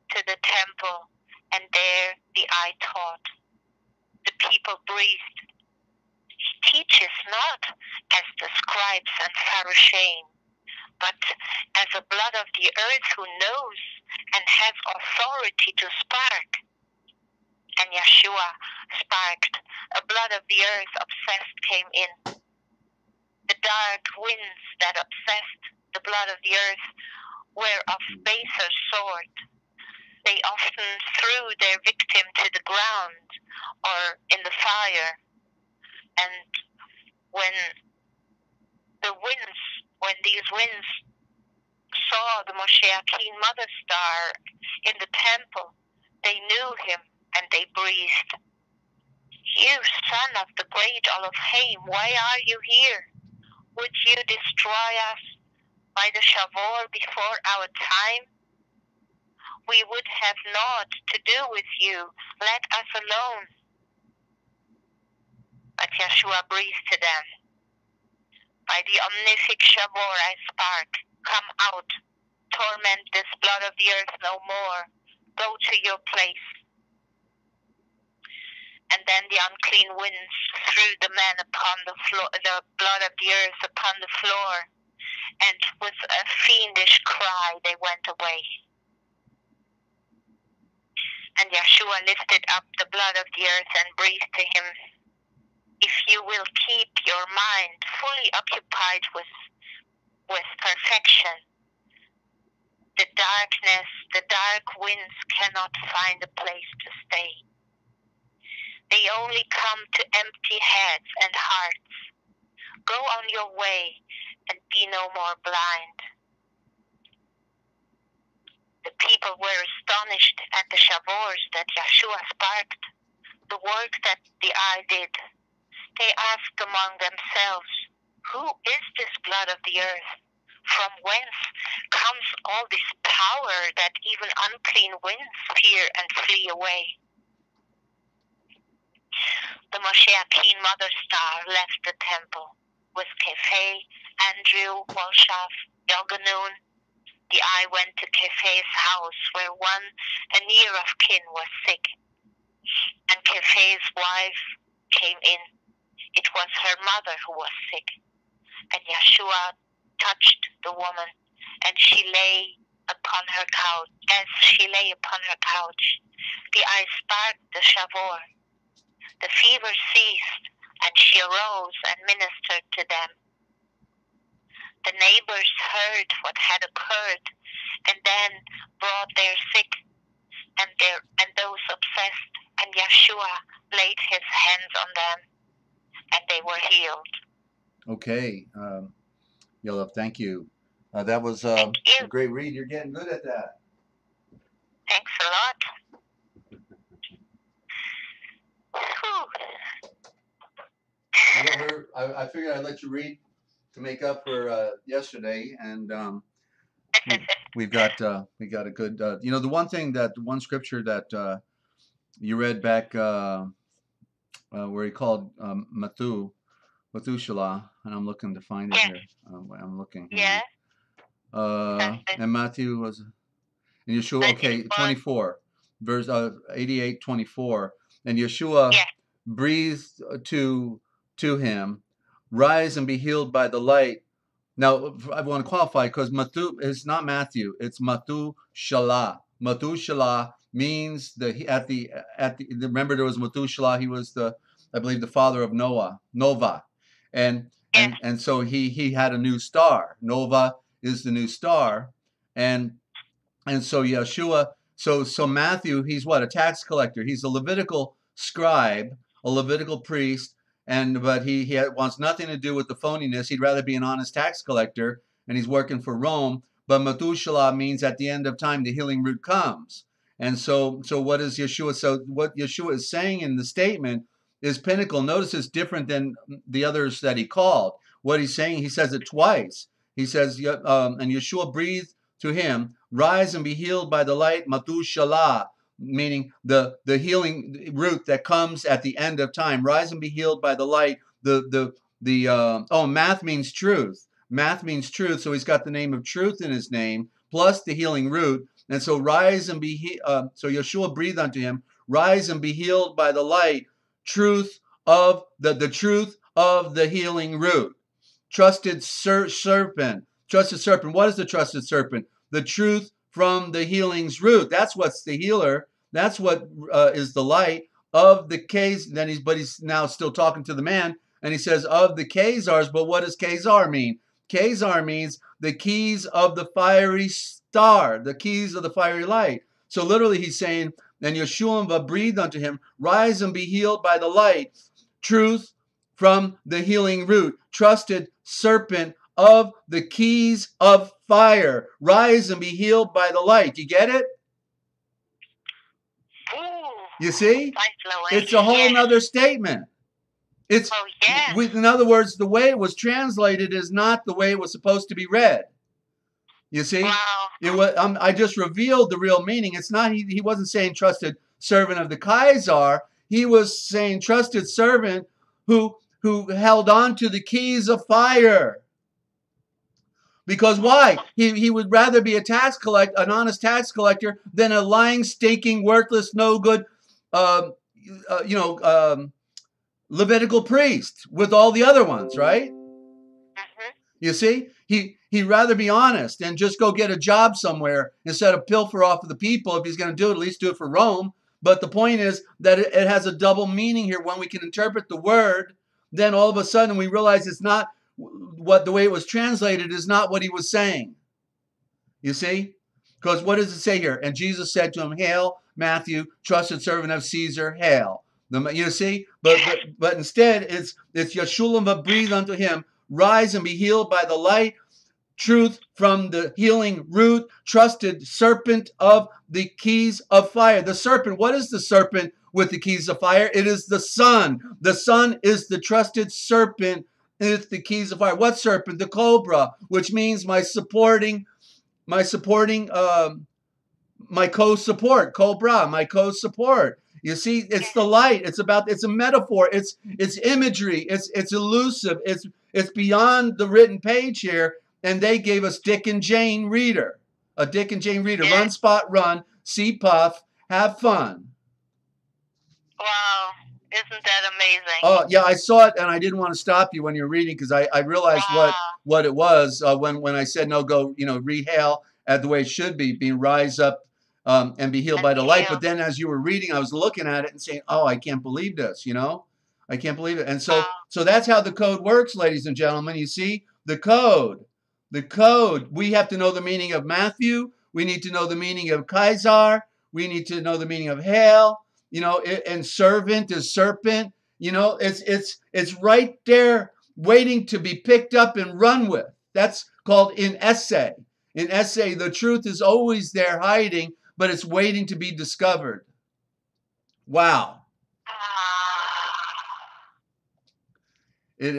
to the temple, and there the eye taught. The people breathed, "He teaches not as the scribes and Pharisees, but as a blood of the earth who knows and has authority to spark." And Yeshua sparked. A blood of the earth obsessed came in. The dark winds that obsessed the blood of the earth were of baser sort. They often threw their victim to the ground or in the fire. And when these winds saw the Moshiachin mother star in the temple, they knew him and they breathed, "You son of the great Olive Haim, why are you here? Would you destroy us by the shavor before our time? We would have naught to do with you. Let us alone." But Yeshua breathed to them, "By the omnific shavor I spark. Come out. Torment this blood of the earth no more. Go to your place." And Then the unclean winds threw the men upon the floor, the blood of the earth upon the floor, and with a fiendish cry they went away. And Yeshua lifted up the blood of the earth and breathed to him, "If you will keep your mind fully occupied with perfection, the darkness, the dark winds cannot find a place to stay. They only come to empty heads and hearts. Go on your way and be no more blind." The people were astonished at the shavors that Yeshua sparked, the work that the eye did. They asked among themselves, "Who is this blood of the earth? From whence comes all this power that even unclean winds fear and flee away?" The Moshiach Mother Star left the temple with Kefe, Andrew, Walshaf, Yoganoon. The eye went to Kefe's house where one, a near of kin, was sick. And Kefe's wife came in. It was her mother who was sick. And Yeshua touched the woman, and she lay upon her couch. As she lay upon her couch, the eye sparked the shavor. The fever ceased, and she arose and ministered to them. The neighbors heard what had occurred, and then brought their sick and those obsessed, and Yeshua laid his hands on them, and they were healed. Okay, Yolev, thank you. That was Thank you. a great read. You're getting good at that. Thanks a lot. Whew. I figured I'd let you read to make up for yesterday, and we got a good. You know, the one scripture that you read back where he called Methuselah, and I'm looking to find it here. I'm looking. Yeah. And Matthew was, and Yeshua. Okay, 24, verse 88:24, and Yeshua breathed to him, "Rise and be healed by the light." Now I want to qualify because it's not Matthew, it's Methuselah. Methuselah means remember there was Methuselah. He was I believe the father of Nova, and so he had a new star. Nova is the new star, and so Yeshua. So Matthew, he's what, a tax collector. He's a Levitical scribe, a Levitical priest, but he wants nothing to do with the phoniness. He'd rather be an honest tax collector, and he's working for Rome. But Methuselah means at the end of time the healing root comes. And so what is Yeshua? So what Yeshua is saying in the statement is pinnacle. Notice it's different than the others that he called. What he's saying, he says it twice. He says, and Yeshua breathed to him, "Rise and be healed by the light," Methuselah, meaning the healing root that comes at the end of time. Rise and be healed by the light. Math means truth. Math means truth. So he's got the name of truth in his name, plus the healing root. And so rise and be so Yeshua breathed unto him, "Rise and be healed by the light," truth of the truth of the healing root. Trusted serpent. Trusted serpent. What is the trusted serpent? The truth from the healing's root. That's what's the healer. That's what is the light of the case. But he's now still talking to the man, and he says of the Khazars. But what does Khazar mean? Khazar means the keys of the fiery star, the keys of the fiery light. So literally, he's saying, and Yeshua breathed unto him, "Rise and be healed by the light." Truth from the healing root. Trusted serpent of the keys of fire. Rise and be healed by the light. You get it? Ooh, you see? It's a whole nother statement. In other words, the way it was translated is not the way it was supposed to be read. You see? Wow. I just revealed the real meaning. It's not, he wasn't saying trusted servant of the Kaiser. He was saying trusted servant who held on to the keys of fire. Because why? He would rather be an honest tax collector, than a lying, stinking, worthless, no good, you know, Levitical priest with all the other ones, right? You see, he'd rather be honest and just go get a job somewhere instead of pilfer off of the people. If he's going to do it, at least do it for Rome. But the point is that it has a double meaning here. When we can interpret the word, then all of a sudden we realize it's not what the way it was translated is not what he was saying. You see? Because what does it say here? And Jesus said to him, "Hail, Matthew, trusted servant of Caesar, hail." You see? But instead, it's Yeshua breathed unto him, "Rise and be healed by the light, truth from the healing root, trusted serpent of the keys of fire." The serpent, what is the serpent with the keys of fire? It is the sun. The sun is the trusted serpent with the keys of fire. What serpent? The cobra, which means my co-support, cobra, my co-support. You see, it's the light. It's a metaphor. It's imagery. It's elusive. It's beyond the written page here. And they gave us Dick and Jane Reader, a Dick and Jane Reader. Run, spot, run, see puff, have fun. Wow, isn't that amazing? Oh yeah, I saw it, and I didn't want to stop you when you were reading because I realized what it was when I said no, go rehail at the way it should be, being rise up and be healed by the light. But then as you were reading, I was looking at it and saying, oh, I can't believe this, I can't believe it. And so that's how the code works, ladies and gentlemen. You see, the code, we have to know the meaning of Matthew. We need to know the meaning of Kaiser. We need to know the meaning of hail, and servant is serpent. It's right there waiting to be picked up and run with. That's called in essay. In essay, the truth is always there hiding, but it's waiting to be discovered. Wow. It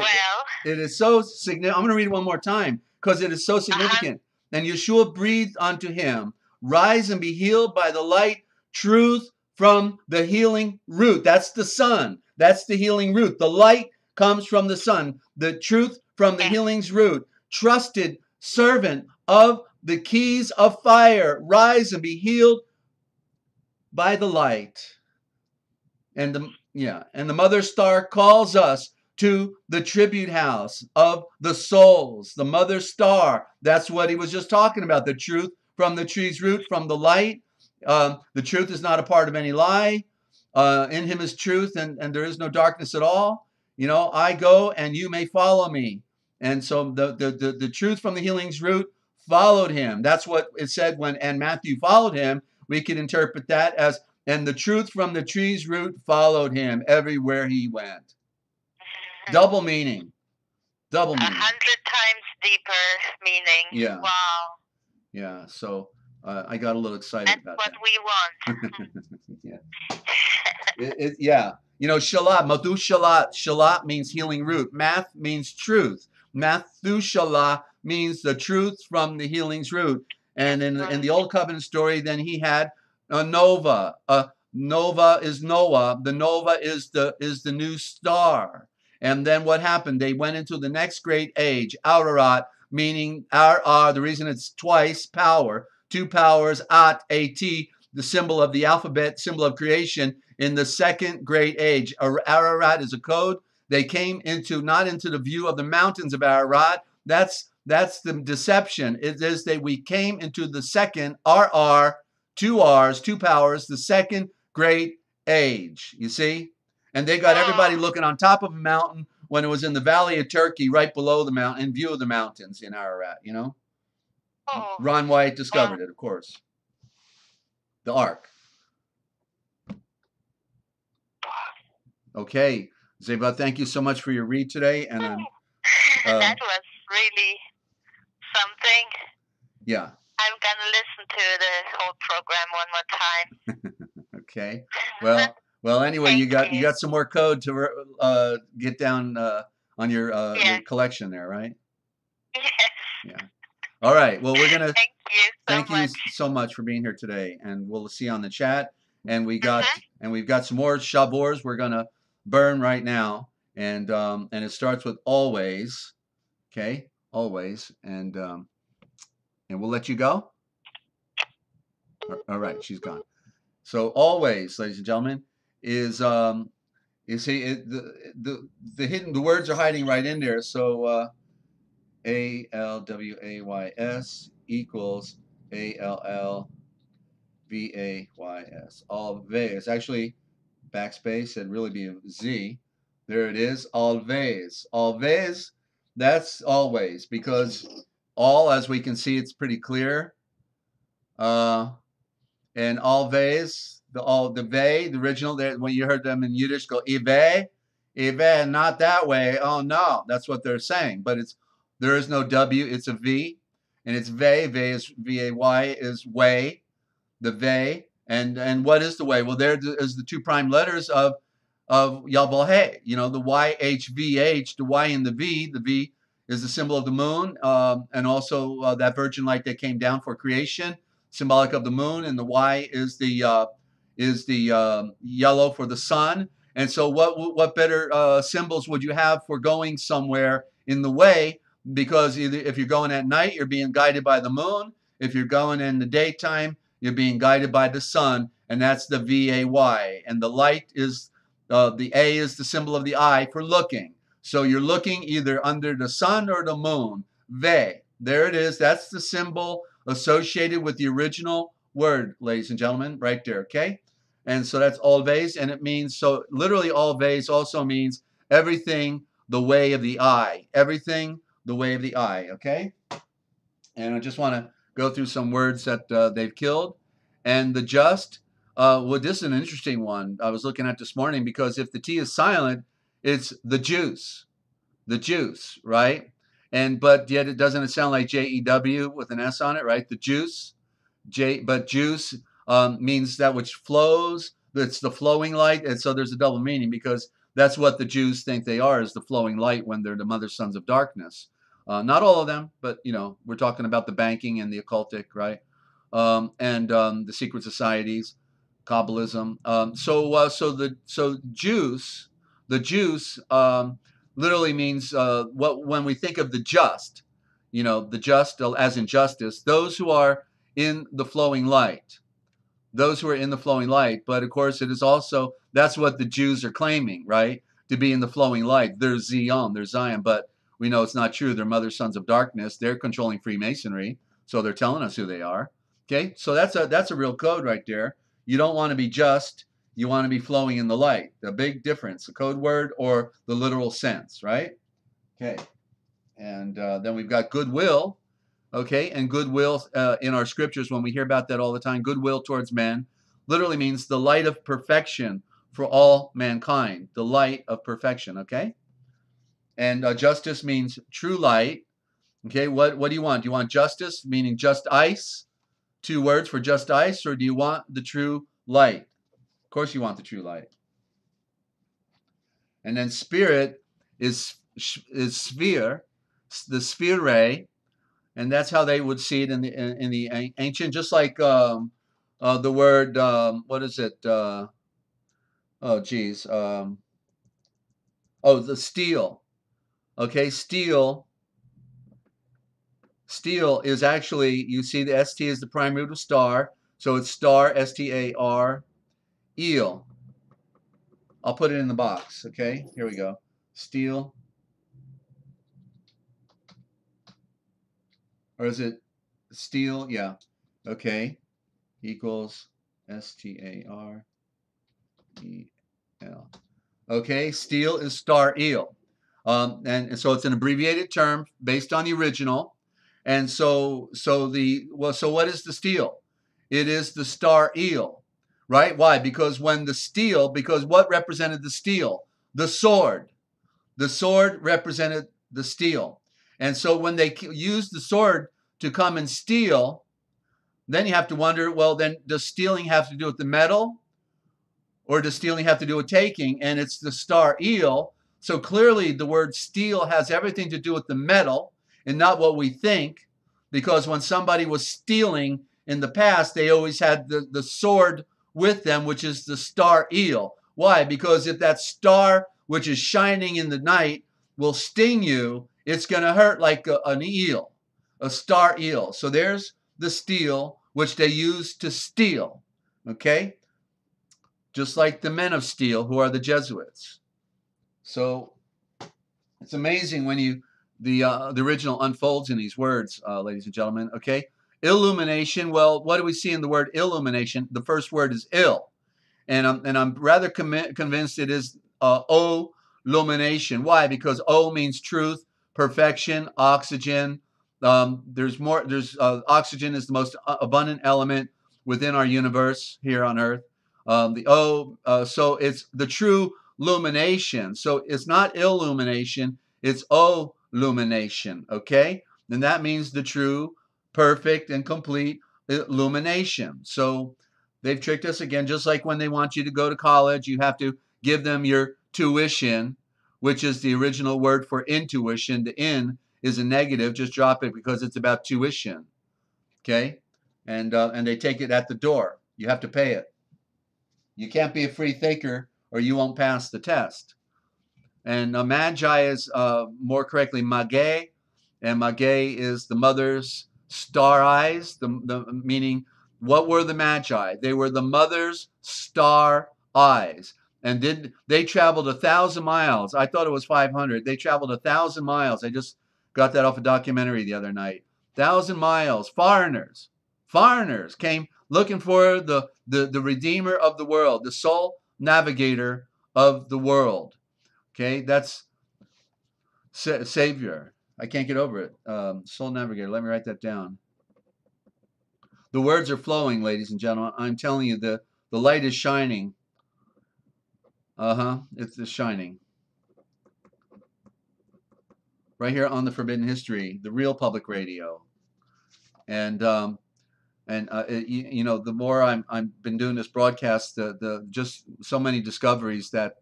is so significant. I'm going to read it one more time because it is so significant. And Yeshua breathed unto him, "Rise and be healed by the light, truth from the healing root." That's the sun. That's the healing root. The light comes from the sun. The truth from the healing's root. Trusted servant of the keys of fire. Rise and be healed by the light. And the mother star calls us to the tribute house of the souls. The mother star. That's what he was just talking about. The truth from the tree's root, from the light. The truth is not a part of any lie. In him is truth, and there is no darkness at all. I go and you may follow me. And so the truth from the healing's root followed him. That's what it said and Matthew followed him. We could interpret that as, and the truth from the tree's root followed him everywhere he went. Double meaning. 100 times deeper meaning. Yeah. Wow. Yeah. So I got a little excited about that. That's what we want. Yeah. Shalat, Mathu Shalat. Shalat means healing root. Math means truth. Mathushalah means the truth from the healing's root. And in the Old Covenant story, then he had a Nova. Nova is Noah. The Nova is the new star. And then what happened? They went into the next great age, Ararat, meaning the reason it's twice power, two powers, at, the symbol of the alphabet, symbol of creation, in the second great age. Ararat is a code. They came not into the view of the mountains of Ararat. That's the deception. It is that we came into the second, two R's, two powers, the second great age. You see? And they got everybody looking on top of a mountain when it was in the valley of Turkey, right below the mountain, in view of the mountains in Ararat, Ron White discovered it, of course. The Ark. Okay. Zeba, thank you so much for your read today. And that was really something. Yeah. I'm going to listen to the whole program one more time. Okay. Well, anyway, you got some more code to get down on your collection there, right? Yes. Yeah. All right. Well, we're gonna thank you so much for being here today, and we'll see you on the chat. And we've got some more shavors we're gonna burn right now, and it starts with always. Okay, always, and we'll let you go. All right, she's gone. So always, ladies and gentlemen, is you see the words are hiding right in there. So ALWAYS equals ALLVAYS. Always. Actually, backspace and really be a Z. There it is. Always. Always. That's always, because all, as we can see, it's pretty clear. And always, the ve, the original, when you heard them in Yiddish go Ive, not that way. Oh no, that's what they're saying. But there is no W, it's a V, and it's ve. Ve is VAY is way, the ve. And what is the way? Well, there is the two prime letters of Yalbohe. You know, the YHVH, the Y and the V. The V is the symbol of the moon, and also that virgin light that came down for creation, symbolic of the moon, and the Y is the yellow for the sun. And so, what better symbols would you have for going somewhere in the way? Because either if you're going at night, you're being guided by the moon. If you're going in the daytime, you're being guided by the sun, and that's the VAY. And the light is the A is the symbol of the eye for looking. So you're looking either under the sun or the moon. Ve. There it is. That's the symbol associated with the original word, ladies and gentlemen, right there, okay? And so that's always, and it means, so literally always also means everything the way of the eye. Everything the way of the eye, okay? And I just want to go through some words that they've killed. And the just, well, this is an interesting one I was looking at this morning, because if the T is silent, it's the juice, right? But yet it doesn't sound like JEW with an S on it, right? The juice, but juice means that which flows. It's the flowing light, and so there's a double meaning, because that's what the Jews think they are, is the flowing light when they're the mother sons of darkness. Not all of them, but we're talking about the banking and the occultic, right? And the secret societies, Kabbalism. So juice, the juice literally means when we think of the just, the just as in justice, those who are in the flowing light. Those who are in the flowing light. But of course, it is also, that's what the Jews are claiming, right? To be in the flowing light. They're Zion, but we know it's not true. They're mother sons of darkness. They're controlling Freemasonry, so they're telling us who they are. Okay, so that's a real code right there. You don't want to be just. You want to be flowing in the light. The big difference, the code word or the literal sense, right? Okay, and then we've got goodwill. Okay, and goodwill in our scriptures, when we hear about that all the time, goodwill towards men literally means the light of perfection for all mankind. The light of perfection, okay? And justice means true light. Okay, what do you want? Do you want justice, meaning just ice? 2 words for just ice, or do you want the true light? Of course you want the true light. And then spirit is sphere, the sphere ray. And that's how they would see it in the ancient, just like the word, what is it? The steel. Okay, steel is actually, you see the ST is the prime root of star, so it's star, STAR, eel. I'll put it in the box, okay? Here we go. Steel. Or is it steel? Yeah. Okay. Equals STAREL. Okay. Steel is star eel. And so it's an abbreviated term based on the original. And so what is the steel? It is the star eel, right? Why? Because what represented the steel? The sword. The sword represented the steel. And so when they use the sword to come and steal, then you have to wonder, well, then does stealing have to do with the metal? Or does stealing have to do with taking? And it's the star eel. So clearly the word steal has everything to do with the metal and not what we think. Because when somebody was stealing in the past, they always had the sword with them, which is the star eel. Why? Because if that star, which is shining in the night, will sting you, it's going to hurt like an eel, a star eel. So there's the steel, which they use to steal. Okay? just like the men of steel, who are the Jesuits. So it's amazing when the original unfolds in these words, ladies and gentlemen. Okay, illumination. Well, what do we see in the word illumination? The first word is ill, and I'm rather convinced it is illumination. Why? Because O means truth, perfection, oxygen. There's more. There's oxygen is the most abundant element within our universe here on Earth. The O, so it's the true illumination. So it's not illumination, it's illumination. Okay, and that means the true, perfect, and complete illumination. So they've tricked us again, just like when they want you to go to college, you have to give them your tuition, which is the original word for intuition. The in is a negative, just drop it because it's about tuition. Okay, and they take it at the door. You have to pay it. You can't be a free thinker or you won't pass the test. And magi is more correctly mage, and mage is the mother's star eyes, the meaning what were the magi? They were the mother's star eyes. And they traveled 1,000 miles. I thought it was 500. They traveled 1,000 miles. I just got that off a documentary the other night. 1,000 miles. Foreigners came looking for the Redeemer of the world, the sole navigator of the world. Okay, that's Savior. I can't get over it. Soul navigator. Let me write that down. The words are flowing, ladies and gentlemen. I'm telling you, the light is shining. It's shining. Right here on the Forbidden History, the real public radio. And you know, the more I've been doing this broadcast, the just so many discoveries that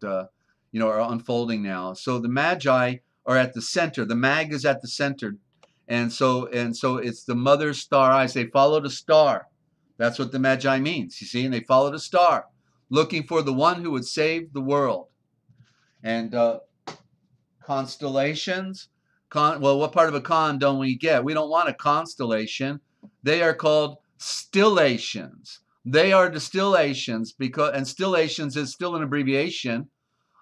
you know, are unfolding now. So the magi are at the center. The mag is at the center, and so it's the mother's star eyes. They followed a star. That's what the magi means. You see, and they followed a star, looking for the one who would save the world. And constellations. Well, what part of a con don't we get? We don't want a constellation. They are called stillations. They are distillations and stillations is still an abbreviation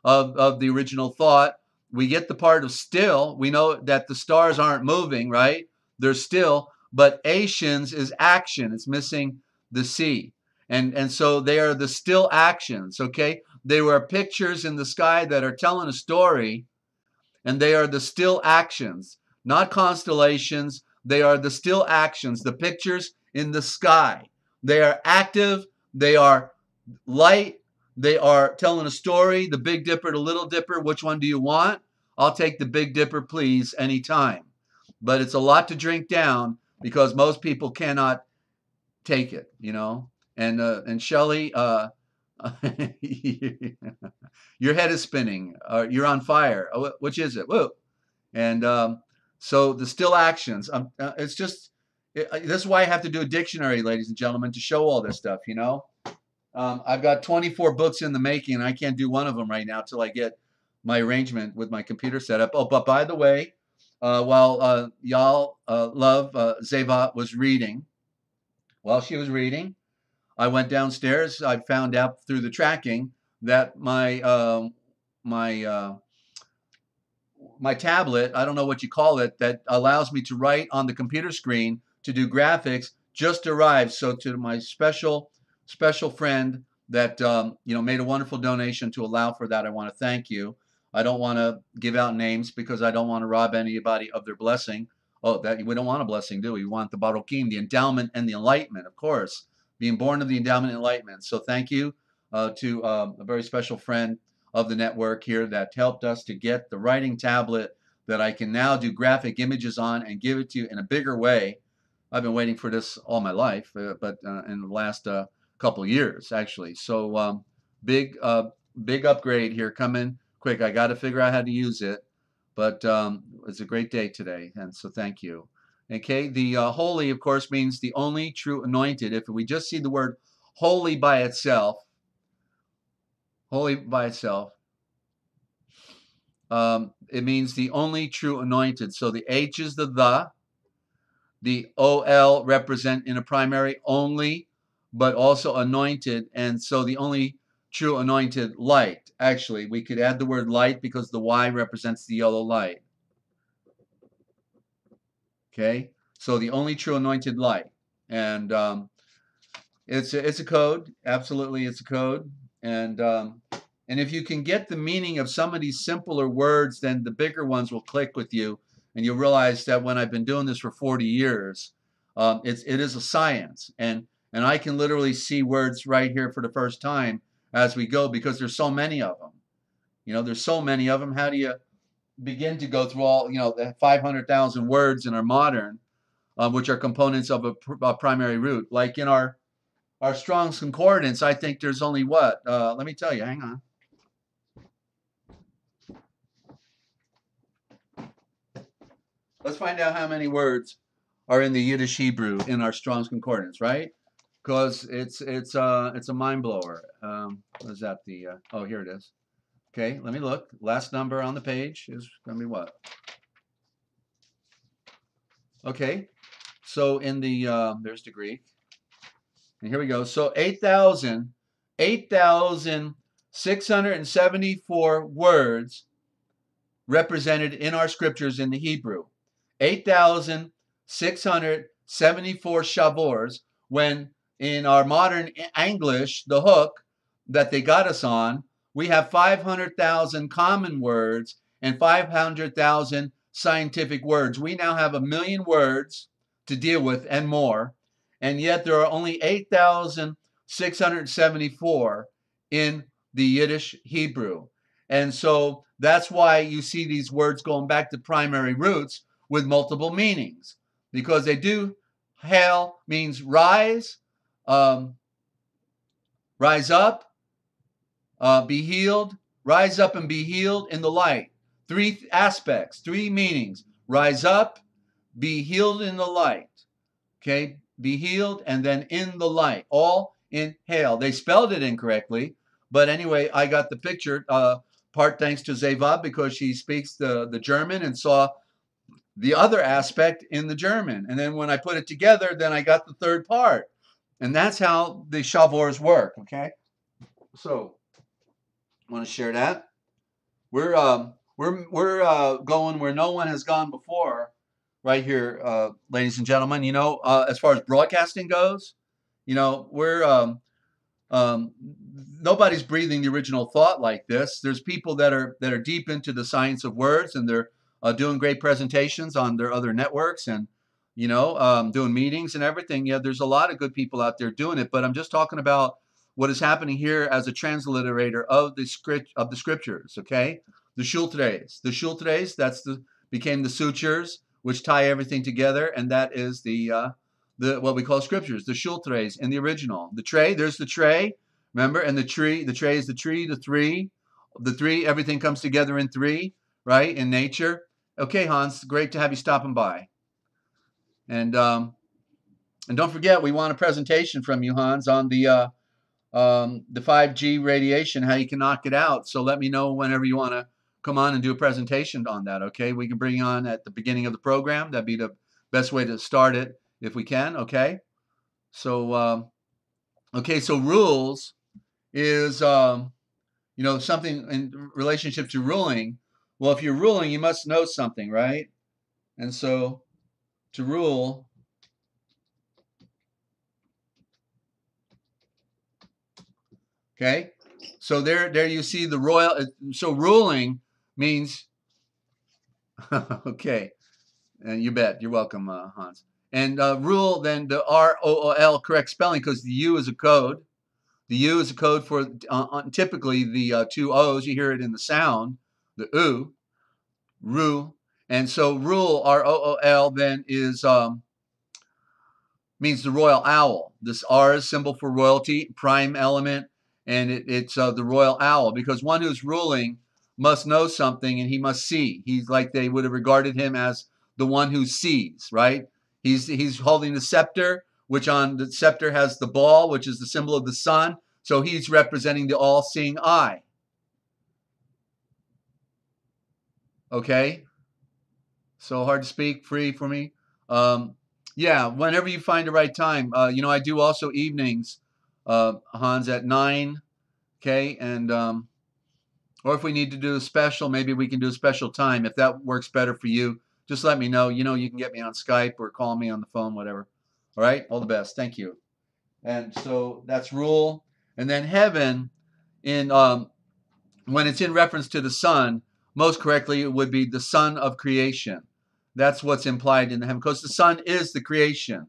of the original thought. We get the part of still. We know that the stars aren't moving, right? They're still, but ations is action. It's missing the C. And so they are the still actions, okay? They were pictures in the sky that are telling a story, and they are the still actions, not constellations. They are the still actions, the pictures in the sky. They are active. They are light. They are telling a story, the Big Dipper, the Little Dipper. Which one do you want? I'll take the Big Dipper, please, anytime. But it's a lot to drink down because most people cannot take it, you know. And Shelley, your head is spinning. You're on fire. Which is it? Whoa. And so the still actions. It's just, this is why I have to do a dictionary, ladies and gentlemen, to show all this stuff, you know. I've got 24 books in the making, and I can't do one of them right now till I get my arrangement with my computer set up. Oh, but by the way, while y'all love Zeva was reading, while she was reading, I went downstairs. I found out through the tracking that my tablet, I don't know what you call it, that allows me to write on the computer screen to do graphics, just arrived. So to my special friend that you know, made a wonderful donation to allow for that, I want to thank you. I don't want to give out names because I don't want to rob anybody of their blessing. Oh, that we don't want a blessing, do we? We want the barokim, the endowment and the enlightenment, of course, being born of the endowment and enlightenment. So thank you to a very special friend of the network here that helped us to get the writing tablet that I can now do graphic images on and give it to you in a bigger way. I've been waiting for this all my life, but in the last couple of years, actually. So big upgrade here coming quick. I got to figure out how to use it, but it's a great day today, and so thank you. Okay, the holy, of course, means the only true anointed. If we just see the word holy by itself, it means the only true anointed. So the H is the OL represent in a primary only, but also anointed. And so the only true anointed light. Actually, we could add the word light because the Y represents the yellow light. Okay, so the only true anointed light, and it's a code. Absolutely, it's a code, and if you can get the meaning of some of these simpler words, then the bigger ones will click with you, and you'll realize that when I've been doing this for 40 years, it is a science, and I can literally see words right here for the first time as we go because there's so many of them. You know, there's so many of them. How do you begin to go through all, the 500,000 words in our modern, which are components of a primary root? Like in our Strong's Concordance, I think there's only what? Let me tell you, hang on. Let's find out how many words are in the Yiddish Hebrew in our Strong's Concordance, right? Because it's a mind blower. What is that? Oh, here it is. Okay, let me look. Last number on the page is going to be what? Okay, so in the there's the Greek, and here we go. So 8,674 words represented in our scriptures in the Hebrew. 8,674 shavors, when in our modern English, the hook that they got us on, we have 500,000 common words and 500,000 scientific words. We now have 1 million words to deal with and more, and yet there are only 8,674 in the Yiddish Hebrew. And so that's why you see these words going back to primary roots with multiple meanings, because they do. Hail means rise, rise up, be healed, rise up and be healed in the light. 3 aspects, 3 meanings: rise up, be healed in the light. Okay, be healed and then in the light, all in hail. They spelled it incorrectly, but anyway, I got the picture. Part thanks to Zeva, because she speaks the German and saw the other aspect in the German. And then when I put it together, then I got the third part. And that's how the shavors work, okay? So I want to share that. We're going where no one has gone before right here, ladies and gentlemen. As far as broadcasting goes, we're nobody's breathing the original thought like this. There's people that are deep into the science of words, and they're doing great presentations on their other networks, and doing meetings and everything. Yeah, there's a lot of good people out there doing it, but I'm just talking about what is happening here as a transliterator of the scriptures. Okay, the shultres, became the sutures, which tie everything together, and that is the what we call scriptures, the shultres in the original. The tray, there's the tray, remember, and the tray is the tree, the three, everything comes together in 3, right, in nature. Okay, Hans, great to have you stopping by. And don't forget, we want a presentation from you, Hans, on the 5G radiation, how you can knock it out. So let me know whenever you want to come on and do a presentation on that, okay? We can bring you on at the beginning of the program. That'd be the best way to start it if we can, okay? So, so rules is, something in relationship to ruling. Well, if you're ruling, you must know something, right? And so to rule, okay? So there you see the royal. So ruling means, okay, and you bet. You're welcome, Hans. And rule, then the R-O-O-L, correct spelling, because the U is a code. The U is a code for typically the 2 O's. You hear it in the sound, the U, ru. And so rule, R-O-O-L, then is means the royal owl. This R is symbol for royalty, prime element, and it's the royal owl, because one who's ruling must know something and he must see. He's like, they would have regarded him as the one who sees, right? He's holding the scepter, which on the scepter has the ball, which is the symbol of the sun. So he's representing the all-seeing eye. Okay? So hard to speak, free for me. Yeah, whenever you find the right time. I do also evenings, Hans, at 9 Okay, and or if we need to do a special, maybe we can do a special time. If that works better for you, just let me know. You know, you can get me on Skype or call me on the phone, whatever. All right, all the best. Thank you. And so that's rule. And then heaven, in when it's in reference to the sun, most correctly it would be the sun of creation. That's what's implied in the heaven, because the sun is the creation.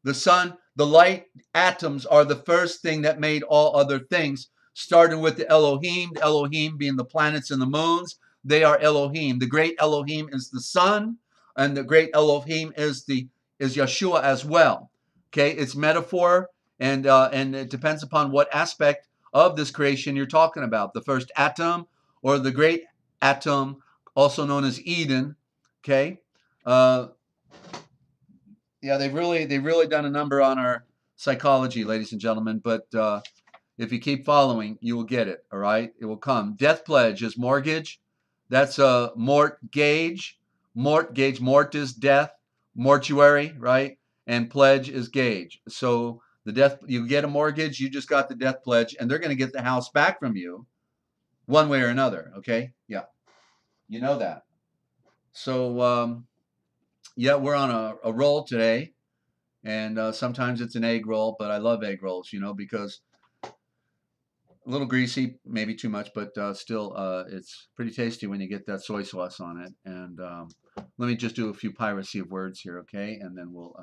The sun, the light atoms are the first thing that made all other things, starting with the Elohim being the planets and the moons. They are Elohim. The great Elohim is the sun, and the great Elohim is Yeshua as well. Okay, it's metaphor, and it depends upon what aspect of this creation you're talking about. The first atom, or the great atom, also known as Eden. Okay, yeah, they've really done a number on our psychology, ladies and gentlemen. But if you keep following, you will get it. All right, it will come. Death pledge is mortgage. That's a mortgage. Mortgage. Mort is death. Mortuary, right? And pledge is gauge. So the death, you get a mortgage, you just got the death pledge, and they're going to get the house back from you, one way or another. Okay, yeah, you know that. So yeah, we're on a roll today. And sometimes it's an egg roll, but I love egg rolls, you know, because a little greasy, maybe too much, but still, it's pretty tasty when you get that soy sauce on it. And let me just do a few piracy of words here, okay? And then we'll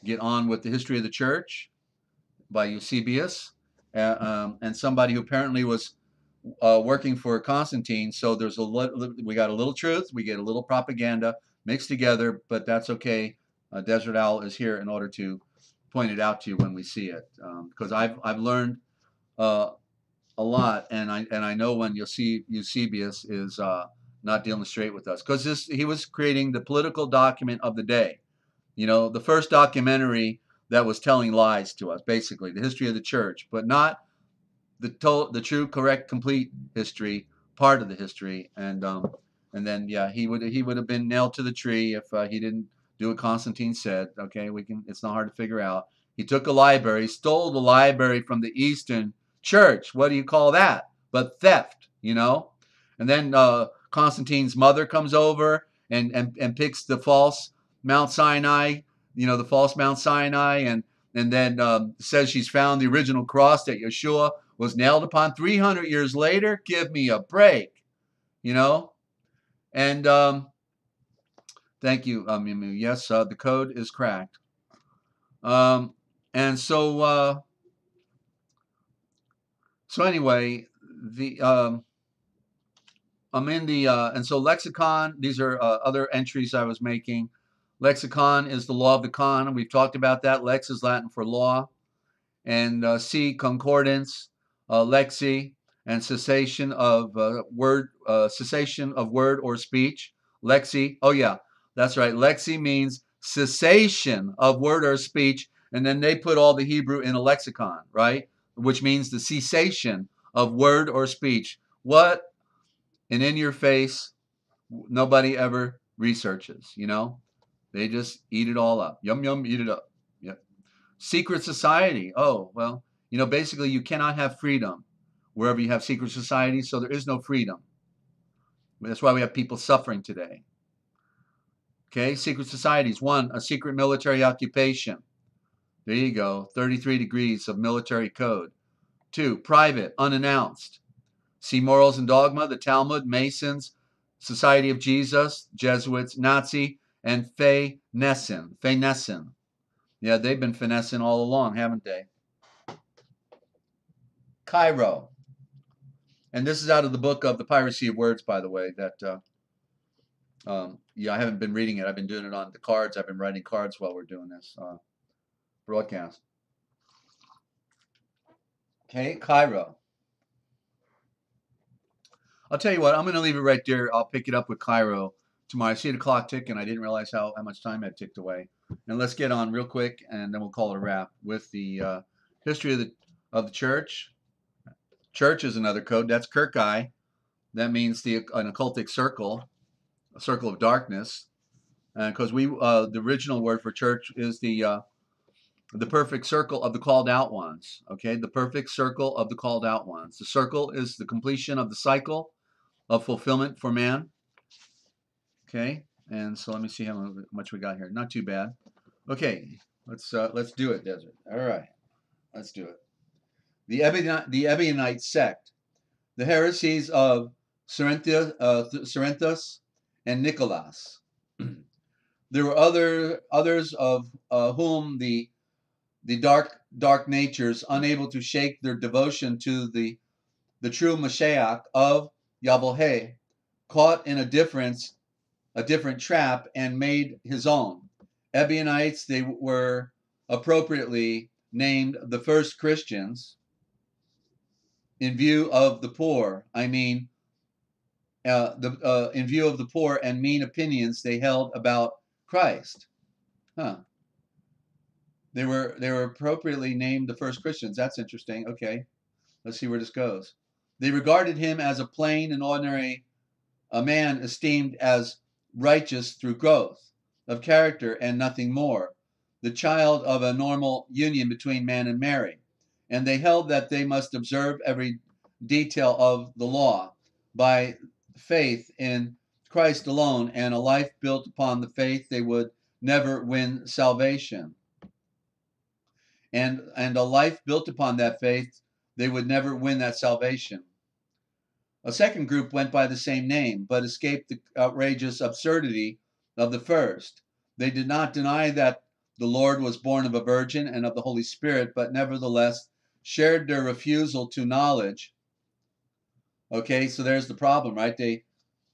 get on with the history of the church by Eusebius, and somebody who apparently was working for Constantine. So there's we got a little truth, we get a little propaganda mixed together, but that's okay. Desert Owl is here in order to point it out to you when we see it, because I've learned a lot, and I know when Eusebius is not dealing straight with us, because he was creating the political document of the day. You know, the first documentary that was telling lies to us, basically the history of the church, but not the true, correct, complete history, part of the history. And then yeah, he would have been nailed to the tree if he didn't do what Constantine said. Okay, it's not hard to figure out. He took a library, stole the library from the Eastern Church. What do you call that? But theft, you know. And then Constantine's mother comes over and picks the false Mount Sinai, you know, the false Mount Sinai, and then says she's found the original cross that Yeshua was nailed upon 300 years later. Give me a break, you know. And thank you, Mimu. Yes, the code is cracked. And so anyway, the I'm in the and so lexicon. These are other entries I was making. Lexicon is the law of the con. We've talked about that. Lex is Latin for law, and C, concordance, lexi, and cessation of word or speech. Lexi. Oh yeah, that's right. Lexi means cessation of word or speech, and then they put all the Hebrew in a lexicon, right? Which means the cessation of word or speech. What an in your face, nobody ever researches, you know? They just eat it all up. Yum, yum, eat it up. Yep. Secret society. Oh, well, you know, basically you cannot have freedom wherever you have secret societies, so there is no freedom. That's why we have people suffering today. Okay, secret societies. 1, a secret military occupation. There you go, 33 degrees of military code. 2, private, unannounced. See Morals and Dogma, the Talmud, Masons, Society of Jesus, Jesuits, Nazi, and Finessing. Yeah, they've been finessing all along, haven't they? Cairo. And this is out of the book of The Piracy of Words, by the way, that, yeah, I haven't been reading it. I've been doing it on the cards. I've been writing cards while we're doing this broadcast. Okay, Cairo. I'll tell you what, I'm going to leave it right there. I'll pick it up with Cairo tomorrow. I see the clock ticking. I didn't realize how much time had ticked away. And let's get on real quick, and then we'll call it a wrap with the history of the church. Church is another code. That's Kirkai. That means an occultic circle, a circle of darkness. Because the original word for church is the the perfect circle of the called out ones. Okay, the perfect circle of the called out ones. The circle is the completion of the cycle of fulfillment for man. Okay, and so let me see how much we got here. Not too bad. Okay, let's do it, Desert. All right, let's do it. The Ebionite sect, the heresies of Cerinthus and Nicholas. There were others of whom the dark natures, unable to shake their devotion to the true Mashiach of Yahweh, caught in a different trap and made his own. Ebionites, they were appropriately named the first Christians in view of the poor. I mean, in view of the poor and mean opinions they held about Christ. Huh. They were appropriately named the first Christians. That's interesting. Okay, let's see where this goes. They regarded him as a plain and ordinary a man esteemed as righteous through growth of character and nothing more, the child of a normal union between man and Mary. And they held that they must observe every detail of the law by faith in Christ alone, and a life built upon the faith they would never win salvation. And a life built upon that faith, they would never win that salvation. A second group went by the same name, but escaped the outrageous absurdity of the first. They did not deny that the Lord was born of a virgin and of the Holy Spirit, but nevertheless shared their refusal to knowledge. Okay, so there's the problem, right? Wait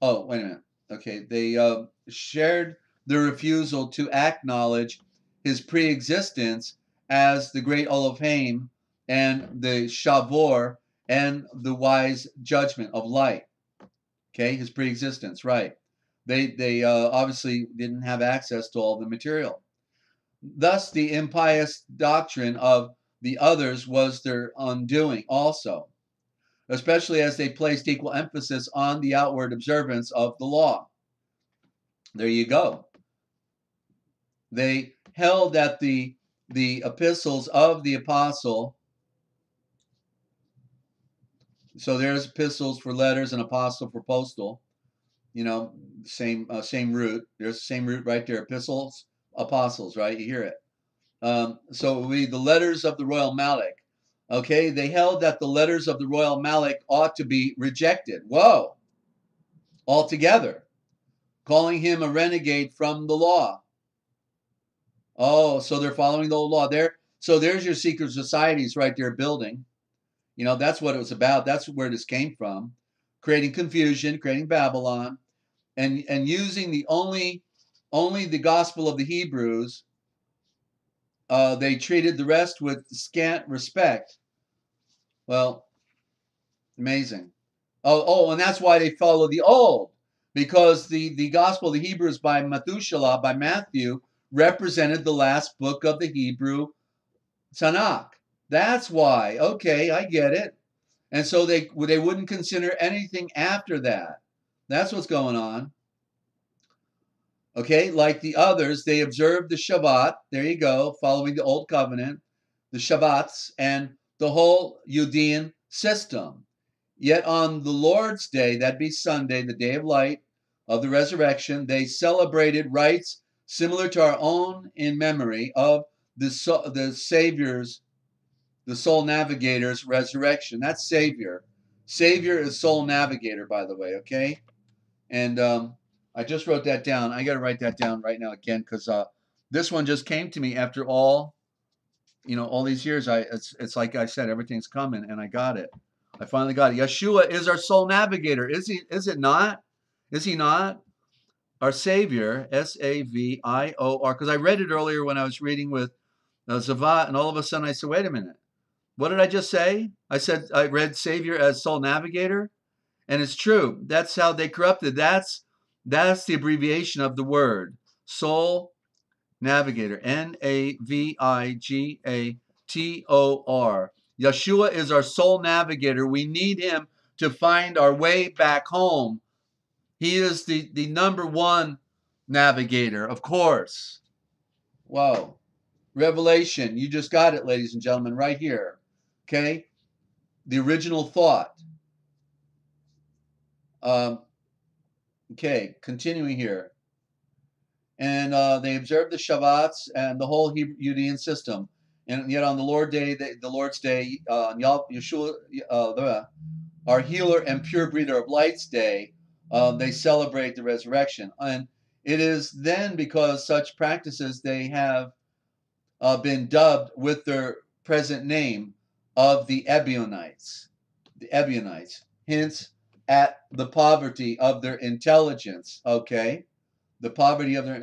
a minute. Okay, they shared their refusal to acknowledge his pre-existence as the great Elohim and the Shavor and the wise judgment of light. Okay, his pre-existence, right? They obviously didn't have access to all the material. Thus, the impious doctrine of the others was their undoing also, especially as they placed equal emphasis on the outward observance of the law. There you go. They held that the epistles of the apostle, so there's epistles for letters and apostle for postal, you know, same root. There's the same root right there. Epistles, apostles, right? You hear it. So it would be the letters of the royal Malik. Okay, they held that the letters of the royal Malik ought to be rejected. Whoa, altogether, calling him a renegade from the law. Oh, so they're following the old law there. So there's your secret societies right there building. You know, that's what it was about. That's where this came from. Creating confusion, creating Babylon, and using the only the gospel of the Hebrews. They treated the rest with scant respect. Well, amazing. Oh, and that's why they follow the old, because the gospel of the Hebrews by Methuselah, by Matthew, represented the last book of the Hebrew Tanakh. That's why. Okay, I get it. And so they wouldn't consider anything after that. That's what's going on. Okay, like the others, they observed the Shabbat. There you go, following the Old Covenant, the Shabbats, and the whole Judean system. Yet on the Lord's Day, that'd be Sunday, the day of light of the resurrection, they celebrated rites similar to our own in memory of the Savior's, the soul navigator's resurrection. That's Savior. Savior is soul navigator, by the way, okay? And I just wrote that down. I got to write that down right now again, because this one just came to me after all these years. It's like I said, everything's coming, and I got it. I finally got it. Yeshua is our soul navigator. Is it not? Is he not? Our Savior, Savior, because I read it earlier when I was reading with Zavat, and all of a sudden I said, wait a minute. What did I just say? I said I read Savior as soul navigator, and it's true. That's how they corrupted. That's the abbreviation of the word soul navigator. Navigator. Yeshua is our soul navigator. We need him to find our way back home. He is the number one navigator, of course. Whoa. Revelation, you just got it, ladies and gentlemen, right here. Okay? The original thought. Okay, continuing here. And they observed the Shabbats and the whole Judean system. And yet on the Lord's Day, Yeshua, our healer and pure breeder of light's day, they celebrate the resurrection. And it is then because such practices they have been dubbed with their present name of the Ebionites. The Ebionites, hints at the poverty of their intelligence. Okay, the poverty of their.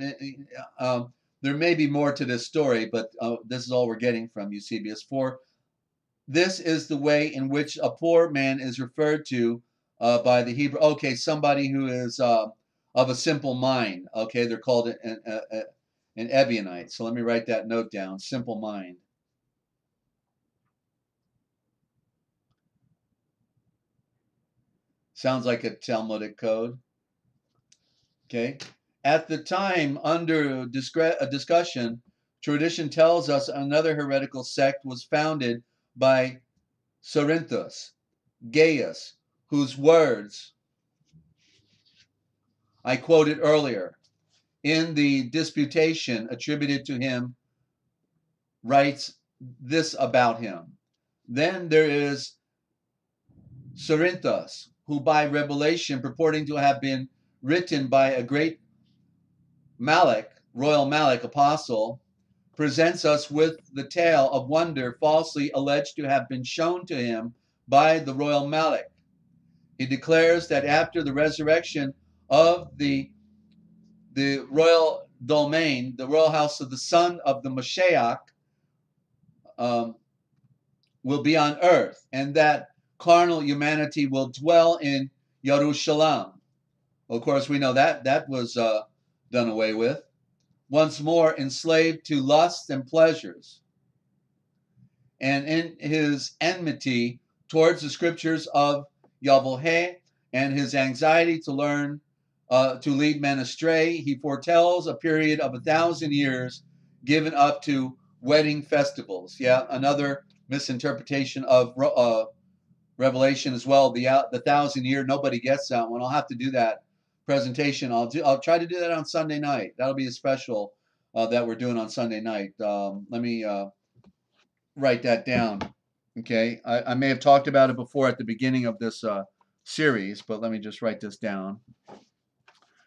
There may be more to this story, but this is all we're getting from Eusebius. For this is the way in which a poor man is referred to by the Hebrew. Okay, somebody who is of a simple mind. Okay, they're called an Ebionite. So let me write that note down. Simple mind. Sounds like a Talmudic code. Okay. At the time under discussion, tradition tells us another heretical sect was founded by Cerinthus, Gaius, whose words I quoted earlier in the disputation attributed to him, writes this about him. Then there is Cerinthus, who by revelation purporting to have been written by a great Malik, royal Malik apostle, presents us with the tale of wonder falsely alleged to have been shown to him by the royal Malik. He declares that after the resurrection of the royal domain, the royal house of the son of the Mashiach, will be on earth, and that carnal humanity will dwell in Jerusalem. Of course, we know that was done away with. Once more enslaved to lusts and pleasures. And in his enmity towards the scriptures of Yahweh and his anxiety to learn to lead men astray, he foretells a period of 1,000 years given up to wedding festivals. Yeah, another misinterpretation of Revelation as well. The 1,000-year, nobody gets that one. I'll have to do that presentation. I'll try to do that on Sunday night. That'll be a special that we're doing on Sunday night. Let me write that down. Okay, I may have talked about it before at the beginning of this series, but let me just write this down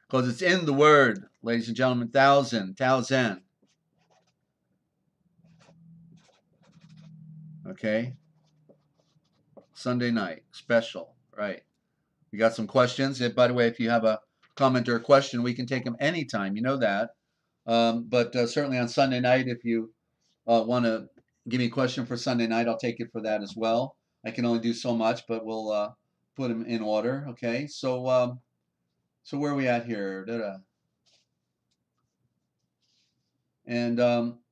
because it's in the word, ladies and gentlemen. Thousand. Okay, Sunday night special, right? We got some questions. By the way, if you have a comment or a question, we can take them anytime. You know that. But certainly on Sunday night, if you want to give me a question for Sunday night, I'll take it for that as well. I can only do so much, but we'll put them in order. Okay. So so where are we at here? And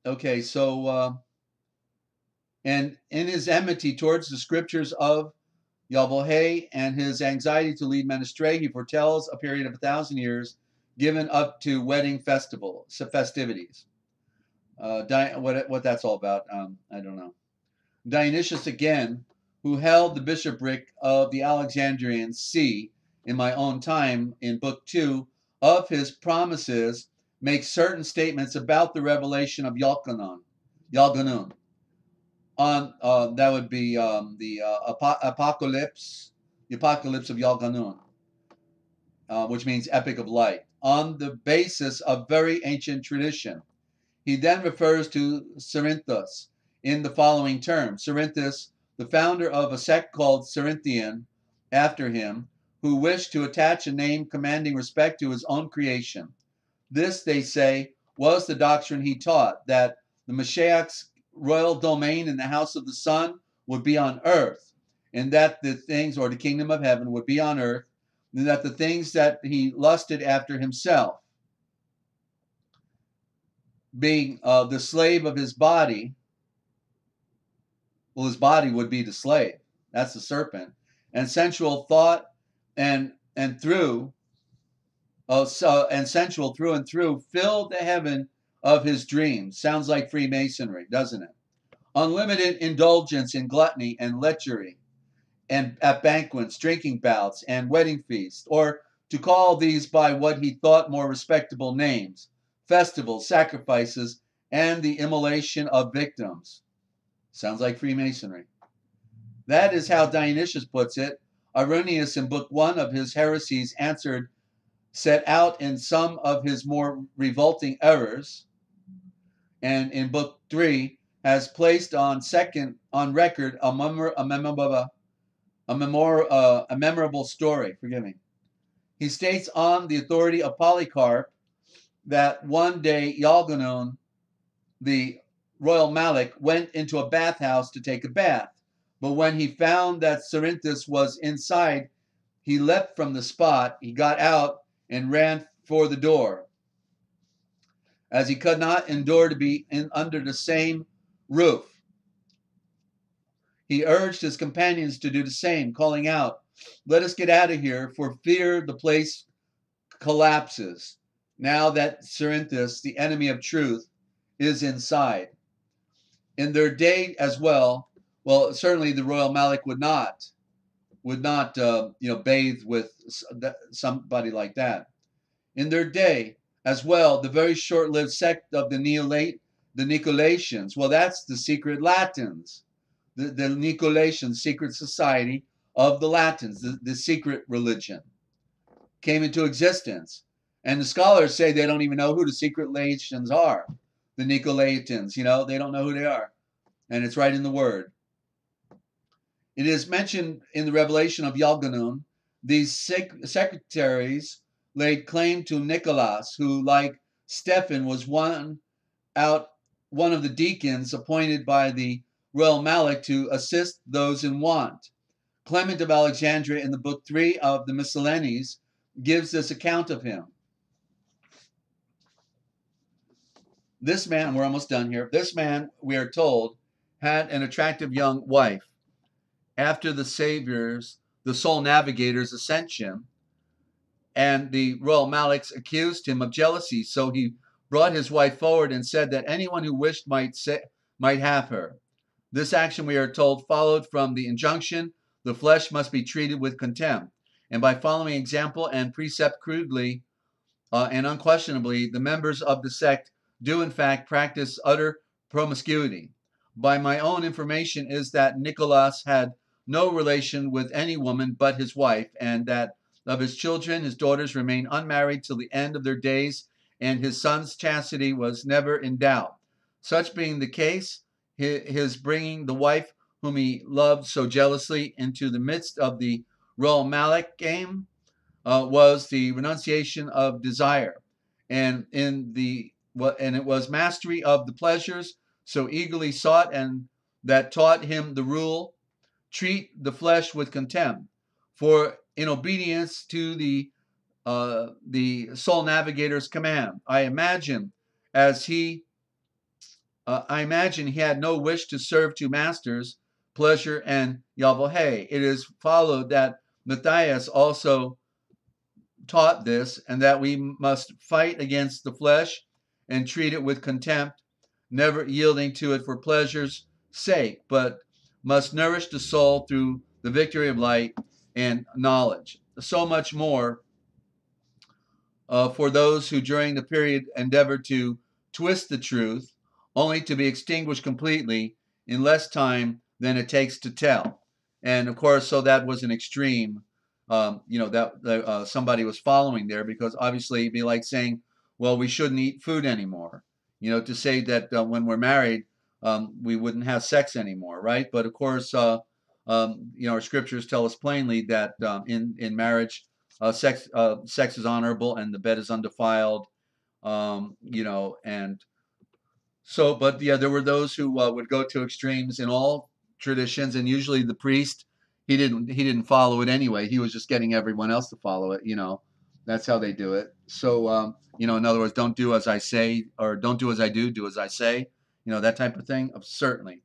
okay. So and in his enmity towards the scriptures of Yahweh and his anxiety to lead men astray, he foretells a period of 1,000 years given up to wedding festivities. What that's all about, I don't know. Dionysius again, who held the bishopric of the Alexandrian See in my own time in Book 2 of his promises, makes certain statements about the revelation of Yalganun. On that would be the apocalypse of Yalganun, which means epic of light, on the basis of very ancient tradition. He then refers to Cerinthus in the following terms. Cerinthus, the founder of a sect called Cerinthian, after him, who wished to attach a name commanding respect to his own creation. This, they say, was the doctrine he taught, that the Mashiach's royal domain in the house of the Son would be on earth, and that the things, or the kingdom of heaven, would be on earth, and that the things that he lusted after himself, being the slave of his body, well, his body would be the slave. That's the serpent. And sensual thought and through, and sensual through and through, filled the heaven of his dreams. Sounds like Freemasonry, doesn't it? Unlimited indulgence in gluttony and lechery, and at banquets, drinking bouts, and wedding feasts, or to call these by what he thought more respectable names, festivals, sacrifices, and the immolation of victims. Sounds like Freemasonry. That is how Dionysius puts it. Irenaeus, in Book 1 of his Heresies, answered, set out in some of his more revolting errors, and in Book 3 has placed on record a memorable story. Forgive me. He states on the authority of Polycarp that one day Yalganon, the royal Malik, went into a bathhouse to take a bath. But when he found that Cerinthus was inside, he leapt from the spot, he got out and ran for the door, as he could not endure to be under the same roof. He urged his companions to do the same, calling out, let us get out of here, for fear the place collapses, now that Cerinthus, the enemy of truth, is inside. In their day as well, certainly the royal Malik would not bathe with somebody like that. In their day as well, the very short-lived sect of the Nicolaitans, well, that's the secret Latins, the Nicolaitans, secret society of the Latins, the secret religion, came into existence. And the scholars say they don't even know who the secret Latins are. The Nicolaitans, they don't know who they are. And it's right in the word. It is mentioned in the revelation of Yalganon, these secretaries laid claim to Nicholas, who, like Stephen, was one of the deacons appointed by the royal Malik to assist those in want. Clement of Alexandria, in the Book 3 of the Miscellanies, gives this account of him. This man, we're almost done here. This man, we are told, had an attractive young wife. After the sole navigator's ascension, and the royal Maliks accused him of jealousy, so he brought his wife forward and said that anyone who wished might have her. This action, we are told, followed from the injunction, the flesh must be treated with contempt. And by following example and precept crudely and unquestionably, the members of the sect do in fact practice utter promiscuity. By my own information is that Nicholas had no relation with any woman but his wife, and that of his children, his daughters remained unmarried till the end of their days, and his son's chastity was never in doubt. Such being the case, his bringing the wife whom he loved so jealously into the midst of the royal Malik game was the renunciation of desire, and it was mastery of the pleasures so eagerly sought, and that taught him the rule, treat the flesh with contempt. For in obedience to the sole navigator's command, I imagine he had no wish to serve two masters, pleasure and Yahweh. It is followed that Matthias also taught this, and that we must fight against the flesh and treat it with contempt, never yielding to it for pleasure's sake, but must nourish the soul through the victory of light and knowledge. So much more for those who during the period endeavor to twist the truth, only to be extinguished completely in less time than it takes to tell. And of course, so that was an extreme, that somebody was following there, because obviously it'd be like saying, well, we shouldn't eat food anymore, to say that when we're married, we wouldn't have sex anymore, right? But of course, our scriptures tell us plainly that in marriage, sex is honorable and the bed is undefiled, and so, but yeah, there were those who would go to extremes in all traditions, and usually the priest, he didn't follow it anyway. He was just getting everyone else to follow it. That's how they do it. So, in other words, don't do as I say, or don't do as I do as I say. That type of thing. Certainly.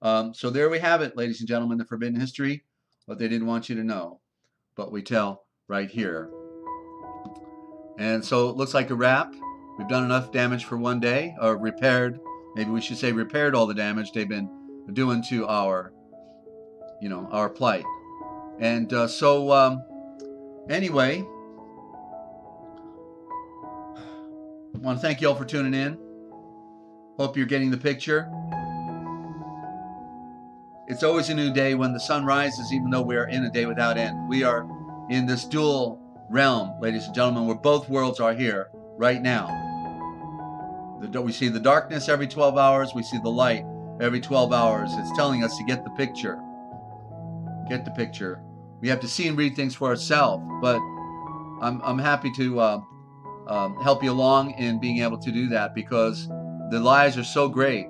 So there we have it, ladies and gentlemen, the forbidden history, what they didn't want you to know, but we tell right here. And so it looks like a wrap. We've done enough damage for one day, or repaired. Maybe we should say repaired all the damage they've been doing to our, our plight. And anyway, I want to thank you all for tuning in. Hope you're getting the picture. It's always a new day when the sun rises, even though we are in a day without end. We are in this dual realm, ladies and gentlemen, where both worlds are here right now. We see the darkness every 12 hours. We see the light every 12 hours. It's telling us to get the picture. Get the picture. We have to see and read things for ourselves, but I'm happy to help you along in being able to do that, because the lies are so great.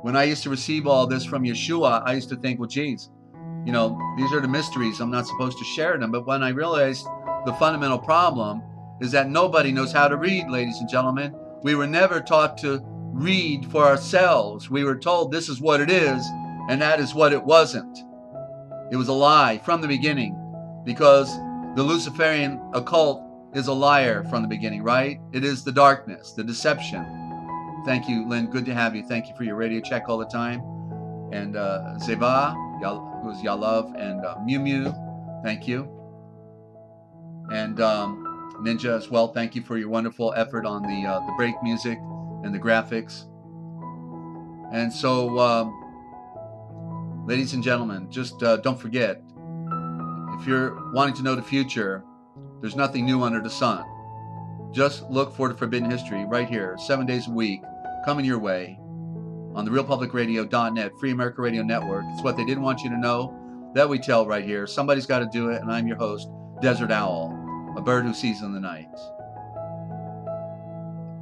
When I used to receive all this from Yeshua, I used to think, well, geez, these are the mysteries. I'm not supposed to share them. But when I realized the fundamental problem is that nobody knows how to read, ladies and gentlemen. We were never taught to read for ourselves. We were told this is what it is, and that is what it wasn't. It was a lie from the beginning, because the Luciferian occult is a liar from the beginning, right? It is the darkness, the deception. Thank you, Lynn. Good to have you. Thank you for your radio check all the time. And Zeva, who's Yalav, and Mew Mew, thank you. And Ninja as well, thank you for your wonderful effort on the break music and the graphics. And so, ladies and gentlemen, just don't forget, if you're wanting to know the future, there's nothing new under the sun. Just look for the Forbidden History right here, 7 days a week, coming your way on the RealPublicRadio.net, Free America Radio Network. It's what they didn't want you to know that we tell right here. Somebody's got to do it, and I'm your host, Desert Owl, a bird who sees in the night.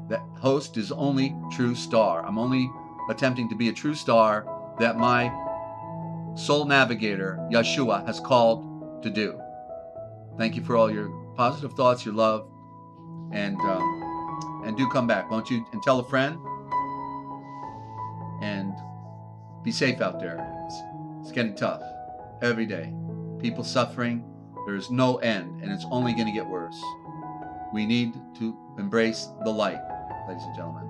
That host is only true star. I'm only attempting to be a true star that my soul navigator, Yeshua, has called to do. Thank you for all your positive thoughts, your love, and do come back, won't you? And tell a friend, and be safe out there. It's getting tough every day. People suffering. There's no end, and it's only going to get worse. We need to embrace the light, ladies and gentlemen.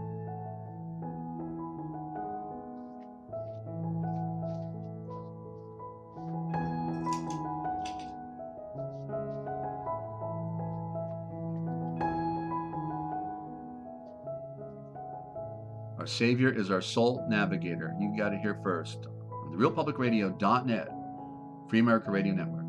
Our Savior is our soul navigator. You got it here first on the RealPublicRadio.net, Free America Radio Network.